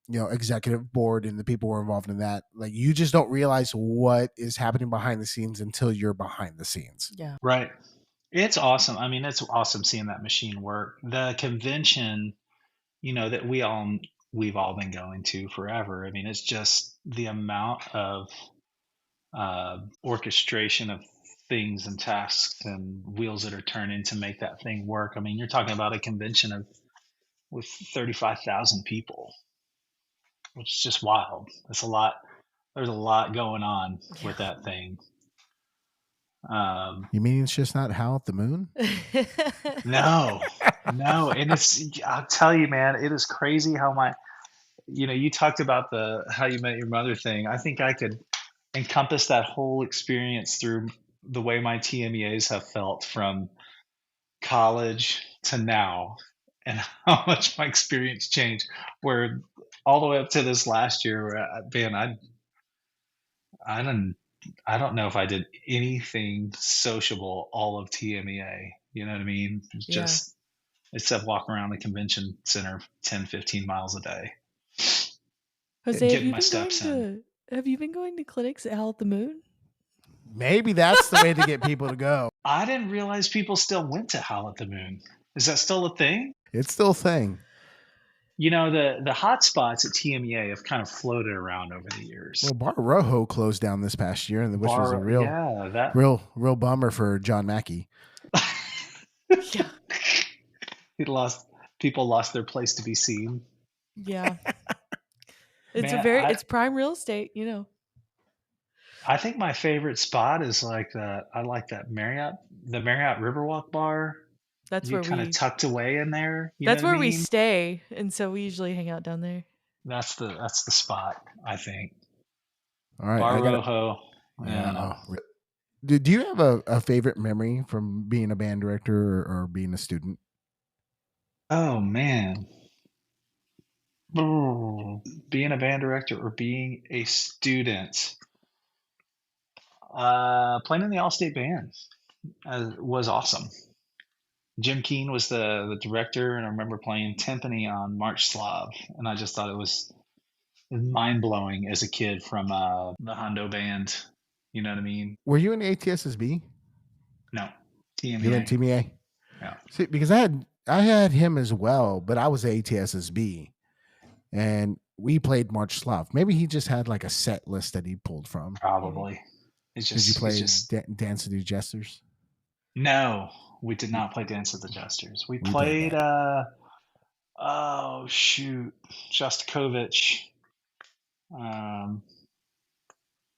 executive board and the people who are involved in that. Like you just don't realize what is happening behind the scenes until you're behind the scenes. Yeah. Right. It's awesome. I mean, it's awesome seeing that machine work. The convention, that we've all been going to forever. I mean, it's just the amount of orchestration of things and tasks and wheels that are turning to make that thing work. I mean, you're talking about a convention with 35,000 people, which is just wild. That's a lot. There's a lot going on with that thing. You mean it's just not Howl at the Moon? No, and I'll tell you, man, it is crazy how you talked about the How You Met Your Mother thing. I think I could encompass that whole experience through the way my TMEAs have felt from college to now, and how much my experience changed. Where all the way up to this last year, where man, I don't know if I did anything sociable all of TMEA. You know what I mean? It's Yeah. just except walk around the convention center 10, 15 miles a day. Jose, Getting my steps in. have you been going to clinics at Howl at the Moon? Maybe that's the way to get people to go. I didn't realize people still went to Howl at the Moon. Is that still a thing? It's still a thing. The hot spots at TMEA have kind of floated around over the years. Well, Bar Rojo closed down this past year, and which was a real bummer for John Mackey. Yeah. People lost their place to be seen. Yeah. It's Man, it's prime real estate, I think my favorite spot is I like the Marriott Riverwalk bar. That's You where kind we of tucked away in there. That's know what where I we mean? stay, and so we usually hang out down there. That's the spot, I think. All right, Bar Rojo. Yeah. Do you have a favorite memory from being a band director or being a student? Oh man. Being a band director or being a student. Playing in the All-State Band was awesome. Jim Keen was the director, and I remember playing timpani on March Slav, and I just thought it was mind-blowing as a kid from the Hondo Band. You know what I mean? Were you in ATSSB? No. TMEA. You were in TMEA? Yeah. See, because I had him as well, but I was ATSSB, and we played March Slav. Maybe he just had like a set list that he pulled from. Probably. Did you play Dance of the Jesters? No, we did not play Dance of the Jesters. We played Shostakovich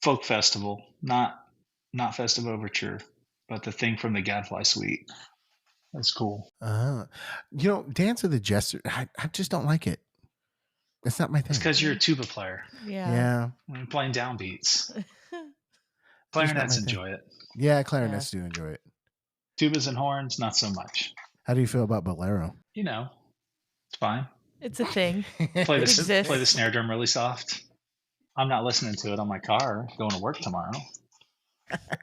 folk festival, not Festive Overture, but the thing from the Gadfly Suite. That's cool. Dance of the Jesters, I just don't like it. It's not my thing. It's because you're a tuba player. Yeah. We're playing downbeats. Clarinets enjoy it. Yeah, clarinets do enjoy it. Tubas and horns, not so much. How do you feel about bolero? It's fine. It's a thing. Play the snare drum really soft. I'm not listening to it on my car going to work tomorrow.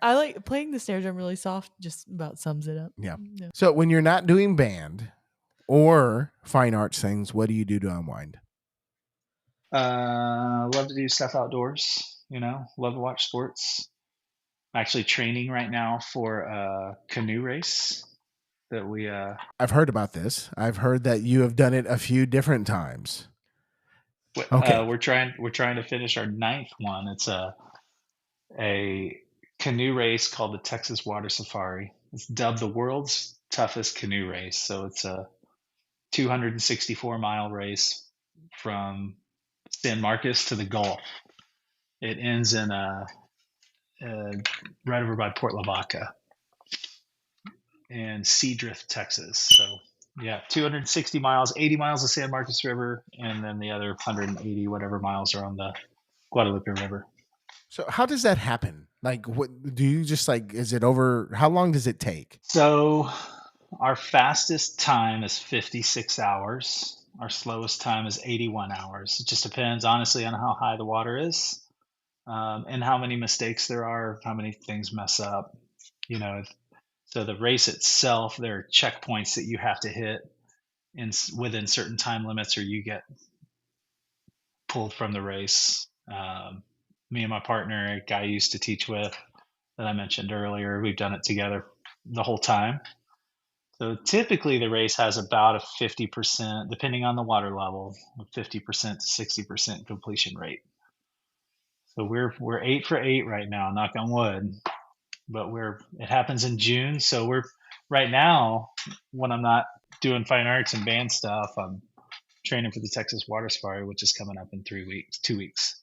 I like playing the snare drum really soft, just about sums it up. Yeah. So when you're not doing band or fine arts things, what do you do to unwind? Love to do stuff outdoors. Love to watch sports. I'm actually training right now for a canoe race that we I've heard about this. I've heard that you have done it a few different times. Okay. we're trying to finish our ninth one. It's a canoe race called the Texas Water Safari. It's dubbed the world's toughest canoe race. So it's a 264-mile race from San Marcos to the Gulf. It ends in right over by Port Lavaca in Seadrift, Texas. So yeah, 260 miles, 80 miles of San Marcos River, and then the other 180 whatever miles are on the Guadalupe River. So how does that happen? Like, what do you just like? Is it over? How long does it take? So our fastest time is 56 hours. Our slowest time is 81 hours. It just depends, honestly, on how high the water is, and how many mistakes there are, how many things mess up. So the race itself, there are checkpoints that you have to hit within certain time limits, or you get pulled from the race. Me and my partner, a guy I used to teach with that I mentioned earlier, we've done it together the whole time. So typically the race has about a 50%, depending on the water level, a 50% to 60% completion rate. So we're 8 for 8 right now, knock on wood. But it happens in June, so we're right now, when I'm not doing fine arts and band stuff, I'm training for the Texas Water Safari, which is coming up in 2 weeks.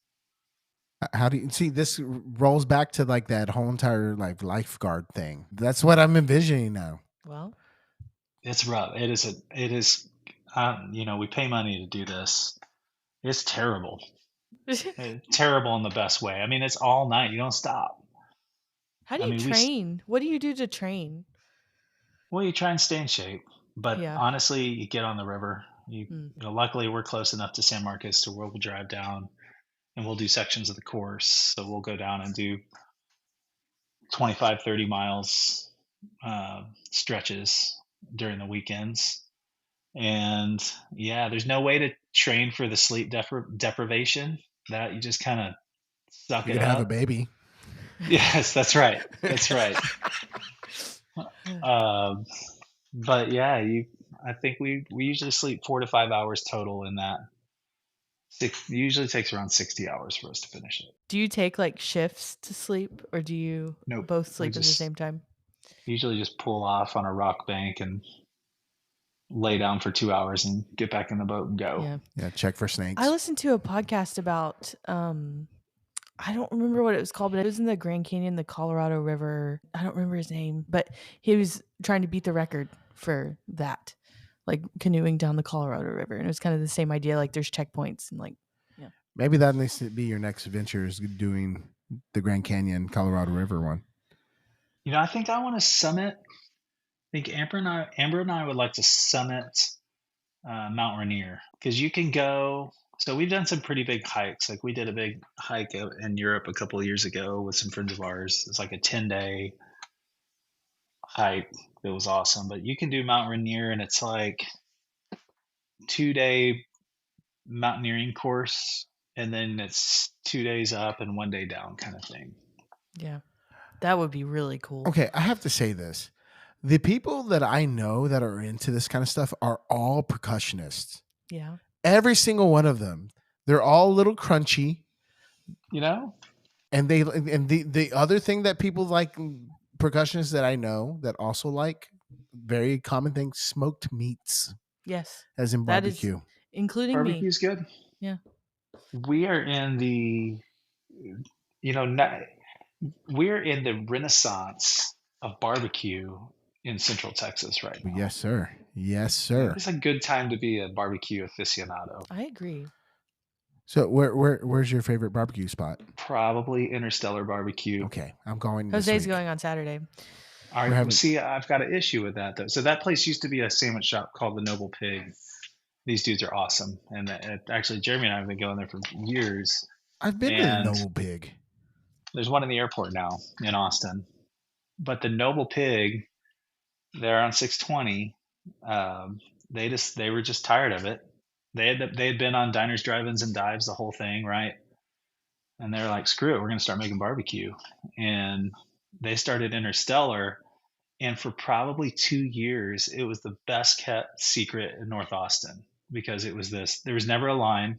How do you see this rolls back to like that whole entire like lifeguard thing? That's what I'm envisioning now. Well, It's rough. It is. We pay money to do this. It's terrible. Terrible in the best way. I mean, it's all night. You don't stop. how do you train? What do you do to train? Well, you try and stay in shape, but Yeah. honestly, you get on the river. Luckily, we're close enough to San Marcos to where we'll drive down and we'll do sections of the course. So we'll go down and do 25, 30 miles stretches during the weekends. And yeah, there's no way to train for the sleep deprivation. That you just kind of suck You it could up. have a baby. Yes, that's right. That's right. But yeah, I think we usually sleep 4 to 5 hours total in that. It usually takes around 60 hours for us to finish it. Do you take like shifts to sleep, or do you Nope. both sleep at the same time? Usually just pull off on a rock bank and lay down for 2 hours and get back in the boat and go. Yeah, check for snakes. I listened to a podcast about I don't remember what it was called, but it was in the Grand Canyon, the Colorado River. I don't remember his name, but he was trying to beat the record for that, like canoeing down the Colorado River. And it was kind of the same idea, like there's checkpoints and like, yeah. Maybe that needs to be your next venture, is doing the Grand Canyon, Colorado River one. I think I want to summit. I think Amber and I would like to summit Mount Rainier, because you can go. So we've done some pretty big hikes. Like we did a big hike in Europe a couple of years ago with some friends of ours. It's like a 10-day hike. It was awesome. But you can do Mount Rainier, and it's like 2-day mountaineering course, and then it's 2 days up and 1 day down kind of thing. Yeah. That would be really cool. Okay, I have to say this. The people that I know that are into this kind of stuff are all percussionists. Yeah. Every single one of them. They're all a little crunchy. And the other thing that people like, percussionists that I know that also like, very common thing, smoked meats. Yes. As in barbecue. That is, including Barbecue's good. Yeah. We are in the we're in the renaissance of barbecue in Central Texas right now. Yes, sir. Yes, sir. It's a good time to be a barbecue aficionado. I agree. So where's your favorite barbecue spot? Probably Interstellar Barbecue. Okay, I'm going. Jose's going on Saturday. All right. See, I've got an issue with that though. So that place used to be a sandwich shop called the Noble Pig. These dudes are awesome, and actually Jeremy and I have been going there for years. I've been to the Noble Pig. There's one in the airport now in Austin, but the Noble Pig, they're on 620. They were just tired of it, They had been on diners, drive-ins, and dives, the whole thing, right? And they're like, screw it, we're going to start making barbecue. And they started Interstellar. And for probably 2 years, it was the best kept secret in North Austin because it was there was never a line.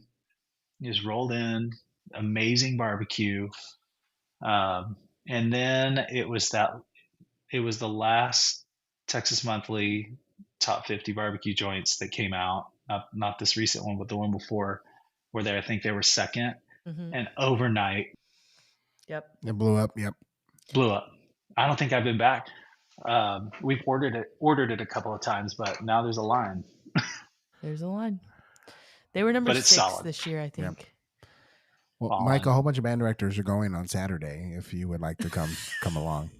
You just rolled in, amazing barbecue. And then it was the last Texas Monthly top 50 barbecue joints that came out. Not this recent one, but the one before, where I think they were second. Mm-hmm. And overnight, Yep. It blew up. Yep. blew up. I don't think I've been back. We've ordered it a couple of times, but now there's a line. There's a line. They were number But it's 6 solid. this year, I think. Well, Mike, a whole bunch of band directors are going on Saturday. If you would like to come along.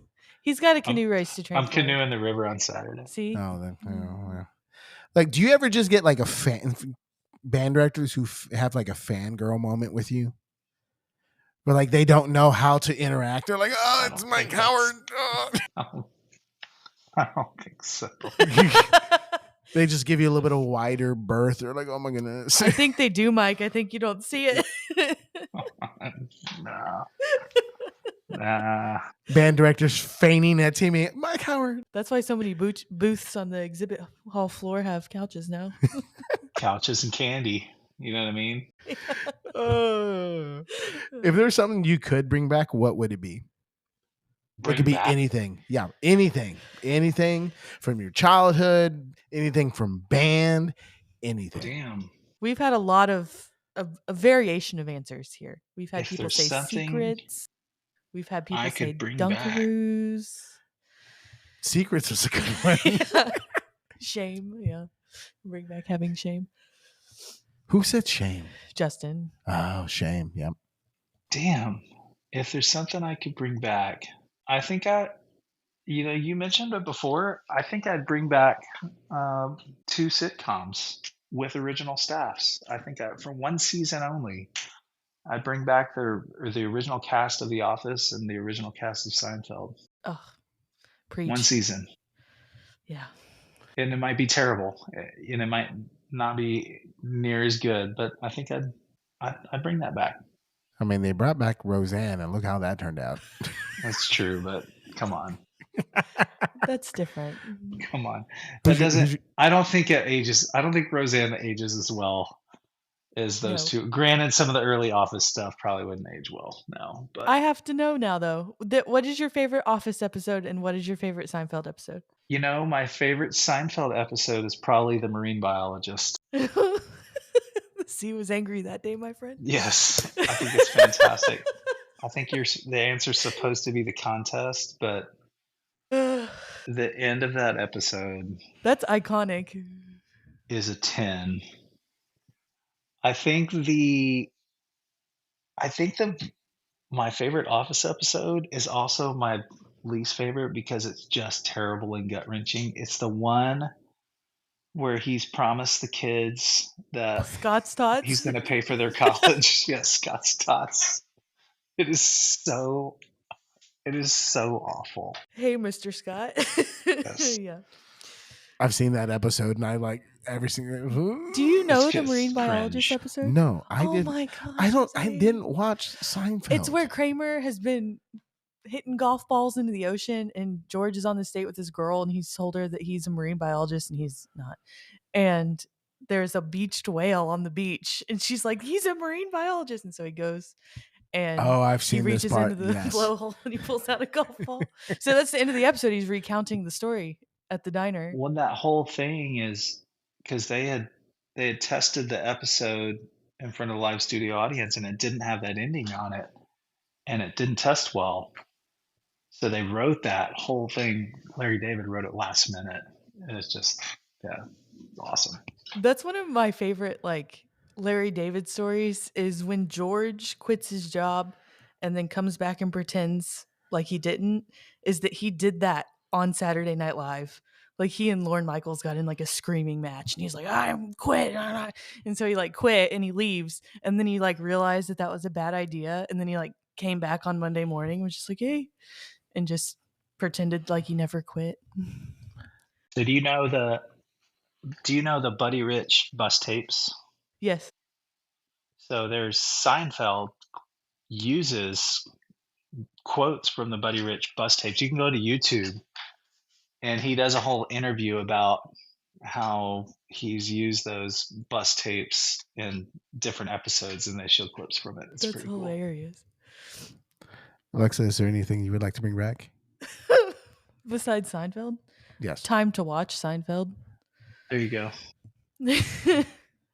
He's got a canoe race to train. I'm canoeing the river on Saturday. See? Oh, then, yeah. Like, do you ever just get like a band directors who have like a fangirl moment with you? But like they don't know how to interact. They're like, oh, it's Mike Howard. Oh. I don't think so. They just give you a little bit of wider berth. They're like, oh my goodness. I think they do, Mike. I think you don't see it. Nah. Band directors feigning at tmea. Mike Howard. That's why so many booths on the exhibit hall floor have couches now. Couches and candy. You know what I mean? If there's something you could bring back, what would it be? It could be anything. Yeah, anything. Anything from your childhood, anything from band, anything. Damn. We've had a lot of a variation of answers here. We've had people say secrets. We've had people say Dunkaroos. Secrets was a good one. Yeah. Shame, yeah. Bring back having shame. Who said shame? Justin. Oh, shame. Yep. Damn. If there's something I could bring back, I think you mentioned it before. I think I'd bring back 2 sitcoms with original staffs. I think for one season only, I'd bring back the original cast of The Office and the original cast of Seinfeld. Oh, preach. One season. Yeah. And it might be terrible, and it might not be near as good, but I think I'd bring that back. I mean, they brought back Roseanne, and look how that turned out. That's true, but come on. That's different. Come on. That doesn't. I don't think it ages. I don't think Roseanne ages as well as those two. Granted, some of the early Office stuff probably wouldn't age well now. But I have to know now, though. What is your favorite Office episode, and what is your favorite Seinfeld episode? My favorite Seinfeld episode is probably the marine biologist. The sea was angry that day, my friend. Yes, I think it's fantastic. I think the answer's supposed to be the contest, but the end of that episode, that's iconic, is a 10. I think my favorite Office episode is also my least favorite because it's just terrible and gut-wrenching. It's the one where he's promised the kids that Scott's Tots. He's going to pay for their college. Yes, Scott's Tots. It is so awful. Hey, Mr. Scott. Yes. Yeah. I've seen that episode, and I like every single. Do you know the marine biologist episode? No, I didn't. Oh my gosh! I didn't watch Seinfeld. It's where Kramer has been hitting golf balls into the ocean, and George is on this date with this girl, and he's told her that he's a marine biologist, and he's not. And there's a beached whale on the beach, and she's like, "He's a marine biologist," and so he goes. And I've seen he reaches this part. into the blowhole and he pulls out a golf ball. So that's the end of the episode. He's recounting the story at the diner. Well, that whole thing is because they had tested the episode in front of a live studio audience, and it didn't have that ending on it, and it didn't test well. So they wrote that whole thing. Larry David wrote it last minute, and it's just awesome. That's one of my favorite Larry David stories is when George quits his job and then comes back and pretends like he didn't, is that he did that on Saturday Night Live. Like he and Lorne Michaels got in like a screaming match and he's like, I'm quit. And so he quit and he leaves. And then he realized that was a bad idea. And then he came back on Monday morning and was just like, hey, and just pretended like he never quit. So do you know the Buddy Rich bus tapes? Yes. So there's Seinfeld uses quotes from the Buddy Rich bus tapes. You can go to YouTube, and he does a whole interview about how he's used those bus tapes in different episodes, and they show clips from it. It's That's pretty cool. hilarious. Alexa, is there anything you would like to bring back? Besides Seinfeld? Yes. Time to watch Seinfeld. There you go.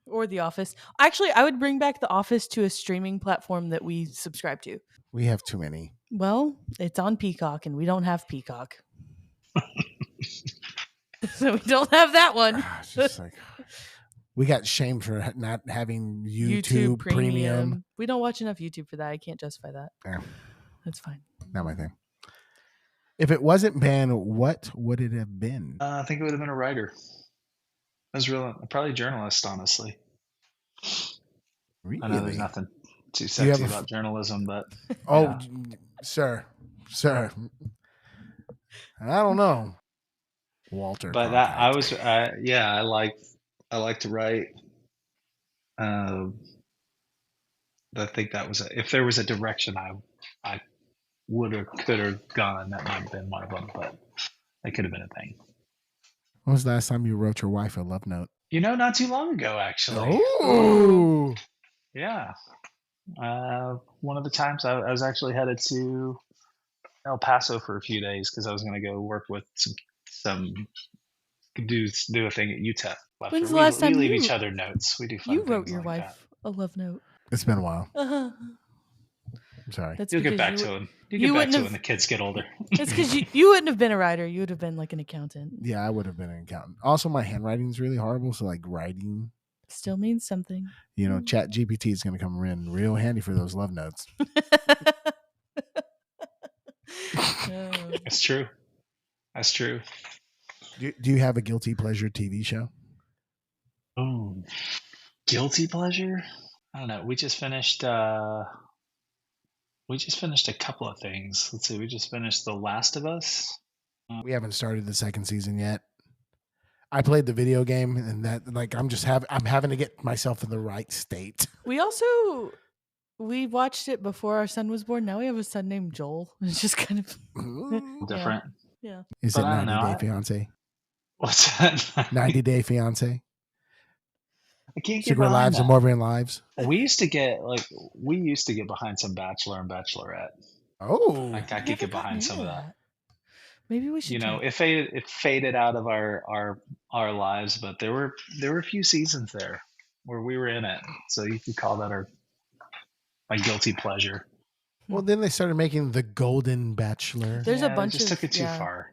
Or The Office. Actually, I would bring back The Office to a streaming platform that we subscribe to. We have too many. Well, it's on Peacock, and we don't have Peacock. So we don't have that one. It's just like we got shamed for not having YouTube premium. We don't watch enough YouTube for that. I can't justify that. Yeah. That's fine. Not my thing. If it wasn't banned, what would it have been? I think it would have been a writer. I was probably a journalist, honestly. Really? I know there's nothing too sexy about journalism, but oh, sir, I don't know, Walter. But I was, yeah, I like to write. I think that was if there was a direction I would have could have gone, that might have been one of them, but that could have been a thing. When was the last time you wrote your wife a love note? Not too long ago, actually. Oh, yeah. One of the times I was actually headed to El Paso for a few days because I was going to go work with some dudes, do a thing at UTEP. When's the last time we leave each other notes? We do fun you things wrote your like wife a love note? it's been a while. Uh-huh. I'm sorry. You'll get back to him. You get back to it when the kids get older. It's because you wouldn't have been a writer. You would have been like an accountant. Yeah, I would have been an accountant. Also, my handwriting is really horrible, so like writing still means something. Chat GPT is going to come in real handy for those love notes. That's true. That's true. Do you have a guilty pleasure TV show? Oh, guilty pleasure? I don't know. We just finished a couple of things. Let's see. We just finished The Last of Us. We haven't started the second season yet. I played the video game, and that I'm having to get myself in the right state. We watched it before our son was born. Now we have a son named Joel. It's just kind of different. Yeah. Is it 90 Day Fiance? What's that? 90 Day Fiance. I can't get Secret Lives of Morbid Lives. We used to get behind some Bachelor and Bachelorette. Oh, I could get behind some of that. Maybe we should. It faded out of our lives, but there were a few seasons there where we were in it, so you could call that my guilty pleasure. Well, then they started making The Golden Bachelor. There's a bunch just took it too far.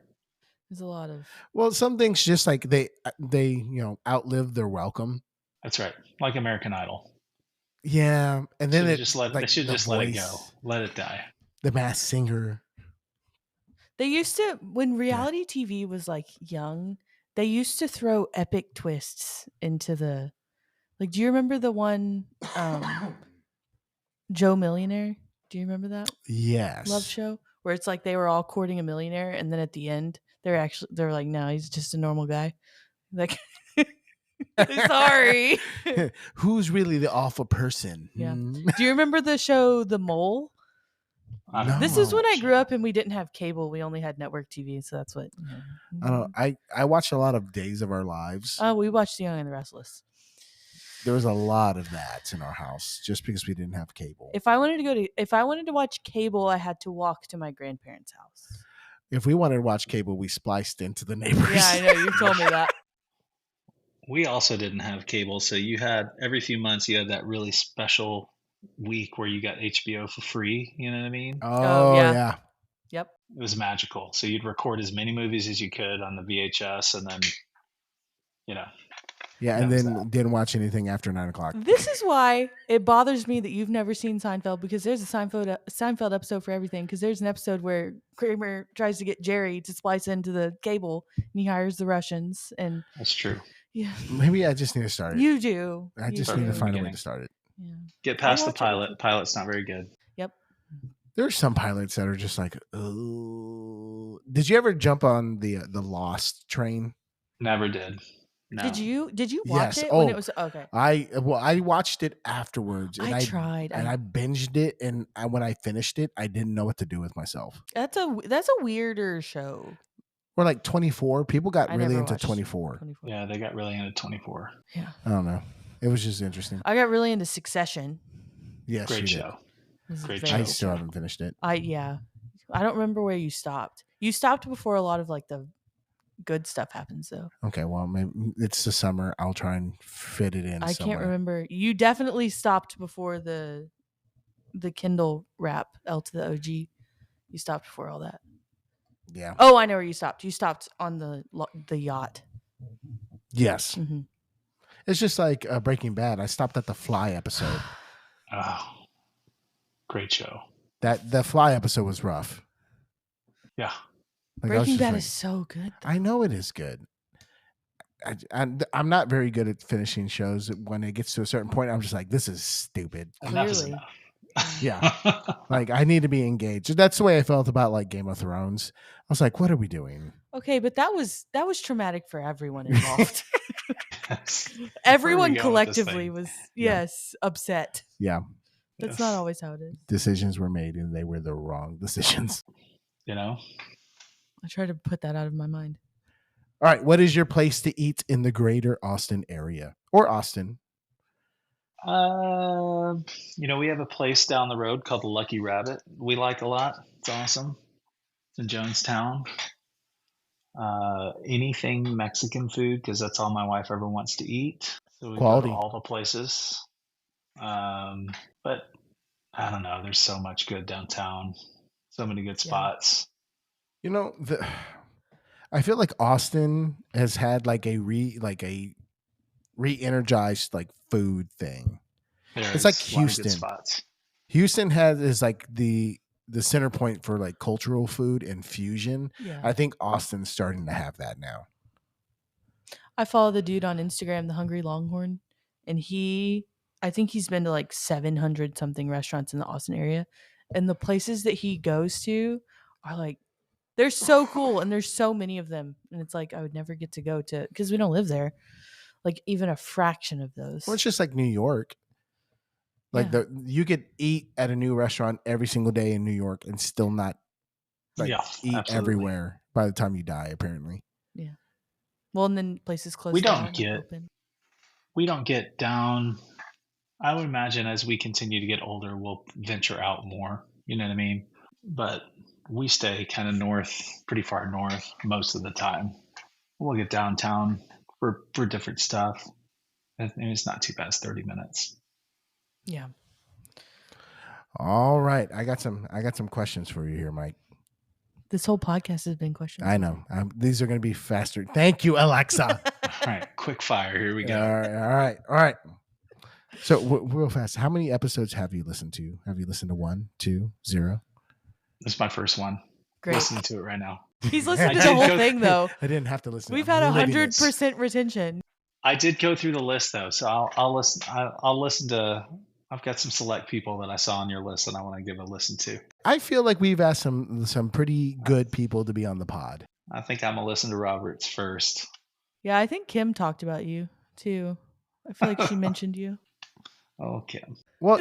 There's a lot of. Well, some things just like they outlive their welcome. That's right, like American Idol. Yeah, and then they should just let it go, let it die. The Masked Singer. They used to, when reality TV was like young, they used to throw epic twists into the, like, do you remember the one, Joe Millionaire? Do you remember that? Yes. Love show where it's like they were all courting a millionaire, and then at the end they're like, no, he's just a normal guy. Like, sorry. Who's really the awful person? Yeah. Do you remember the show The Mole? No. This is when I grew up and we didn't have cable. We only had network TV, so that's what. I don't know. I watched a lot of Days of Our Lives. Oh, we watched The Young and the Restless. There was a lot of that in our house just because we didn't have cable. If I wanted to watch cable, I had to walk to my grandparents' house. If we wanted to watch cable, we spliced into the neighbors. Yeah, I know. You told me that. We also didn't have cable, so you had every few months you had that really special week where you got HBO for free. You know what I mean? Oh yeah. Yep. It was magical. So you'd record as many movies as you could on the VHS, and then yeah, and then didn't watch anything after 9:00. This is why it bothers me that you've never seen Seinfeld, because there's a Seinfeld episode for everything. Because there's an episode where Kramer tries to get Jerry to splice into the cable, and he hires the Russians. And that's true. Yeah. Maybe I just need to start it. You do. I just need to find a way to start it. Yeah. Get past the pilot. Pilot's not very good. Yep. There's some pilots that are just like, oh. Did you ever jump on the Lost train? Never did. No. Did you watch Yes. it when it Oh, was okay? I watched it afterwards, and I tried. I binged it, and when I finished it, I didn't know what to do with myself. That's a weirder show. We're like 24. People got I really never into watched 24. 24. Yeah, they got really into 24. Yeah. I don't know. It was just interesting. I got really into Succession. Yes, Great you did. show. It was Great very I show. still show. haven't finished it. I don't remember where you stopped. You stopped before a lot of like the good stuff happens though. Okay, well, maybe it's the summer. I'll try and fit it in I somewhere. can't remember. You definitely stopped before the Kindle wrap L to the OG. You stopped before all that. Yeah. Oh, I know where you stopped. You stopped on the yacht. Yes. Mm-hmm. It's just like Breaking Bad. I stopped at the Fly episode. Oh, great show. The Fly episode was rough. Yeah. Like, I was Breaking just Bad like, is so good. Though. I know it is good. I'm not very good at finishing shows. When it gets to a certain point, I'm just like, this is stupid. Enough is Clearly. enough. Yeah. Like, I need to be engaged. That's the way I felt about like Game of Thrones. I was like, what are we doing? Okay, but that was traumatic for everyone involved. Yes. Everyone Where are we going with this collectively thing? was Yeah. upset. Yeah. That's Yes. not always how it is. Decisions were made, and they were the wrong decisions. You know? I try to put that out of my mind. All right. What is your place to eat in the greater Austin area or Austin? We have a place down the road called the Lucky Rabbit. We like a lot. It's awesome. It's in Jonestown. Anything Mexican food, because that's all my wife ever wants to eat. So we go Quality. to all the places. But I don't know. There's so much good downtown. So many good spots. You know, I feel like Austin has had like a re-energized like food thing. It's like There's a lot of good Houston. spots. Houston is like the center point for like cultural food and fusion. Yeah. I think Austin's starting to have that now. I follow the dude on Instagram, the Hungry Longhorn, and I think he's been to like 700 something restaurants in the Austin area, and the places that he goes to are like, they're so cool, and there's so many of them, and it's like I would never get to go to because we don't live there, like even a fraction of those. Well, it's just like New York. Like Yeah. you could eat at a new restaurant every single day in New York and still not eat absolutely. everywhere by the time you die, apparently. Yeah. Well, and then places close. We down don't get open. we don't get down. I would imagine as we continue to get older, we'll venture out more. You know what I mean? But we stay kind of north, pretty far north most of the time. We'll get downtown for different stuff. And it's not too bad. It's 30 minutes. Yeah. All right, I got some questions for you here, Mike. This whole podcast has been questions. I know. These are going to be faster. Thank you, Alexa. All right, quick fire. Here we go. All right. So real fast, how many episodes have you listened to? Have you listened to 1, 2, 0? This is my first one. Great. Listening to it right now. He's listened to I the did whole go- thing though. I didn't have to listen. We've I'm had living it. 100% retention. I did go through the list though, so I'll listen. I'll listen to. I've got some select people that I saw on your list that I want to give a listen to. I feel like we've asked some pretty good people to be on the pod. I think I'm gonna listen to Roberts first. Yeah, I think Kim talked about you too. I feel like she mentioned you. Okay. Well,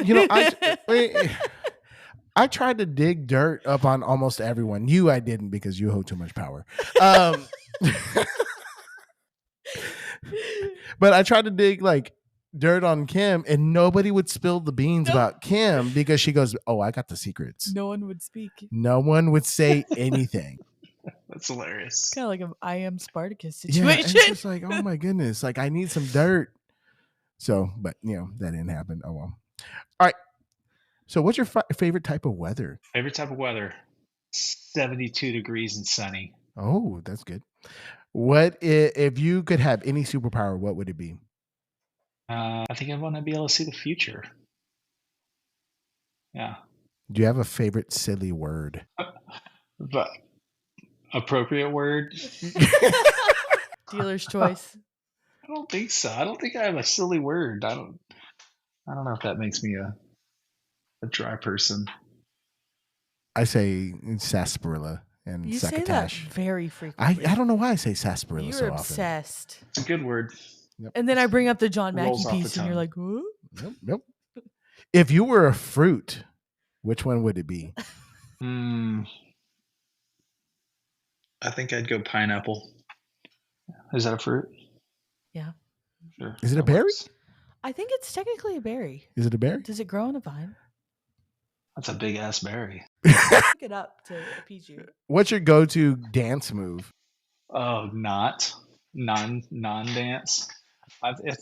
I tried to dig dirt up on almost everyone. You, I didn't because you hold too much power. But I tried to dig like dirt on Kim, and nobody would spill the beans about Kim because she goes, "Oh, I got the secrets." No one would speak. No one would say anything. That's hilarious. Kind of like I am Spartacus Yeah, situation. it's just like, oh my goodness, like I need some dirt. So, but that didn't happen. Oh well. All right. So, what's your favorite type of weather? Favorite type of weather? 72 degrees and sunny. Oh, that's good. What if you could have any superpower? What would it be? I think I want to be able to see the future. Yeah. Do you have a favorite silly word? But appropriate word? Dealer's choice. I don't think so. I don't think I have a silly word. I don't know if that makes me a dry person. I say sarsaparilla. and You say that succotash. very frequently. I don't know why I say sarsaparilla You're so often. obsessed. It's a good word. Yep. And then I bring up the John Mackey Rolls off the piece, and you're tongue. like, "What?" Yep. If you were a fruit, which one would it be? I think I'd go pineapple. Is that a fruit? Yeah. Sure. Is it a that berry? works. I think it's technically a berry. Is it a berry? Does it grow on a vine? That's a big ass berry. Pick it up to appease you. What's your go-to dance move? Oh, non-dance.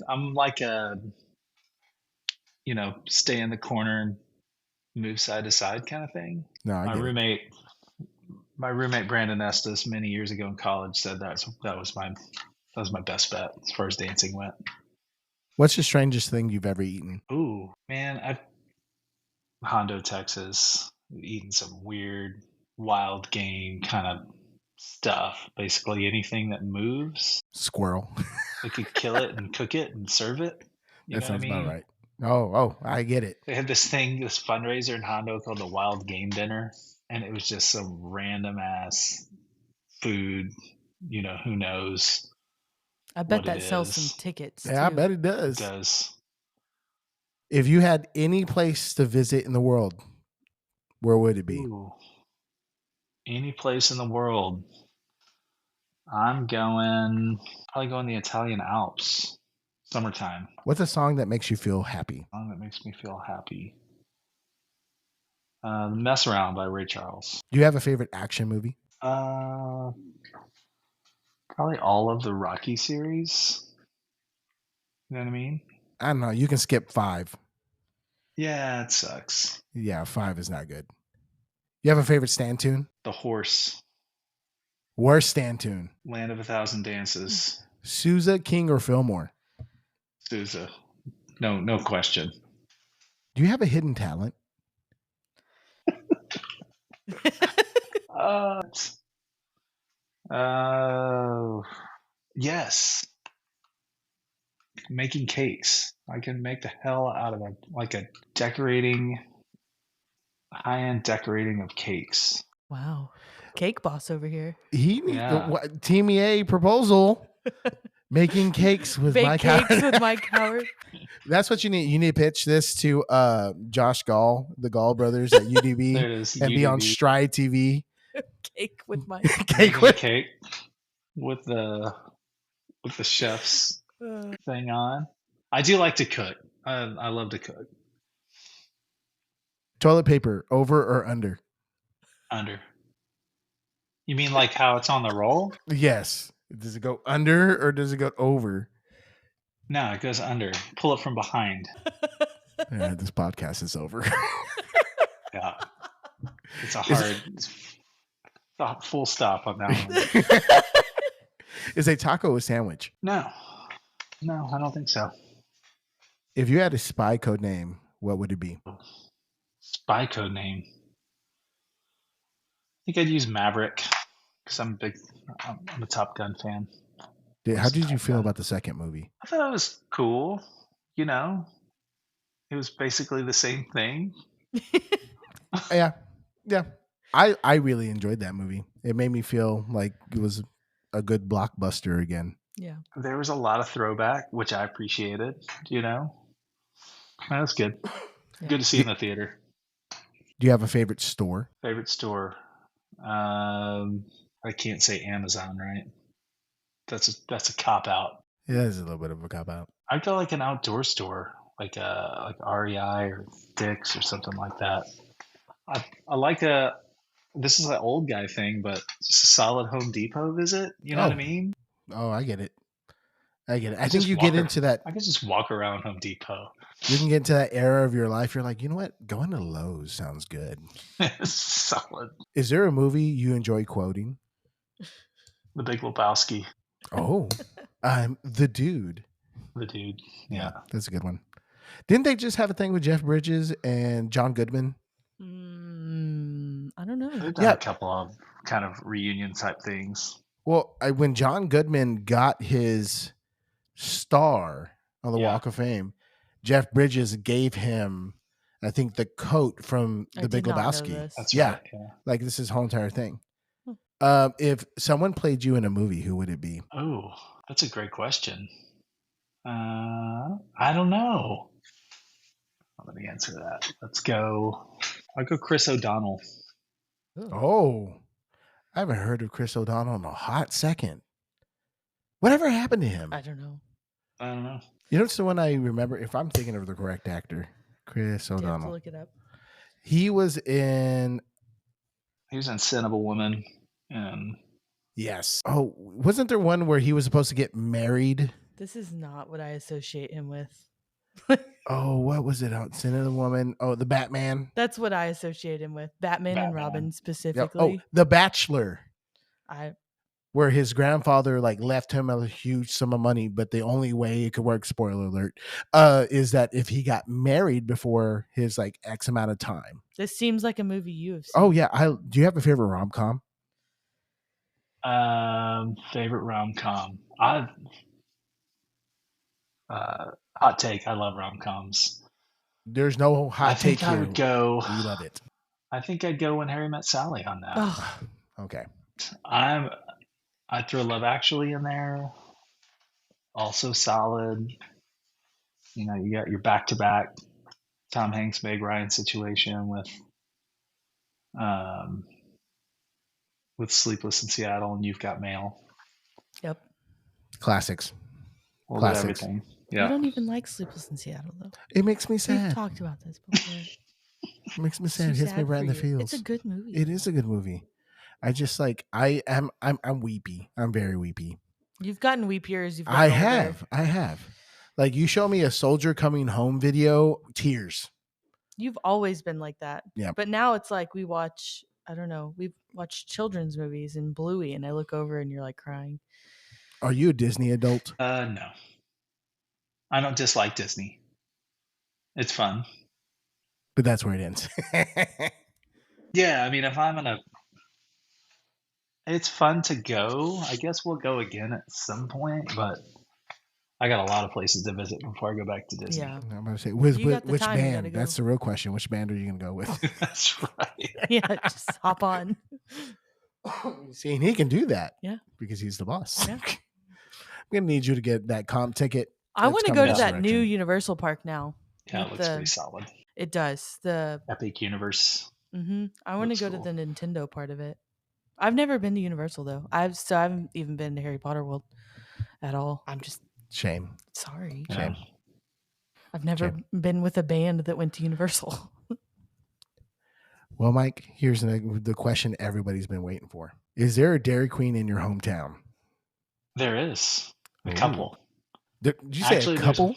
I'm like a, stay in the corner and move side to side kind of thing. No, I My get it. roommate Brandon Estes many years ago in college said that was my best bet as far as dancing went. What's the strangest thing you've ever eaten? Ooh, man, I've Hondo, Texas, eating some weird wild game kind of stuff. Basically anything that moves, Squirrel. we could kill it and cook it and serve it. You That know sounds what I mean? about right. Oh, I get it. They had this fundraiser in Hondo called the Wild Game Dinner, and it was just some random ass food. Who knows? I bet what that it sells is. some tickets. Yeah, I too. bet it It does. does. If you had any place to visit in the world, where would it be? Ooh. Any place in the world. I'm probably going the Italian Alps. Summertime. What's a song that makes you feel happy? Song that makes me feel happy. Mess Around by Ray Charles. Do you have a favorite action movie? Probably all of the Rocky series. You know what I mean? I don't know. You can skip 5. Yeah, it sucks. Yeah, 5 is not good. You have a favorite stand tune? The Horse. Worst stand tune? Land of a Thousand Dances. Sousa, King, or Fillmore? Sousa. No question. Do you have a hidden talent? Yes. Making cakes. I can make the hell out of a high-end decorating of cakes. Wow. Cake boss over here. He needs Yeah. tmea proposal. Making cakes with Bake Mike cakes Howard. with Mike Howard. That's what you need. You need to pitch this to Josh Gall, the Gall brothers at UDB, There it is. and be on UDB. Stride TV. Cake with Mike. Cake Making a with cake with the chef's thing on. I do like to cook. I love to cook. toilet paper, over or under? Under. You mean like how it's on the roll? Yes. Does it go under or does it go over? No, it goes under. Pull it from behind. Yeah, this podcast is over. Yeah. It's a full stop on that one. Is a taco a sandwich? No, I don't think so. If you had a spy code name, what would it be? Spy code name. I think I'd use Maverick because I'm a Top Gun fan. How did you feel about the second movie? I thought it was cool. It was basically the same thing. Yeah. I really enjoyed that movie. It made me feel like it was a good blockbuster again. Yeah. There was a lot of throwback, which I appreciated. That was good. Yeah. Good to see in the theater. Do you have a favorite store? Favorite store? I can't say Amazon, right? That's a cop out. Yeah, it's a little bit of a cop out. I'd go like an outdoor store, like REI or Dick's or something like that. I like this is an old guy thing, but just a solid Home Depot visit. You know what I mean? Oh, I get it. I think you get into that. I could just walk around Home Depot. You can get into that era of your life. You're like, you know what? Going to Lowe's sounds good. Solid. Is there a movie you enjoy quoting? The Big Lebowski. Oh, The Dude. The Dude. Yeah. That's a good one. Didn't they just have a thing with Jeff Bridges and John Goodman? I don't know. They've done a couple of kind of reunion type things. Well, when John Goodman got his star on the Walk of Fame, Jeff Bridges gave him, I think, the coat from The Big Lebowski. That's right. Yeah. Like this is whole entire thing. If someone played you in a movie, who would it be? Oh, that's a great question. I don't know. Let me answer that. Let's go. I'll go Chris O'Donnell. Oh, I haven't heard of Chris O'Donnell in a hot second. Whatever happened to him? I don't know. I don't know. You know, it's the one I remember. If I'm thinking of the correct actor, Chris Do you have to O'Donnell. look it up? He was in. He was in Sin of a Woman, and Yes. Oh, wasn't there one where he was supposed to get married? This is not what I associate him with. Oh, what was it? Sin of the Woman. Oh, the Batman. That's what I associate him with. Batman and Robin Yep. specifically. Oh, The Bachelor, I where his grandfather like left him a huge sum of money, but the only way it could work, spoiler alert, is that if he got married before his like X amount of time. This seems like a movie you have seen. Oh yeah, do you have a favorite rom-com? favorite rom-com. Hot take. I love rom-coms. There's no hot take I here. would go. We love it. I think I'd go When Harry Met Sally on that. Oh, Okay. I'd throw Love Actually in there. Also solid. You know, you got your back-to-back Tom Hanks, Meg Ryan situation with Sleepless in Seattle and You've Got Mail. yep. Classics. We'll Classics. do everything. You Yeah. don't even like Sleepless in Seattle, though. It makes me We've sad. talked about this before. It makes me It's sad. It too hits me sad right in for the you. feels. It's a good movie. It is a good movie. I just like I'm weepy. I'm very weepy. You've gotten weepier as you've gotten I older. have. Like you show me a soldier coming home video, tears. You've always been like that. Yeah. But now it's like we watch, I don't know, we've watched children's movies and Bluey, and I look over and you're like crying. Are you a Disney adult? No. I don't dislike Disney. It's fun. But that's where it ends. Yeah, I mean, if I'm gonna, it's fun to go. I guess we'll go again at some point, but I got a lot of places to visit before I go back to Disney. Yeah. I'm going to say, You got the which time, you gotta band? go. That's the real question. Which band are you going to go with? That's right. Yeah, just hop on. See, and he can do that. Yeah. Because he's the boss. Yeah. I'm going to need you to get that comp ticket. I It's want to coming go to this that new direction. Universal Park now. Yeah, it With looks the- pretty solid. It does. The Epic Universe. I want to Looks go cool. to the Nintendo part of it. I've never been to Universal though. I haven't even been to Harry Potter World at all. I'm just Shame. sorry. Yeah. Shame. I've never been with a band that went to Universal. Well, Mike, here's the question everybody's been waiting for. Is there a Dairy Queen in your hometown? There is a Ooh. couple. Did you say Actually, a there's- couple?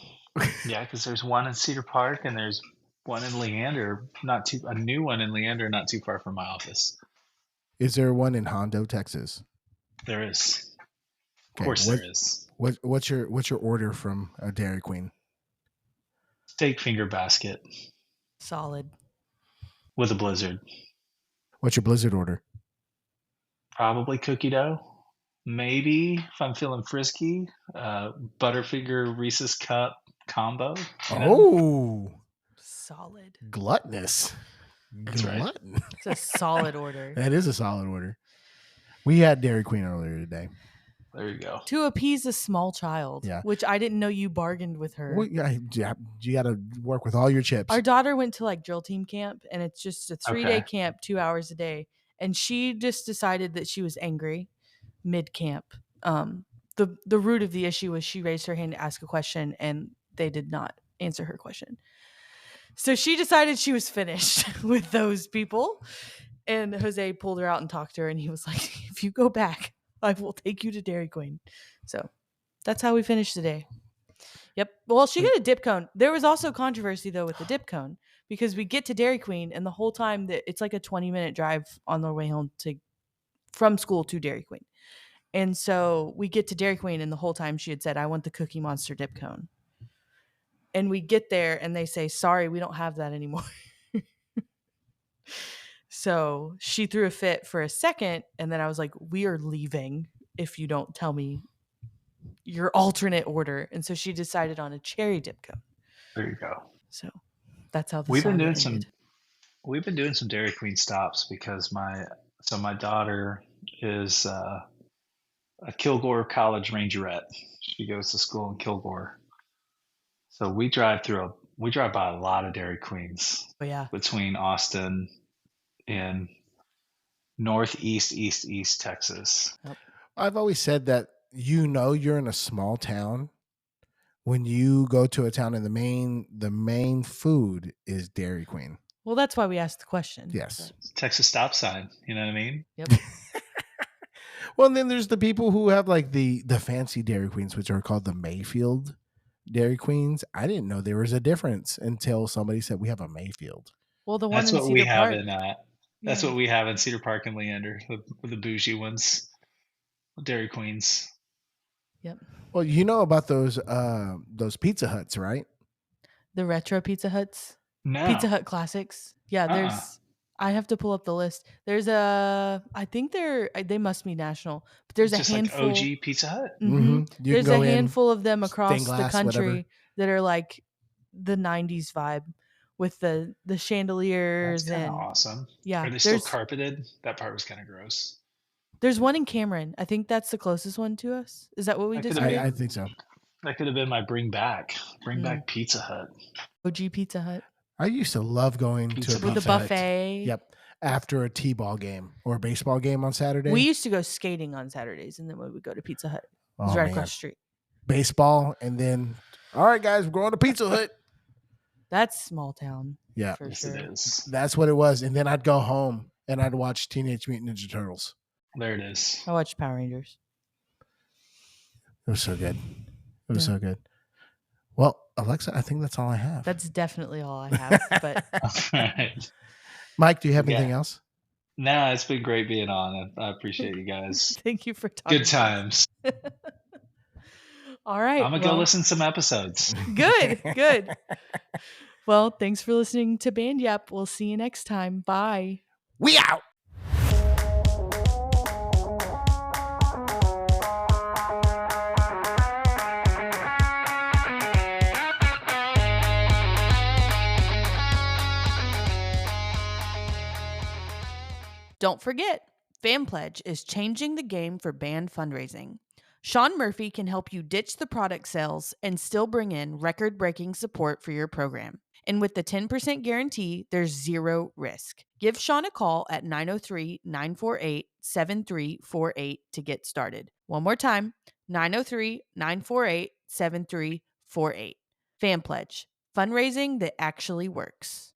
Yeah, because there's one in Cedar Park and there's one in Leander, a new one in Leander, not too far from my office. Is there one in Hondo, Texas? There is. Of Okay, course, there is. What's your order from a Dairy Queen? Steak finger basket Solid. with a blizzard. What's your Blizzard order? Probably cookie dough. Maybe if I'm feeling frisky, Butterfinger Reese's Cup combo. you know? Oh, Solid. gluttonous. That's right. Glutton. It's a solid order. That is a solid order. We had Dairy Queen earlier today. There you go. To appease a small child. Yeah. Which I didn't know you bargained with her. Well, yeah, you got to work with all your chips. Our daughter went to like drill team camp, and it's just a 3-day Okay. camp, 2 hours a day. And she just decided that she was angry mid camp. The root of the issue was she raised her hand to ask a question, and they did not answer her question. So she decided she was finished with those people. And Jose pulled her out and talked to her, and he was like, "If you go back, I will take you to Dairy Queen." So that's how we finished the day. Yep. Well, she got a dip cone. There was also controversy though with the dip cone because we get to Dairy Queen, and the whole time that it's like a 20-minute drive on the way home from school to Dairy Queen. And so we get to Dairy Queen, and the whole time she had said, "I want the Cookie Monster dip cone." And we get there, and they say, "Sorry, we don't have that anymore." So she threw a fit for a second, and then I was like, "We are leaving if you don't tell me your alternate order." And so she decided on a cherry dip cone. There you go. So that's how the We've been saga doing ended. some Dairy Queen stops because my daughter is a Kilgore College Rangerette. She goes to school in Kilgore. So we drive by a lot of Dairy Queens Oh, yeah. between Austin and northeast, east Texas. Yep. I've always said that you're in a small town when you go to a town and the main food is Dairy Queen. Well, that's why we asked the question. Yes. Texas stop sign. You know what I mean? Yep. Well, and then there's the people who have like the fancy Dairy Queens, which are called the Mayfield Dairy Queens. I didn't know there was a difference until somebody said we have a Mayfield. Well, the one That's in what Cedar we have Park. in that's Yeah. what we have in Cedar Park and Leander, the bougie ones, Dairy Queens. Yep. Well, you know about those Pizza Huts, right? The retro Pizza Huts. No. Pizza Hut classics. Yeah, I have to pull up the list. I think they must be national, but there's Just a handful. like OG Pizza Hut. You There's can go a in, handful of them across the glass, country whatever. that are like the 90s vibe with the chandeliers. That's kind of and awesome. Yeah. Are they still carpeted? That part was kind of gross. There's one in Cameron. I think that's the closest one to us. Is that what we That could decided? have I think so. That could have been my bring back Pizza Hut. OG Pizza Hut. I used to love going to a Pizza With the Pizza Hut. buffet. Yep. After a T-ball game or a baseball game on Saturday. We used to go skating on Saturdays, and then we would go to Pizza Hut. It was right across the street. Baseball, and then, all right, guys, we're going to Pizza Hut. That's small town. Yeah. For Yes, sure. it is. That's what it was. And then I'd go home and I'd watch Teenage Mutant Ninja Turtles. There it is. I watched Power Rangers. It was so good. It was so good. Well, Alexa, I think that's all I have. That's definitely all I have. But All right. Mike, do you have anything else? No, it's been great being on. I appreciate you guys. Thank you for talking. Good times. All right. I'm going to go listen to some episodes. Good. Well, thanks for listening to Band Yap. We'll see you next time. Bye. We out. Don't forget, FanPledge is changing the game for band fundraising. Shawn Murphy can help you ditch the product sales and still bring in record-breaking support for your program. And with the 10% guarantee, there's zero risk. Give Shawn a call at 903-948-7348 to get started. One more time, 903-948-7348. FanPledge, fundraising that actually works.